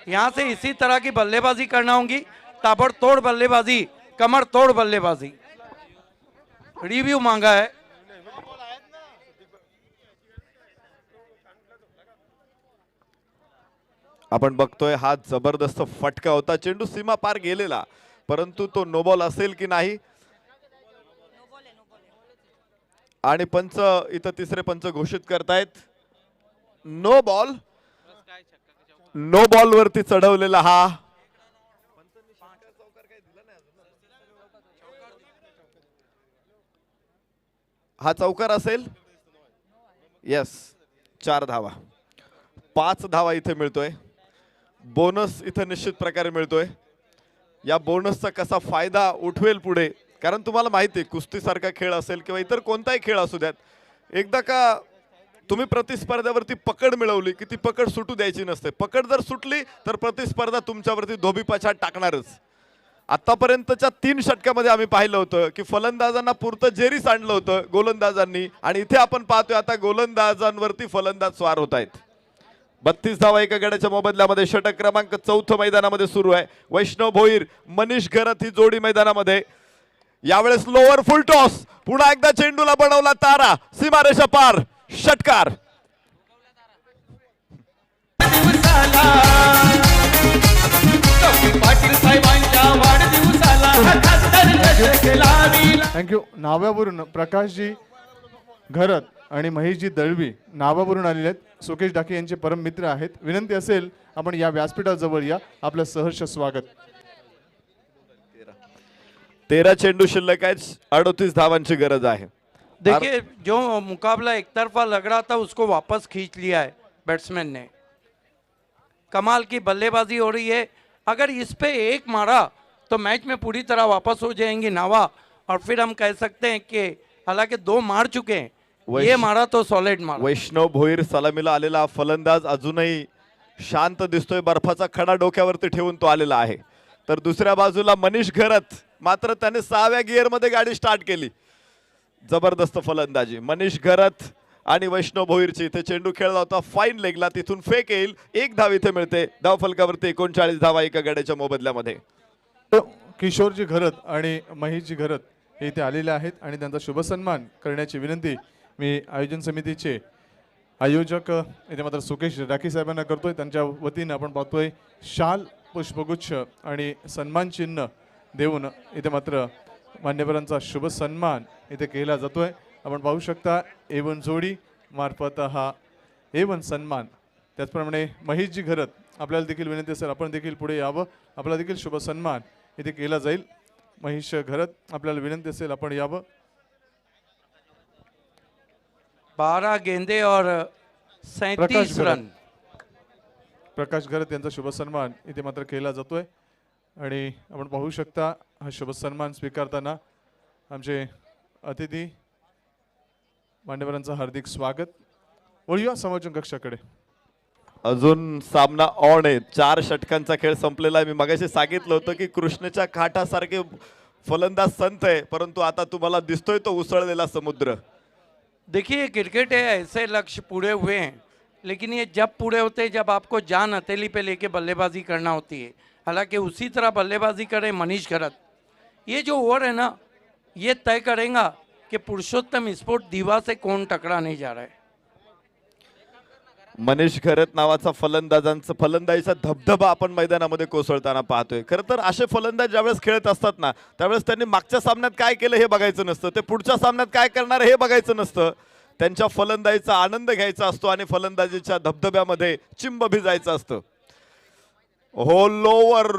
Speaker 2: यहाँ से इसी तरह की बल्लेबाजी करना होगी. ताबड़तोड़ बल्लेबाजी, कमर तोड़ बल्लेबाजी. रिव्यू मांगा है.
Speaker 12: आपण बघतोय हा जबरदस्त फटका होता. चेंडू सीमा पार गेलेला, परंतु तो नो बॉल असेल की नाही. आणि पंच इथं तिसरे पंच घोषित करतायत नो बॉल. नो बॉल वरती चढवलेला हा चौकार असेल. येस, 4 धावा. 5 धावा इथे मिळतोय. बोनस इथे निश्चित प्रकारे मिळतोय. या बोनसचा कसा फायदा उठवेल पुढे, कारण तुम्हाला माहिती आहे कुस्तीसारखा खेळ असेल किंवा इतर कोणताही खेळ असू द्यात, एकदा का तुम्ही प्रतिस्पर्ध्यावरती पकड मिळवली की ती पकड सुटू द्यायची नसते. पकड जर सुटली तर प्रतिस्पर्धा तुमच्यावरती धोबीपछाड टाकणारच. आतापर्यंतच्या 3 षटकामध्ये आम्ही पाहिलं होतं की फलंदाजांना पुरतं जेरीस आणलं होतं गोलंदाजांनी, आणि इथे आपण पाहतोय आता गोलंदाजांवरती फलंदाज स्वार होत आहेत. 32 धावा एका गड्याच्या मोबदल्यामध्ये. षटक क्रमांक 4 मैदानामध्ये सुरू आहे. वैष्णव भोईर, मनीष घरत ही जोडी मैदानामध्ये. यावेळेस लोअर फुल टॉस. पुन्हा एकदा चेंडूला बनवला तारा, सीमारेषा पार, षटकार.
Speaker 5: पाटील साहेबांच्या वाढदिवसाला खासदार चषक लाविला.
Speaker 1: थँक्यू. नाव्यावरून प्रकाशजी घरत आणि महेशजी दळवी नावावरून आलेले आहेत. सुकेश डाके यांचे परम मित्र आहेत. विनंती असेल आपण या व्यासपीठाजवळ या. आपलं सहर्ष स्वागत.
Speaker 12: 13 चेंडू शिल्लक आहेत. 38 धावांची गरज आहे.
Speaker 2: देखिए जो मुकाबला एक तरफा लग रहा था उसको वापस खींच लिया है बैट्समैन ने. कमाल की बल्लेबाजी हो रही है. अगर इस पे एक मारा तो मैच में पूरी तरह वापस हो जाएंगी नावा, और फिर हम कह सकते हैं कि हालांकि 2 मार चुके हैं, ये मारा तो सॉलिड मारा.
Speaker 12: वैष्णव भोईर सलामीला आलेला फलंदाज अजूनही शांत दिसतोय. बर्फाचा खडा डोक्यावरती ठेवून तो आलेला आहे. तर दुसऱ्या बाजूला मनीष घरत, मात्र त्याने 6व्या गिअरमध्ये गाडी स्टार्ट केली. जबरदस्त फलंदाजी मनीष घरत आणि वैष्णव भोईरची. इथे चेंडू खेळला होता फाईन लेगला, तिथून फेक येईल. 1 धाव इथे मिळते. धाव फलकावरती 39 धावा एका गड्याच्या मोबदल्यामध्ये.
Speaker 1: किशोरजी घरत आणि महेशजी घरत हे इथे आलेले आहेत आणि त्यांचा शुभ सन्मान करण्याची विनंती मी आयोजन समितीचे आयोजक इथे मात्र सुकेश डाके साहेबांना करतोय. त्यांच्या वतीनं आपण पाहतोय शाल, पुष्पगुच्छ आणि सन्मान चिन्ह देऊन इथे मात्र मान्यवरांचा शुभ सन्मान इथे केला जातोय. आपण पाहू शकता A1 जोडी मार्फत हा A1 सन्मान. त्याचप्रमाणे महेशजी घरत आपल्याला देखील विनंती असेल आपण देखील पुढे यावं. आपला देखील शुभ सन्मान इथे केला जाईल. महेश घरत आपल्याला विनंती असेल आपण यावं.
Speaker 2: 12 गेंदे और 37 रन.
Speaker 1: प्रकाश घरत यांचा शुभ सन्मान इथे मात्र केला जातोय आणि आपण पाहू शकता हा शुभ सन्मान स्वीकारताना आमचे अतिथी मान्यवरांचं हार्दिक स्वागत. वळूया समालोचन कक्षाकडे.
Speaker 12: अजून सामना ऑन आहे. 4 षटकांचा खेळ संपलेला आहे. मी मगाशी सांगितलं होतं की कृष्णेच्या काठासारखे फलंदाज संत आहे, परंतु आता तुम्हाला दिसतोय तो उसळलेला समुद्र.
Speaker 2: देखिए क्रिकेट है, ऐसे लक्ष्य पूरे हुए हैं, लेकिन ये जब पूरे होते हैं जब आपको जान हथेली पे लेके बल्लेबाजी करना होती है. हालांकि उसी तरह बल्लेबाजी करे मनीष घरत. ये जो ओवर है ना, ये तय करेगा कि पुरुषोत्तम स्पोर्ट दीवा से कौन टकराने जा रहा है.
Speaker 12: मनीष घरत नावाचा फलंदाजीचा धबधबा आपण मैदानामध्ये कोसळताना पाहतोय. खरं तर असे फलंदाज ज्यावेळेस खेळत असतात ना, त्यावेळेस त्यांनी मागच्या सामन्यात काय केलं हे बघायचं नसतं, ते पुढच्या सामन्यात काय करणार हे बघायचं नसतं. त्यांच्या फलंदाजीचा आनंद घ्यायचा असतो आणि फलंदाजीच्या धबधब्यामध्ये चिंब भिजायचं असतं. हो, लोवर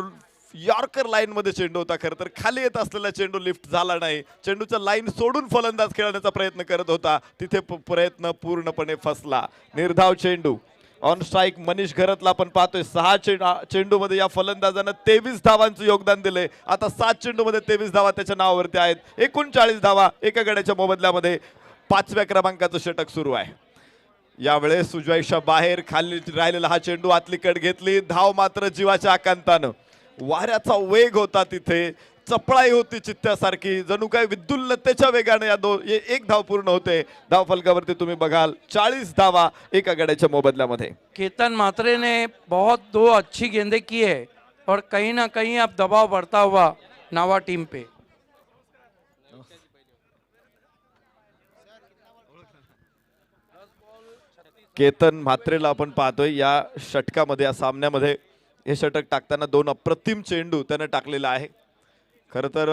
Speaker 12: यॉर्कर लाईन मध्ये चेंडू होता. खरं तर खाली येत असलेला चेंडू लिफ्ट झाला नाही. चेंडूचा लाईन सोडून फलंदाज खेळण्याचा प्रयत्न करत होता, तिथे प्रयत्न पूर्णपणे फसला. निर्धाव चेंडू. ऑन स्ट्राईक मनीष घरतला आपण पाहतोय. 6 चेंडू मध्ये या फलंदाजानं 23 धावांचं योगदान दिले. आता 7 चेंडू मध्ये 23 धावा त्याच्या नावावरती आहेत. 39 धावा एका गड्याच्या मोबदल्यामध्ये. 5व्या क्रमांकाचं षटक सुरू आहे. यावेळेस उजव्या बाहेर खाली राहिलेला हा चेंडू आतली कट घेतली. धाव मात्र जीवाच्या आकांतानं. वाऱ्याचा वेग होता तिथे, चपळाई होती चित्त्यासारखी, जणू काय विद्युल्लतेच्या वेगाने या 1 धाव पूर्ण होते. धाव फलकावरती तुम्ही बघाल 40 धावा एका गड्याच्या मोबदल्यामध्ये.
Speaker 2: केतन मात्रे ने बहुत 2 अच्छी गेंदें की है और कहीं ना कहीं अब दबाव बढ़ता हुआ नावा टीम पे.
Speaker 12: केतन म्हात्रेला आपण पाहतोय या षटकामध्ये, या सामन्यामध्ये हे षटक टाकताना 2 अप्रतिम चेंडू त्याने टाकलेला आहे. खरं तर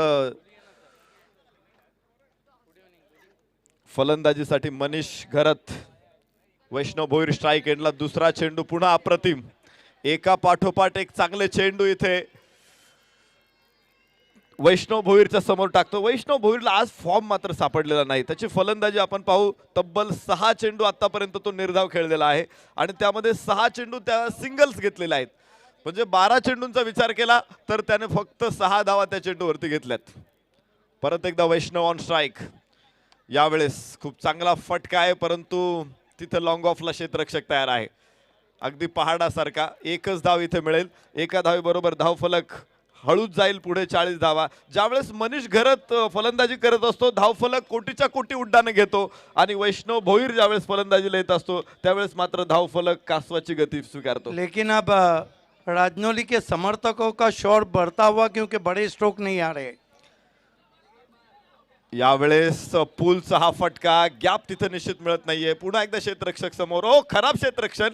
Speaker 12: फलंदाजीसाठी मनीष घरत, वैष्णव भोईर स्ट्राईक एंडला. दुसरा चेंडू पुन्हा अप्रतिम. एका पाठोपाठ एक चांगले चेंडू इथे वैष्णव भोईरच्या समोर टाकतो. वैष्णव भोईरला आज फॉर्म मात्र सापडलेला नाही. त्याची फलंदाजी आपण पाहू. तब्बल 6 चेंडू आतापर्यंत तो निर्धाव खेळलेला आहे आणि त्यामध्ये 6 चेंडू त्या सिंगल्स घेतलेले आहेत. म्हणजे 12 चेंडूंचा विचार केला तर त्याने फक्त 6 धावा त्या चेंडूवरती घेतल्यात. परत एकदा वैष्णव ऑन स्ट्राईक. यावेळेस खूप चांगला फटका आहे परंतु तिथं लॉंग ऑफला क्षेत्ररक्षक तयार आहे. अगदी पहाडासारखा. एकच धाव इथे मिळेल. एका धावेबरोबर धावफलक हळूच जाईल पुढे 40 धावा. ज्यावेळेस मनीष घरत फलंदाजी करत असतो धावफलक कोटीच्या कोटी उड्डाणे घेतो आणि वैष्णव भोईर ज्यावेळेस फलंदाजीला येत असतो त्यावेळेस मात्र धावफलक कासवाची गती स्वीकारतो.
Speaker 2: लेकिन अब राजनौली के समर्थकों का शोर बढ़ता हुआ क्योंकि बड़े स्ट्रोक नहीं आ रहे.
Speaker 12: यावेळेस पूलचा हा फटका. गॅप तिथे निश्चित मिळत नाहीये. पुन्हा एकदा क्षेत्ररक्षक समोर. ओ खराब क्षेत्ररक्षण.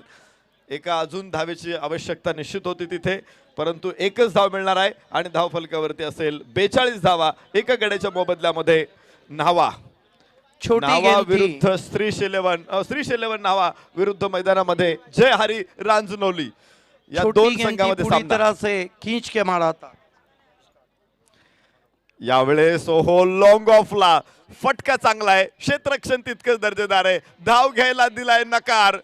Speaker 12: एका अजून धावेची आवश्यकता निश्चित होती तिथे परंतु एकच धाव मिळणार आहे आणि धावफलकावरती असेल 42 धावा. एका गड्याच्या मोबदल्यामध्ये न्हावा. न्हावा विरुद्ध श्रीश 11 न्हावा विरुद्ध मैदानामध्ये जय हरी रांजनोली या दोन संघामध्ये
Speaker 2: पूरी
Speaker 12: सामना.
Speaker 2: तरह से खींच के मारा था.
Speaker 12: यावेळेस ओहो लॉंग ऑफला फटका चांगला आहे. क्षेत्ररक्षण तितकंच दर्जेदार आहे. धाव घ्यायला दिलाय नकार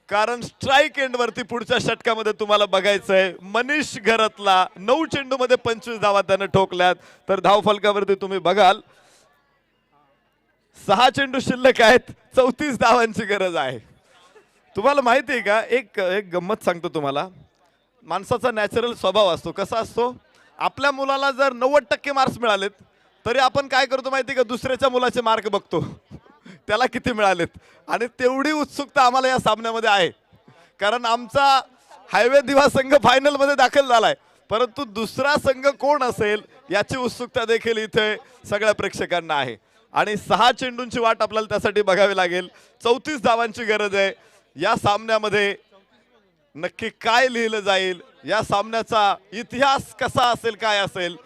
Speaker 12: कारण स्ट्राईक एंड वरती पुढच्या षटकामध्ये तुम्हाला बघायचंय मनीष घरतला 9 चेंडू मध्ये 25 धावा त्याने ठोकल्यात. तर धावफलकावरती तुम्ही बघाल 6 चेंडू शिल्लक आहेत. 34 धावांची गरज आहे. तुम्हाला माहिती आहे का एक गंमत सांगतो तुम्हाला. माणसाचा नॅचरल स्वभाव असतो. कसा असतो. आपल्या मुलाला जर 90% मार्क्स मिळालेत तरी आपण काय करतो माहिती का दुसऱ्याच्या मुलाचे मार्क बघतो त्याला किती मिळालेत आणि तेवढी उत्सुकता आम्हाला या सामन्यामध्ये आहे कारण आमचा हायवे दिवा संघ फायनल मध्ये दाखल झालाय परंतु दुसरा संघ कोण असेल याची उत्सुकता देखील इथे सगळ्या प्रेक्षकांना आहे आणि 6 चेंडूंची वाट आपल्याला त्यासाठी बघावी लागेल. 34 धावांची गरज आहे. या सामन्यामध्ये नक्की काय लिहिलं जाईल या सामन्याचा इतिहास कसा असेल काय असेल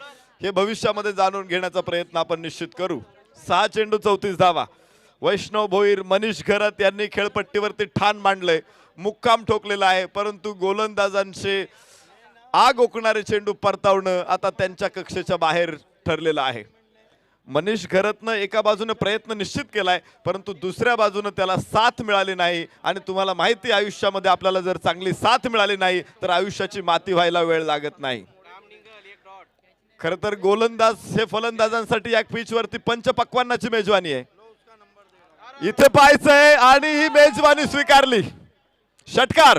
Speaker 12: हे भविष्यामध्ये जाणून घेण्याचा प्रयत्न आपण निश्चित करू. 6 चेंडू 34 धावा. वैष्णव भोईर मनीष घरत यांनी खेळपट्टीवरती ठाण मांडलंय. मुक्काम ठोकलेला आहे परंतु गोलंदाजांचे आग ओकणारे चेंडू परतावणं आता त्यांच्या कक्षेच्या बाहेर ठरलेलं आहे. मनीष घरतनं एका बाजूने प्रयत्न निश्चित केलाय परंतु दुसऱ्या बाजूने त्याला साथ मिळाली नाही आणि तुम्हाला माहिती आयुष्यामध्ये आपल्याला जर चांगली साथ मिळाली नाही तर आयुष्याची माती व्हायला वेळ लागत नाही. खर तर गोलंदाज हे फलंदाजांसाठी या पिचवरती पंचपक्वान्नाची मेजवानी आहे. इथे पाहायचंय आणि ही मेजवानी स्वीकारली. षटकार.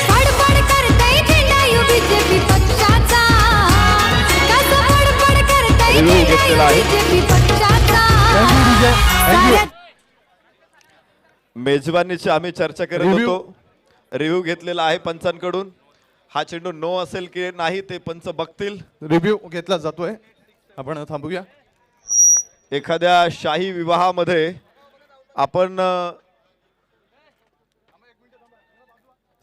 Speaker 6: फडफड करतय झेंडायू बीजेपी पक्षाचा. कसं फडफड करतय झेंडायू बीजेपी पक्षाचा.
Speaker 12: मेजवानीची आम्ही चर्चा करत होतो. रिव्ह्यू घेतलेला आहे पंचांकडून. हा चेंडू नो असेल की नाही ते पंच बघतील.
Speaker 1: रिव्ह्यू घेतला जातोय. आपण थांबूया.
Speaker 12: एखाद्या शाही विवाहामध्ये आपण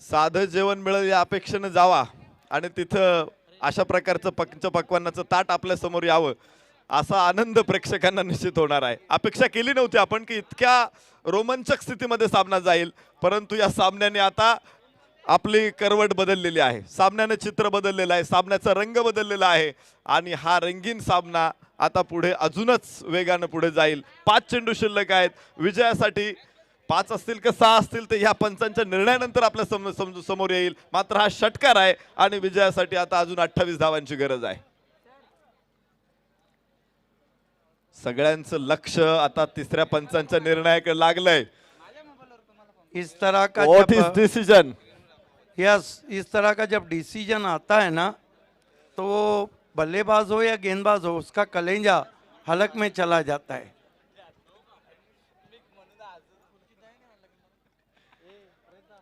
Speaker 12: साधं जेवण मिळेल या अपेक्षेने जावा आणि तिथं अशा प्रकारचं पंचपक्वान्नाचं ताट आपल्या समोर यावं असा आनंद प्रेक्षकांना निश्चित होणार आहे. अपेक्षा केली नव्हती आपण की इतक्या रोमांचक स्थितीमध्ये सामना जाईल परंतु या सामन्याने आता आपली करवट बदललेली आहे. सामन्याने चित्र बदललेलं आहे. सामन्याचा रंग बदललेला आहे आणि हा रंगीन सामना आता पुढे अजूनच वेगानं पुढे जाईल. 5 चेंडू शिल्लक आहेत. विजयासाठी 5 असतील का 6 असतील तर ह्या पंचांच्या निर्णयानंतर आपल्या समोर येईल. मात्र हा षटकार आहे आणि विजयासाठी आता अजून 28 धावांची गरज आहे. सगळ्यांचं लक्ष आता तिसऱ्या पंचांच्या निर्णयाकडे लागलंय.
Speaker 2: इस तरह का
Speaker 12: व्हाट इज डिसीजन.
Speaker 2: यस इस तरह का जब डिसीजन आता है ना तो बल्लेबाज हो या गेंदबाज हो उसका कलेजा हलक में चला जाता है.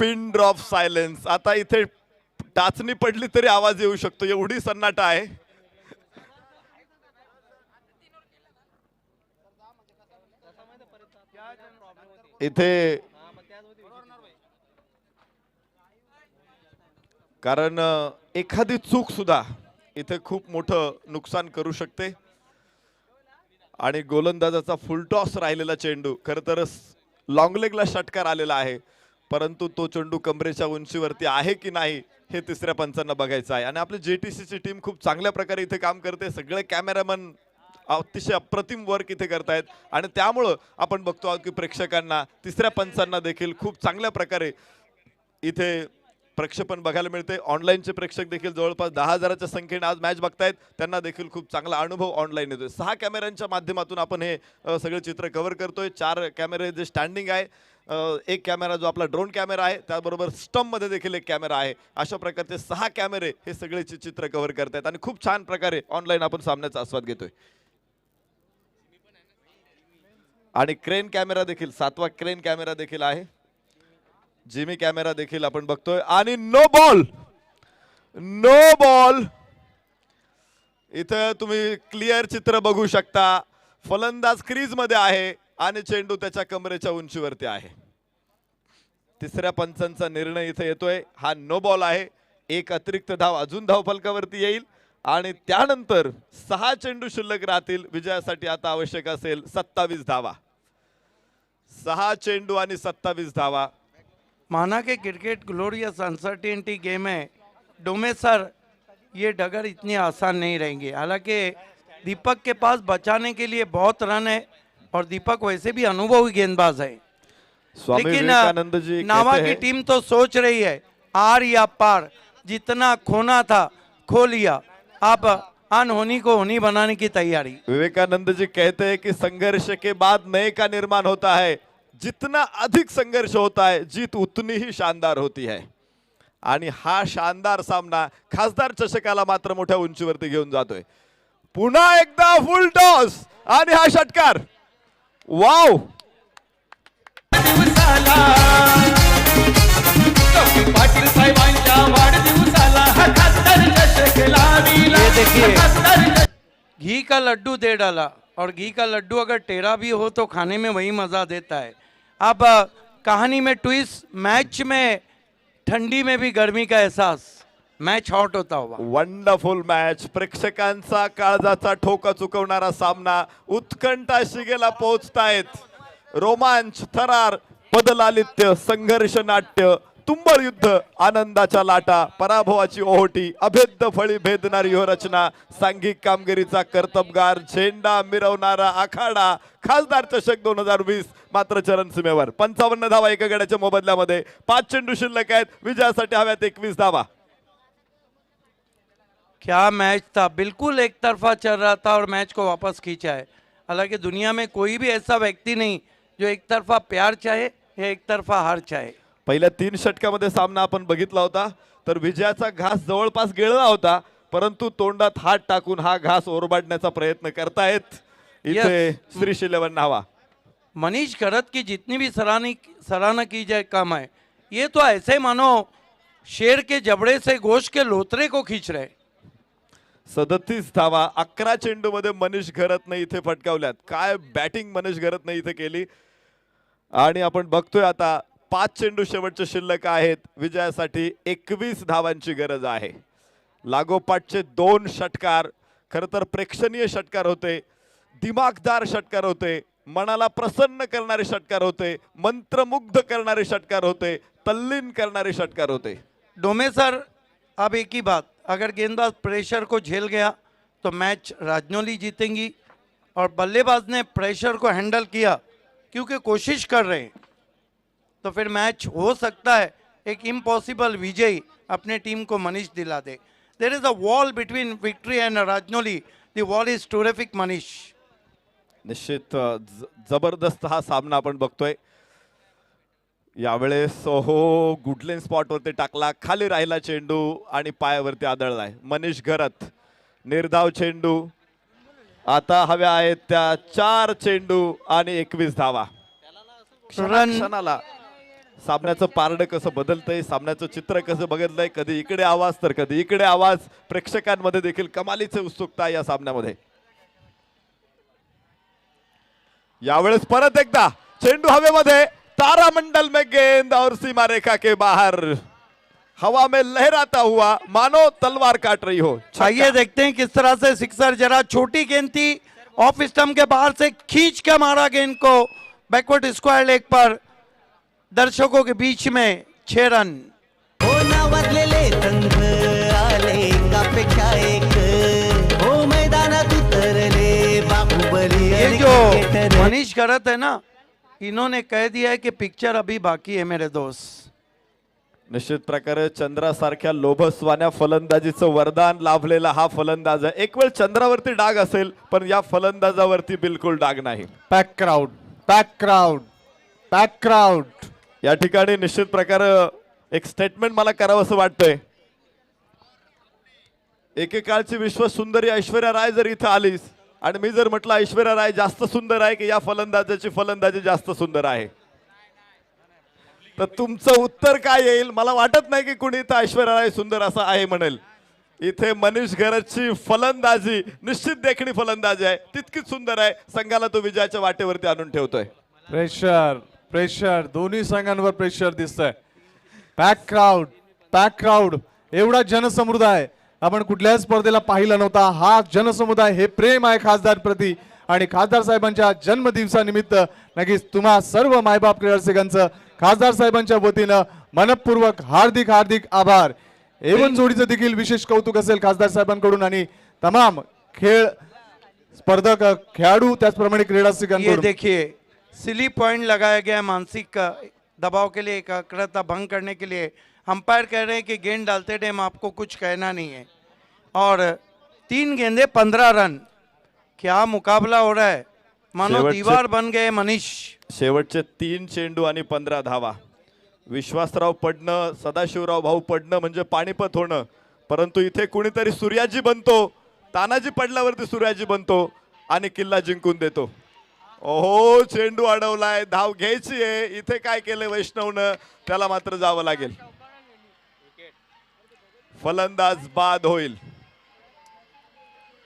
Speaker 12: Pin drop silence. आता इथे टाचणी पडली तरी आवाज येऊ शकतो एवढी सन्नाटा आहे. इथे कारण एखादी चूक सुद्धा इथे खूप मोठं नुकसान करू शकते आणि गोलंदाजाचा फुल टॉस राहिलेला चेंडू खरं तर लॉंग लेगला षटकार आलेला आहे परंतु तो चेंडू कमरेच्या उंचीवरती आहे की नाही हे तिसऱ्या पंचांना बघायचं आहे. आणि आपली JTCची टीम खूप चांगल्या प्रकारे इथे काम करते. सगळे कॅमेरामन अतिशय अप्रतिम वर्क इथे करतायत आणि त्यामुळं आपण बघतो आहोत की प्रेक्षकांना तिसऱ्या पंचांना देखील खूप चांगल्या प्रकारे इथे प्रक्षेपण बघायला मिळते. ऑनलाईनचे प्रेक्षक देखील जवळपास 10,000च्या संख्येने आज मॅच बघतायत. त्यांना देखील खूप चांगला अनुभव ऑनलाईन येतोय. 6 कॅमेऱ्यांच्या माध्यमातून आपण हे सगळे चित्र कव्हर करतोय. 4 कॅमेरे जे स्टँडिंग आहे, एक कॅमेरा जो आपला ड्रोन कॅमेरा आहे, त्याबरोबर स्टंपमध्ये देखील एक कॅमेरा आहे. अशा प्रकारचे 6 कॅमेरे हे सगळे चित्र कव्हर करतायत आणि खूप छान प्रकारे ऑनलाईन आपण सामन्याचा आस्वाद घेतोय. आणि क्रेन कॅमेरा देखील 7वा क्रेन कॅमेरा देखील आहे. जिमी कॅमेरा देखील आपण बघतोय आणि नो बॉल इथं तुम्ही क्लिअर चित्र बघू शकता. फलंदाज क्रीज मध्ये आहे आणि चेंडू त्याच्या कमरेच्या उंचीवरती आहे. तिसऱ्या पंचांचा निर्णय इथे येतोय. हा नो बॉल आहे. एक अतिरिक्त धाव अजून धावफलकावरती येईल आणि त्यानंतर 6 चेंडू शिल्लक राहतील. विजयासाठी आता आवश्यक असेल 27 धावा. 6 चेंडू आणि 27 धावा.
Speaker 2: माना कि क्रिकेट ग्लोरियस अनसर्टेनिटी गेम है, डोमे सर ये डगर इतनी आसान नहीं रहेंगे. हालांकि दीपक के पास बचाने के लिए बहुत रन है और दीपक वैसे भी अनुभवी गेंदबाज है.
Speaker 12: स्वामी
Speaker 2: लेकिन
Speaker 12: विवेकानंद जी
Speaker 2: नावा
Speaker 12: कहते
Speaker 2: की
Speaker 12: हैं,
Speaker 2: टीम तो सोच रही है आर या पार, जितना खोना था खो लिया, अब अनहोनी को होनी बनाने की तैयारी.
Speaker 12: विवेकानंद जी कहते हैं कि संघर्ष के बाद नए का निर्माण होता है. जितना अधिक संघर्ष होता है जीत उतनी ही शानदार होती है. आणि हा शानदार सामना खासदार चषकाला मात्र मोठ्या उंचीवरती घेऊन जातोय. पुन्हा एकदा फुल टॉस आणि हा षटकार. वाव,
Speaker 5: पाटील साहेबांच्या वाढदिवसाला हा खासदार चषक लाविला.
Speaker 2: ये देखिए घी का लड्डू दे डाला और घी का लड्डू अगर टेढ़ा भी हो तो खाने में वही मज़ा देता है. अब कहानी में ट्विस्ट, मैच में ठंडी में भी गर्मी का एहसास, मैच हॉट होता हुआ.
Speaker 12: Wonderful match. प्रेक्षकांचा काळजाचा ठोका चुकवणारा सामना. उत्कंठा शिगेला पोहोचतायत. रोमांच, थरार, पदलालित्य, संघर्ष नाट्य, तुंबळ युद्ध, आनंदाच्या लाटा, पराभवाची ओहोटी, अभेद्य फळी भेदणारी हो रचना, सांघिक कामगिरीचा कर्तबगार, झेंडा मिरवणारा आखाडा. खासदार चषक 2020 मात्र चरणसीमेवर. 55 धावा एका गड्याच्या मोबदल्यामध्ये. 5 चेंडू शिल्लक आहेत. विजयासाठी हव्यात 21 धावा.
Speaker 2: क्या मैच था, बिल्कुल एक तरफा चल रहा था और मैच को वापस खींचा है. हालांकि दुनिया में कोई भी ऐसा व्यक्ति नहीं जो एक तरफा प्यार चाहे या एक तरफा हार चाहे.
Speaker 12: पहिल्या 3 षटकामध्ये सामना आपण बघितला होता तर विजयाचा घास जवळपास गिळला होता, परंतु तोंडात हात टाकून हा घास ओरबाडण्याचा प्रयत्न करतायत इथे श्री शिलेवन नावा.
Speaker 2: मनीष घरत की जितनी भी सराहना की जाए कम है. ये तो ऐसे मानो शेर के जबड़े से गोश्त के लोथरे को खींच रहे.
Speaker 12: 37 धावा 11 चेंडू मध्ये मनीष घरतने इथे फटकावल्यात. काय बॅटिंग मनीष घरतने इथे केली. आणि आपण बघतोय आता 5 चेंडू शेवटचे शिल्लक आहेत. विजयासाठी 21 धावांची गरज आहे. लागोपाठचे 2 षटकार खरं तर प्रेक्षणीय षटकार होते. दिमागदार षटकार होते. मनाला प्रसन्न करणारे षटकार होते. मंत्रमुग्ध करणारे षटकार होते. तल्लीन करणारे षटकार होते.
Speaker 2: डोमे सर, अब एक ही बात, अगर गेंदबाज प्रेशर को झेल गया तो मैच राजनौली जीतेंगी और बल्लेबाज ने प्रेशर को हैंडल किया क्योंकि कोशिश कर रहे हैं तो फिर मैच हो सकता है एक इम्पॉसिबल विजयी अपने टीम को मनीष दिला दे. There is a wall between victory and Rajnoli. The wall is terrific Manish.
Speaker 12: निश्चित जबरदस्त हा सामना आपण बघतोय. यावेळेस हो गुडलेन स्पॉट वरती टाकला, खाली राहिला चेंडू आणि पायावरती आदळलाय. मनीष घरत निर्धाव चेंडू. आता हव्या आहेत त्या 4 चेंडू आणि 21 धावा. क्षणाला सामन्याचं पारडं कसं बदलतंय, सामन्याचं चित्र कसं बघितलंय. कधी इकडे आवाज तर कधी इकडे आवाज. प्रेक्षकांमध्ये देखील कमालीचे उत्सुकता या सामन्यामध्ये. यावेळेस परत एकदा चेंडू हवेमध्ये. तारामंडल में गेंद और सीमा रेखा के बाहर. हवा में लहराता हुआ मानो तलवार काट रही हो.
Speaker 2: आइए देखते हैं किस तरह से सिक्सर. जरा छोटी गेंद थी, ऑफ स्टंप के बाहर से खींच के मारा गेंद को बैकवर्ड स्क्वायर लेग पर. दर्शकों के बीच में 6 रन।
Speaker 4: हो नावाजलेले संघ आले एकापेक्षा एक, हो मैदानात उतरले बाहुबली
Speaker 2: ये
Speaker 4: आणि
Speaker 2: जो
Speaker 4: क्रिकेटर।
Speaker 2: मनीष गरत है ना, इन्होंने कह दिया है कि पिक्चर अभी बाकी है मेरे दोस्त।
Speaker 12: निश्चित प्रकारे चंद्रासारख्या लोभसवान्या फलंदाजीचं वरदान लाभलेला हा फलंदाज आहे. एक वेळ चंद्रावरती डाग असेल पण या फलंदाजावरती बिलकुल डाग नाही.
Speaker 1: Pack crowd, pack crowd, pack crowd.
Speaker 12: या ठिकाणी निश्चित प्रकारे एक स्टेटमेंट मला करावं असं वाटतंय. एकेकाळची विश्व सुंदरी ऐश्वर्या राय जर इथं आलीस आणि मी जर म्हटलं ऐश्वर्या राय जास्त सुंदर आहे की या फलंदाजाची फलंदाजी जास्त सुंदर आहे, तर तुमचं उत्तर काय येईल? मला वाटत नाही की कुणी इथं ऐश्वर्या राय सुंदर असं आहे म्हणेल. इथे मनीष गरजची फलंदाजी निश्चित देखणी फलंदाजी आहे, तितकीच सुंदर आहे. संघाला तो विजयाच्या वाटेवरती आणून ठेवतोय.
Speaker 1: प्रेशर, प्रेशर, दोन्ही संघांवर प्रेशर दिसतंय. Pack crowd, pack crowd. एवढा जनसमुदाय आपण कुठल्याच स्पर्धेला पाहिला नव्हता. हा जनसमुदाय, हे प्रेम आहे खासदार प्रती आणि खासदार साहेबांच्या जन्मदिवसानिमित्त नक्कीच तुम्हा सर्व मायबाप क्रीडा रसिकांचं खासदार साहेबांच्या वतीनं मनपूर्वक हार्दिक हार्दिक आभार. एवन जोडीचं देखील विशेष कौतुक असेल खासदार साहेबांकडून आणि तमाम खेळ स्पर्धक, खेळाडू, त्याचप्रमाणे क्रीडा
Speaker 2: ये
Speaker 1: रसिकांकडून.
Speaker 2: देखिए सिली पॉइंट लगाया गया है मानसिक दबाव के लिए, एकाग्रता भंग करने के लिए. अंपायर कह रहे हैं कि गेंद डालते टाइम आपको कुछ कहना नहीं है. और 3 गेंदे 15 रन. क्या मुकाबला हो रहा है, मानो
Speaker 12: शेवटचे-
Speaker 2: दीवार बन गए मनीष.
Speaker 12: शेवटचे 3 चेंडू आणि 15 धावा. विश्वासराव पडणं, सदाशिवराव भाऊ पडणं म्हणजे पाणीपत होणं. परंतु इथे कुणीतरी सूर्याजी बनतो. तानाजी पडल्यावरती सूर्याजी बनतो आणि किल्ला जिंकून देतो. ओहो, चेंडू अडवलाय, धाव घ्यायची आहे. इथे काय केलं वैष्णवनं, त्याला मात्र जावं लागेल. फलंदाज बाद होईल.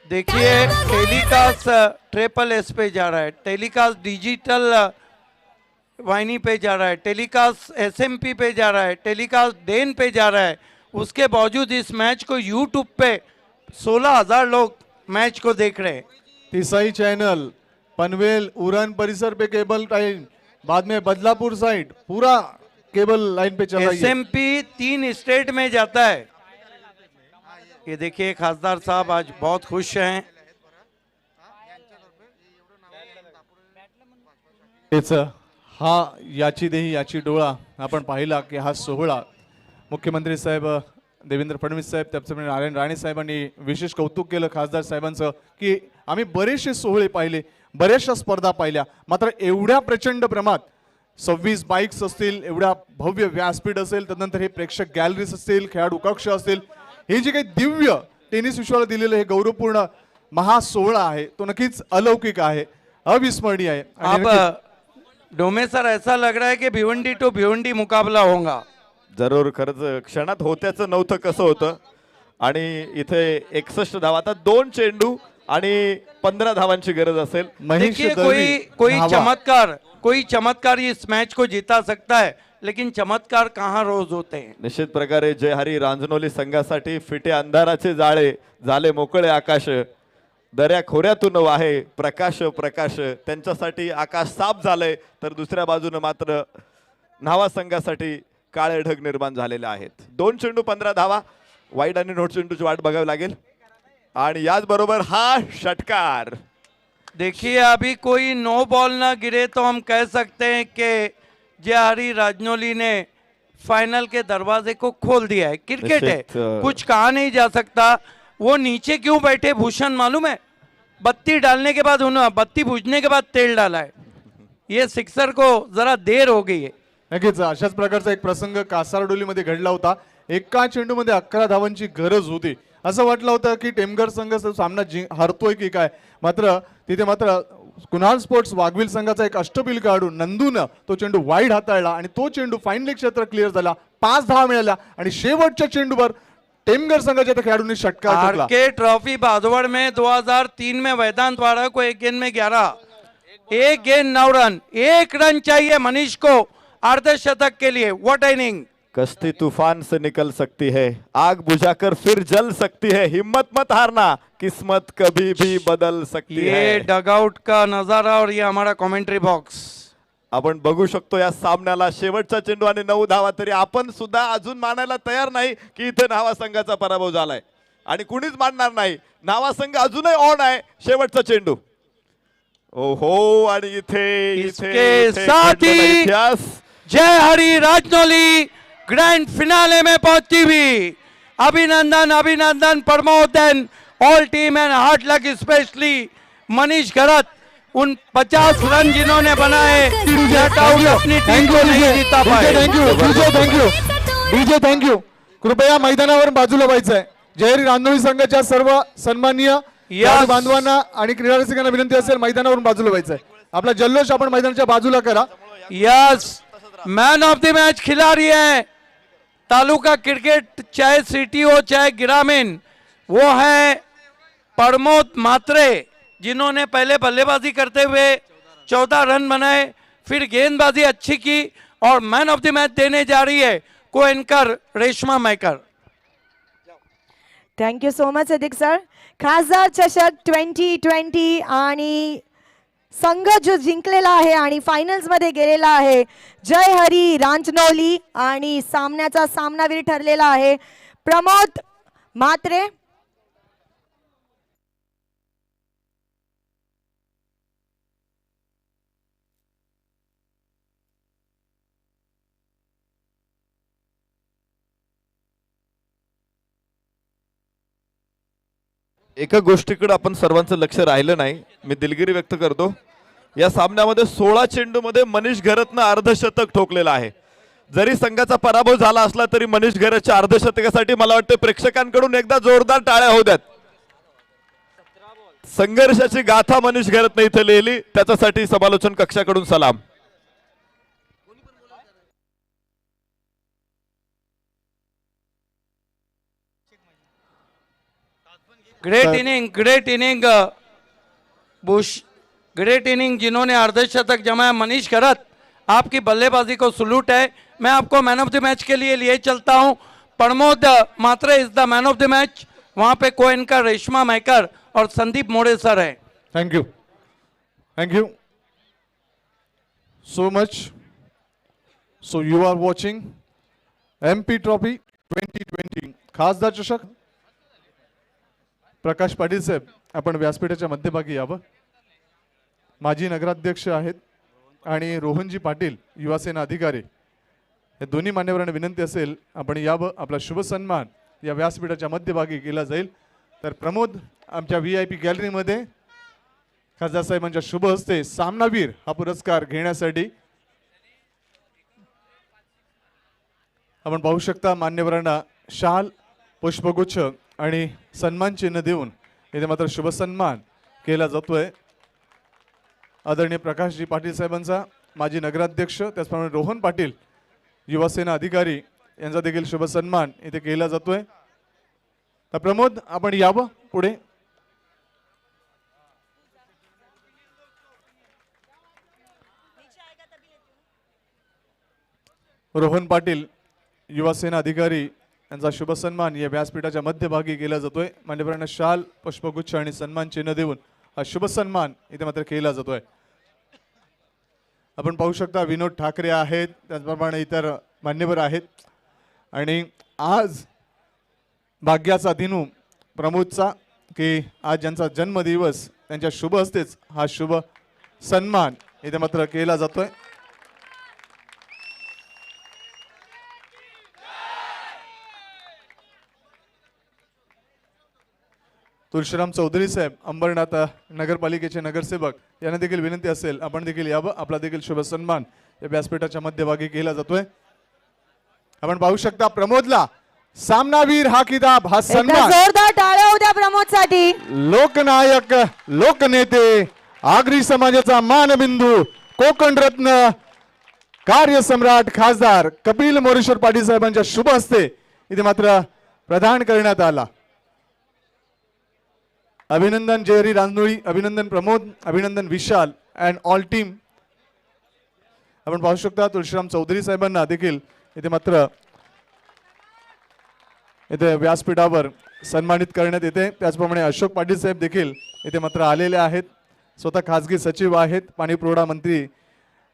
Speaker 2: देखिए टेलीकास्ट ट्रिपल एस पे जा रहा है, टेलीकास्ट डिजिटल वाहिनी पे जा रहा है, टेलीकास्ट एसएमपी पे जा रहा है, टेलीकास्ट डेन पे जा रहा है. उसके बावजूद इस मैच को यूट्यूब पे 16,000 लोग मैच को देख रहे हैं.
Speaker 1: तिसाई चैनल, पनवेल, उरण परिसर पे केबल लाइन, बाद में बदलापुर साइड पूरा केबल लाइन पे चल रही है.
Speaker 2: एसएमपी 3 स्टेट में जाता है. ये देखिए खासदार साहब आज बहुत खुश हैं.
Speaker 1: तेच हा याची देही याची डोळा आपण पाहिला की हा सोहळा मुख्यमंत्री साहेब देवेंद्र फडणवीस साहेब, त्याचप्रमाणे नारायण राणे साहेबांनी विशेष कौतुक केलं खासदार साहेबांचं की आम्ही बरेचसे सोहळे पाहिले, बऱ्याचशा स्पर्धा पाहिल्या, मात्र एवढ्या प्रचंड प्रमाणात 26 बाईक्स असतील, एवढ्या भव्य व्यासपीठ असेल, त्यानंतर हे प्रेक्षक गॅलरीज असतील, खेळाडू कक्ष असतील, हे जे काही दिव्य टेनिस विश्वाला दिलेलं हे गौरवपूर्ण महासोहळा आहे तो नक्कीच अलौकिक आहे, अविस्मरणीय आहे. आणि
Speaker 2: अब डोमे सर ऐसा लग रहा है कि भिवंडी टू भिवंडी मुकाबला होगा.
Speaker 12: जरूर, खरंच क्षणात होत्याचं नव्हतं कसं होतं. आणि इथे 61 धावा. आता 2 चेंडू आणि 15 धावांची गरज असेल.
Speaker 2: देखिए कोई चमत्कार इस मैच को जिता सकता है, लेकिन चमत्कार कहाँ रोज होते हैं.
Speaker 12: निश्चित प्रकारे जय हरी रांजनोली संघासाठी फिटे अंधाराचे जाळे झाले मोकळे आकाश, दर्या खोऱ्यातून वाहे प्रकाश प्रकाश. त्यांच्यासाठी आकाश साफ झालंय, तर दुसऱ्या बाजूने मात्र न्हावा संघासाठी काळे ढग निर्माण झालेले आहेत. 2 चेंडू 15 धावा. वाईड आणि नोट चेंडूची वाट बघावी लागेल. आणि याचबरोबर हा षटकार.
Speaker 2: देखिए अभी कोई नो बॉल ना गिरे तो हम कह सकते हैं कि जय हरी राजनौली ने फाइनल के दरवाजे को खोल दिया है. क्रिकेट है, कुछ कहा नहीं जा सकता. वो नीचे क्यों बैठे भूषण मालूम है, बत्ती डालने के बाद उन्होंने बत्ती बुझने के बाद तेल डाला है. ये सिक्सर को जरा देर हो गई है.
Speaker 1: नक्कीच अशाच प्रकारचा एक प्रसंग कासारडोलीमध्ये घडला होता. एका चेंडूमध्ये 11 धावांची गरज होती. असं वाटलं होतं की टेमघर संघ सामना हरतोय की काय, मात्र तिथे मात्र कुणाल स्पोर्ट्स वाघविल संघाचा एक अष्टपैलू खेळाडू नंदून तो चेंडू वाईड हाताळला आणि तो चेंडू फाईनल क्षेत्र क्लिअर झाला. 5 धावा मिळाल्या आणि शेवटच्या चेंडूवर टेमघर संघाच्या खेळाडूंनी षटकार ठोकला.
Speaker 2: आरके ट्रॉफी बादवड़ में 2003 में वेदांत वाड़ा को एक गेंद में 11, एक गेंद 9 रन, 1 रन चाहिए मनीष को अर्धशतक के लिए. What inning.
Speaker 12: कश्ती तूफान से निकल सकती है, आग बुझाकर फिर जल सकती है, हिम्मत मत हारना, किस्मत कभी भी बदल सकती है.
Speaker 2: ये डगआउट का नजारा और ये हमारा कमेंट्री बॉक्स.
Speaker 12: आपण बघू शकतो या सामन्याला शेवटचा चेंडू आणि 9 धावा, तरी आपण सुद्धा अजून मानायला तयार नाही की इथे नावा संघाचा पराभव झालाय आणि कुणीच मानणार नाही. नावा संघ अजूनही ऑन आहे. शेवटचा चेंडू. ओहो, आणि इथे
Speaker 2: इसके साथ ही
Speaker 12: इतिहास.
Speaker 2: जय हरी राजनौली ग्रैंड फिनाले में पहुंची हुई. अभिनंदन अभिनंदन Pramod and all team and hard luck specially Manish Gharat. उन 50 रन जिन्होंने बनाए अपनी टीम को नहीं जीता पाए.
Speaker 1: DJ thank you. कृपया मैदानावर बाजूला व्हायचंय. जयहरी रांजणोली संघाच्या सर्व सन्माननीय खेळाडू बांधवांना आणि क्रीडा रसिकांना विनंती असेल मैदानावरून बाजूला व्हायचंय. आपला जल्लोष आपण मैदानाच्या बाजूला करा.
Speaker 2: Yes, man of the match खिलाड़ी है तालुका क्रिकेट, चाहे सिटी हो चाहे ग्रामीण, वो है प्रमोद मात्रे, जिन्होंने पहले बल्लेबाजी करते हुए 14 रन बनाए, फिर गेंदबाजी अच्छी की और मैन ऑफ द मैच देने जा रही है को anchor Reshma Maikal.
Speaker 9: Thank you so much अधिक सर. खासदार चषक 2020 आणि संघ जो जिंकलेला आहे आणि फायनल्स मध्ये गेलेला आहे जय हरी रांजनौली आणि सामन्याचा सामनावीर ठरलेला आहे प्रमोद मात्रे.
Speaker 12: एका गोष्टीकडे आपण सर्वांचं लक्ष राहिलं नाही. मी दिलगिरी व्यक्त करतो. या सामन्यामध्ये 16 चेंडूमध्ये मनीष घरतनं अर्धशतक ठोकलेलं आहे. जरी संघाचा पराभव झाला असला तरी मनीष घरतच्या अर्धशतकासाठी मला वाटतं प्रेक्षकांकडून एकदा जोरदार टाळ्या होऊ द्यात. संघर्षाची गाथा मनीष घरतनं इथे लिहिली, त्याच्यासाठी समालोचन कक्षाकडून सलाम.
Speaker 2: Great inning Bush, great inning जिन्होंने अर्धशतक जमाया मनीष घरत, आपकी बल्लेबाजी को सलूट है. मैं आपको मैन ऑफ द मैच के लिए चलता हूं. Pramod Mhatre is the man of the match. वहां पे को इनका रेशमा मैकर और संदीप मोड़े सर है.
Speaker 1: Thank you so much. So you are watching MP trophy 2020 खासदार चषक. प्रकाश पाटील साहेब, आपण व्यासपीठाच्या मध्यभागी यावं. माजी नगराध्यक्ष आहेत आणि रोहनजी पाटील युवासेना अधिकारी, हे दोन्ही मान्यवरांना विनंती असेल आपण यावं. आपला शुभ सन्मान या व्यासपीठाच्या मध्यभागी केला जाईल. तर प्रमोद आमच्या VIP गॅलरीमध्ये खासदार साहेबांच्या शुभ हस्ते सामनावीर हा पुरस्कार घेण्यासाठी आपण पाहू शकता. मान्यवरांना शाल, पुष्पगुच्छ आणि सन्मान चिन्ह देऊन इथे मात्र शुभ सन्मान केला जातोय. आदरणीय प्रकाशजी पाटील साहेबांचा, माजी नगराध्यक्ष, त्याचप्रमाणे रोहन पाटील युवासेना अधिकारी यांचा देखील शुभ सन्मान इथे केला जातोय. तर प्रमोद आपण यावं पुढे. रोहन पाटील युवासेना अधिकारी यांचा शुभ सन्मान या व्यासपीठाच्या मध्यभागी केला जातोय. मान्यवरांना शाल, पुष्पगुच्छ आणि सन्मान चिन्ह देऊन हा शुभ सन्मान इथे मात्र केला जातोय. आपण पाहू शकता विनोद ठाकरे आहेत, त्याचप्रमाणे इतर मान्यवर आहेत. आणि आज भाग्याचा दिनू प्रमोदचा, की आज ज्यांचा जन्मदिवस, त्यांच्या शुभ हस्तेच हा शुभ सन्मान इथे मात्र केला जातोय. तुळशीराम चौधरी साहेब, अंबरनाथ नगरपालिकेचे नगरसेवक, यांना देखील विनंती असेल आपण देखील यावं. आपला देखील शुभ सन्मान या व्यासपीठाच्या मध्यभागी केला जातोय. आपण पाहू शकता प्रमोदला सामनावीर हा किताब, हा सन्मान.
Speaker 9: जोरदार टाळ्या उद्या प्रमोदसाठी.
Speaker 1: लोकनायक, लोकनेते, आगरी समाजाचा मानबिंदू, कोकण रत्न, कार्यसम्राट खासदार कपिल मोरेश्वर पाटील साहेबांच्या शुभ हस्ते इथे मात्र प्रदान करण्यात आला. अभिनंदन जयहरी रांजणोळी, अभिनंदन प्रमोद, अभिनंदन विशाल अँड ऑल टीम. आपण पाहू शकता तुळशीराम चौधरी साहेबांना देखील इथे मात्र इथे व्यासपीठावर सन्मानित करण्यात येते. त्याचप्रमाणे अशोक पाटील साहेब देखील इथे मात्र आलेले आहेत. स्वतः खासगी सचिव आहेत, पाणी पुरवठा मंत्री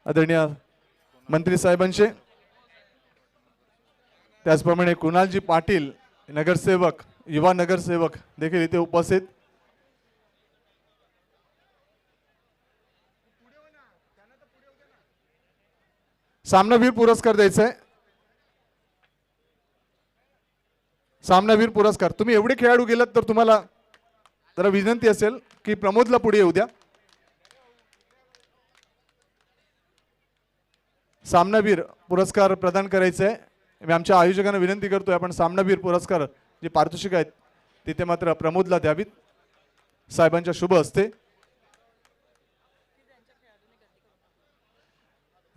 Speaker 1: आदरणीय मंत्री साहेबांचे, त्याचप्रमाणे कुणालजी पाटील नगरसेवक, युवा नगरसेवक देखील इथे उपस्थित. सामनावीर पुरस्कार द्यायचा आहे. सामनावीर पुरस्कार तुम्ही एवढे खेळाडू गेलात तर तुम्हाला जरा विनंती असेल की प्रमोदला पुढे येऊ द्या. सामनावीर पुरस्कार प्रदान करायचा आहे. मी आमच्या आयोजकांना विनंती करतोय आपण सामनावीर पुरस्कार जे पारितोषिक आहेत तिथे मात्र प्रमोदला द्यावीत साहेबांच्या शुभ हस्ते.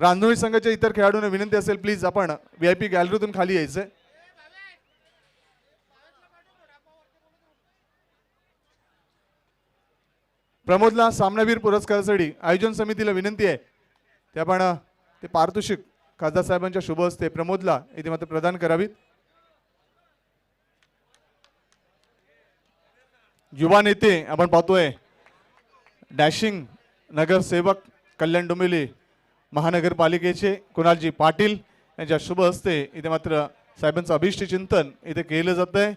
Speaker 1: रांजणोळी संघाच्या इतर खेळाडूंना विनंती असेल प्लीज आपण VIP गॅलरीतून खाली यायचंय. प्रमोदला सामनावीर पुरस्कारासाठी आयोजन समितीला विनंती आहे ते आपण ते पारितोषिक खासदार साहेबांच्या शुभ हस्ते प्रमोदला इथे मात्र प्रदान करावीत. युवा नेते आपण पाहतोय डॅशिंग नगरसेवक कल्याण डोंबिवली महानगरपालिकेचे कुणालजी पाटील यांच्या शुभ हस्ते इथे मात्र साहेबांचं अभिष्ट चिंतन इथे केलं जात आहे.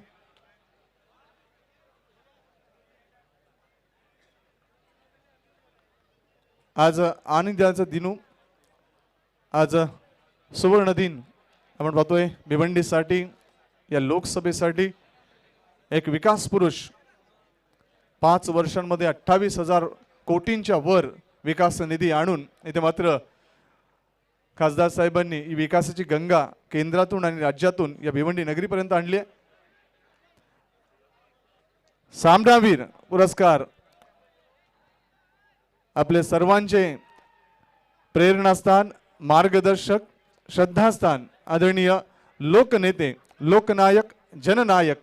Speaker 1: आज आनंदाचा दिनू, आज सुवर्ण दिन आपण पाहतोय भिवंडीसाठी, या लोकसभेसाठी एक विकास पुरुष 5 वर्षांमध्ये 28,000 कोटींच्या वर विकास निधी आणून इथे मात्र खासदार साहेबांनी ही विकासाची गंगा केंद्रातून आणि राज्यातून या भिवंडी नगरीपर्यंत आणली आहे. सामनावीर पुरस्कार आपले सर्वांचे प्रेरणास्थान, मार्गदर्शक, श्रद्धास्थान आदरणीय लोकनेते, लोकनायक, जननायक,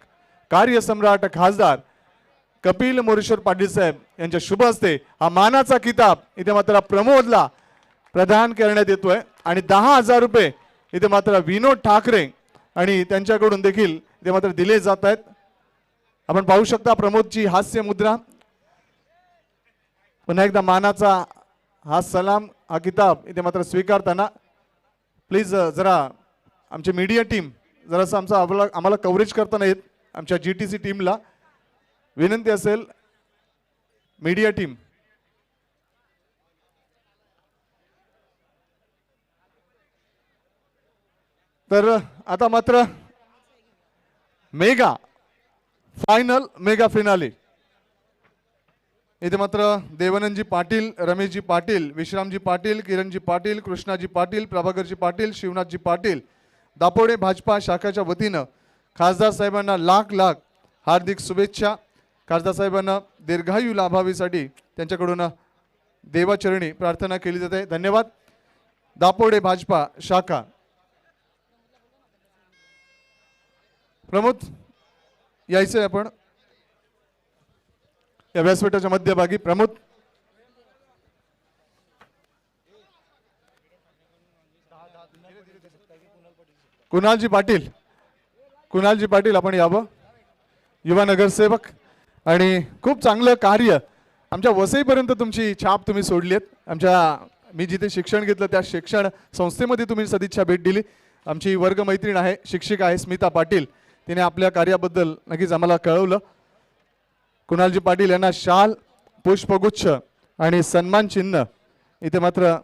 Speaker 1: कार्यसम्राट खासदार कपिल मोरेश्वर पाटील साहेब यांच्या शुभ हस्ते हा मानाचा किताब इथे मात्र प्रमोदला प्रदान करण्यात येतोय. आणि 10,000 रुपये इथे मात्र विनोद ठाकरे आणि त्यांच्याकडून देखील इथे मात्र दिले जात आहेत. आपण पाहू शकता प्रमोदची हास्य मुद्रा. पुन्हा एकदा मानाचा हा सलाम, हा किताब इथे मात्र स्वीकारताना प्लीज जरा आमची मीडिया टीम जरासं आम्हाला कव्हरेज करताना येत आमच्या GTC टीमला विनंती असेल. मीडिया टीम तर आता मात्र मेगा फायनल, मेगा फिनाले इथे मात्र देवानंदजी पाटील, रमेशजी पाटील, विश्रामजी पाटील, किरणजी पाटील, कृष्णाजी पाटील, प्रभाकरजी पाटील, शिवनाथजी पाटील, दापोडे भाजपा शाखाच्या वतीनं खासदार साहेबांना लाख लाख हार्दिक शुभेच्छा. खासदार साहेबांना दीर्घायू लाभावीसाठी त्यांच्याकडून देवाचरणी प्रार्थना केली जाते. धन्यवाद. दापोडे भाजपा शाखा प्रमोद यायचंय आपण या व्यासपीठाच्या मध्यभागी. प्रमोद कुणालजी पाटील, कुणालजी पाटील आपण यावं. युवा नगरसेवक आणि खूप चांगलं कार्य आमच्या वसईपर्यंत तुमची छाप तुम्ही सोडली आहेत. मी जिथे शिक्षण घेतलं त्या शिक्षण संस्थेमध्ये तुम्ही सदिच्छा भेट दिली. आमची वर्गमैत्रीण आहे, शिक्षिका आहे स्मिता पाटील, तिने आपल्या कार्याबद्दल नक्कीच आम्हाला कळवलं. कुणालजी पाटील यांना शाल, पुष्पगुच्छ आणि सन्मान चिन्ह इथे मात्र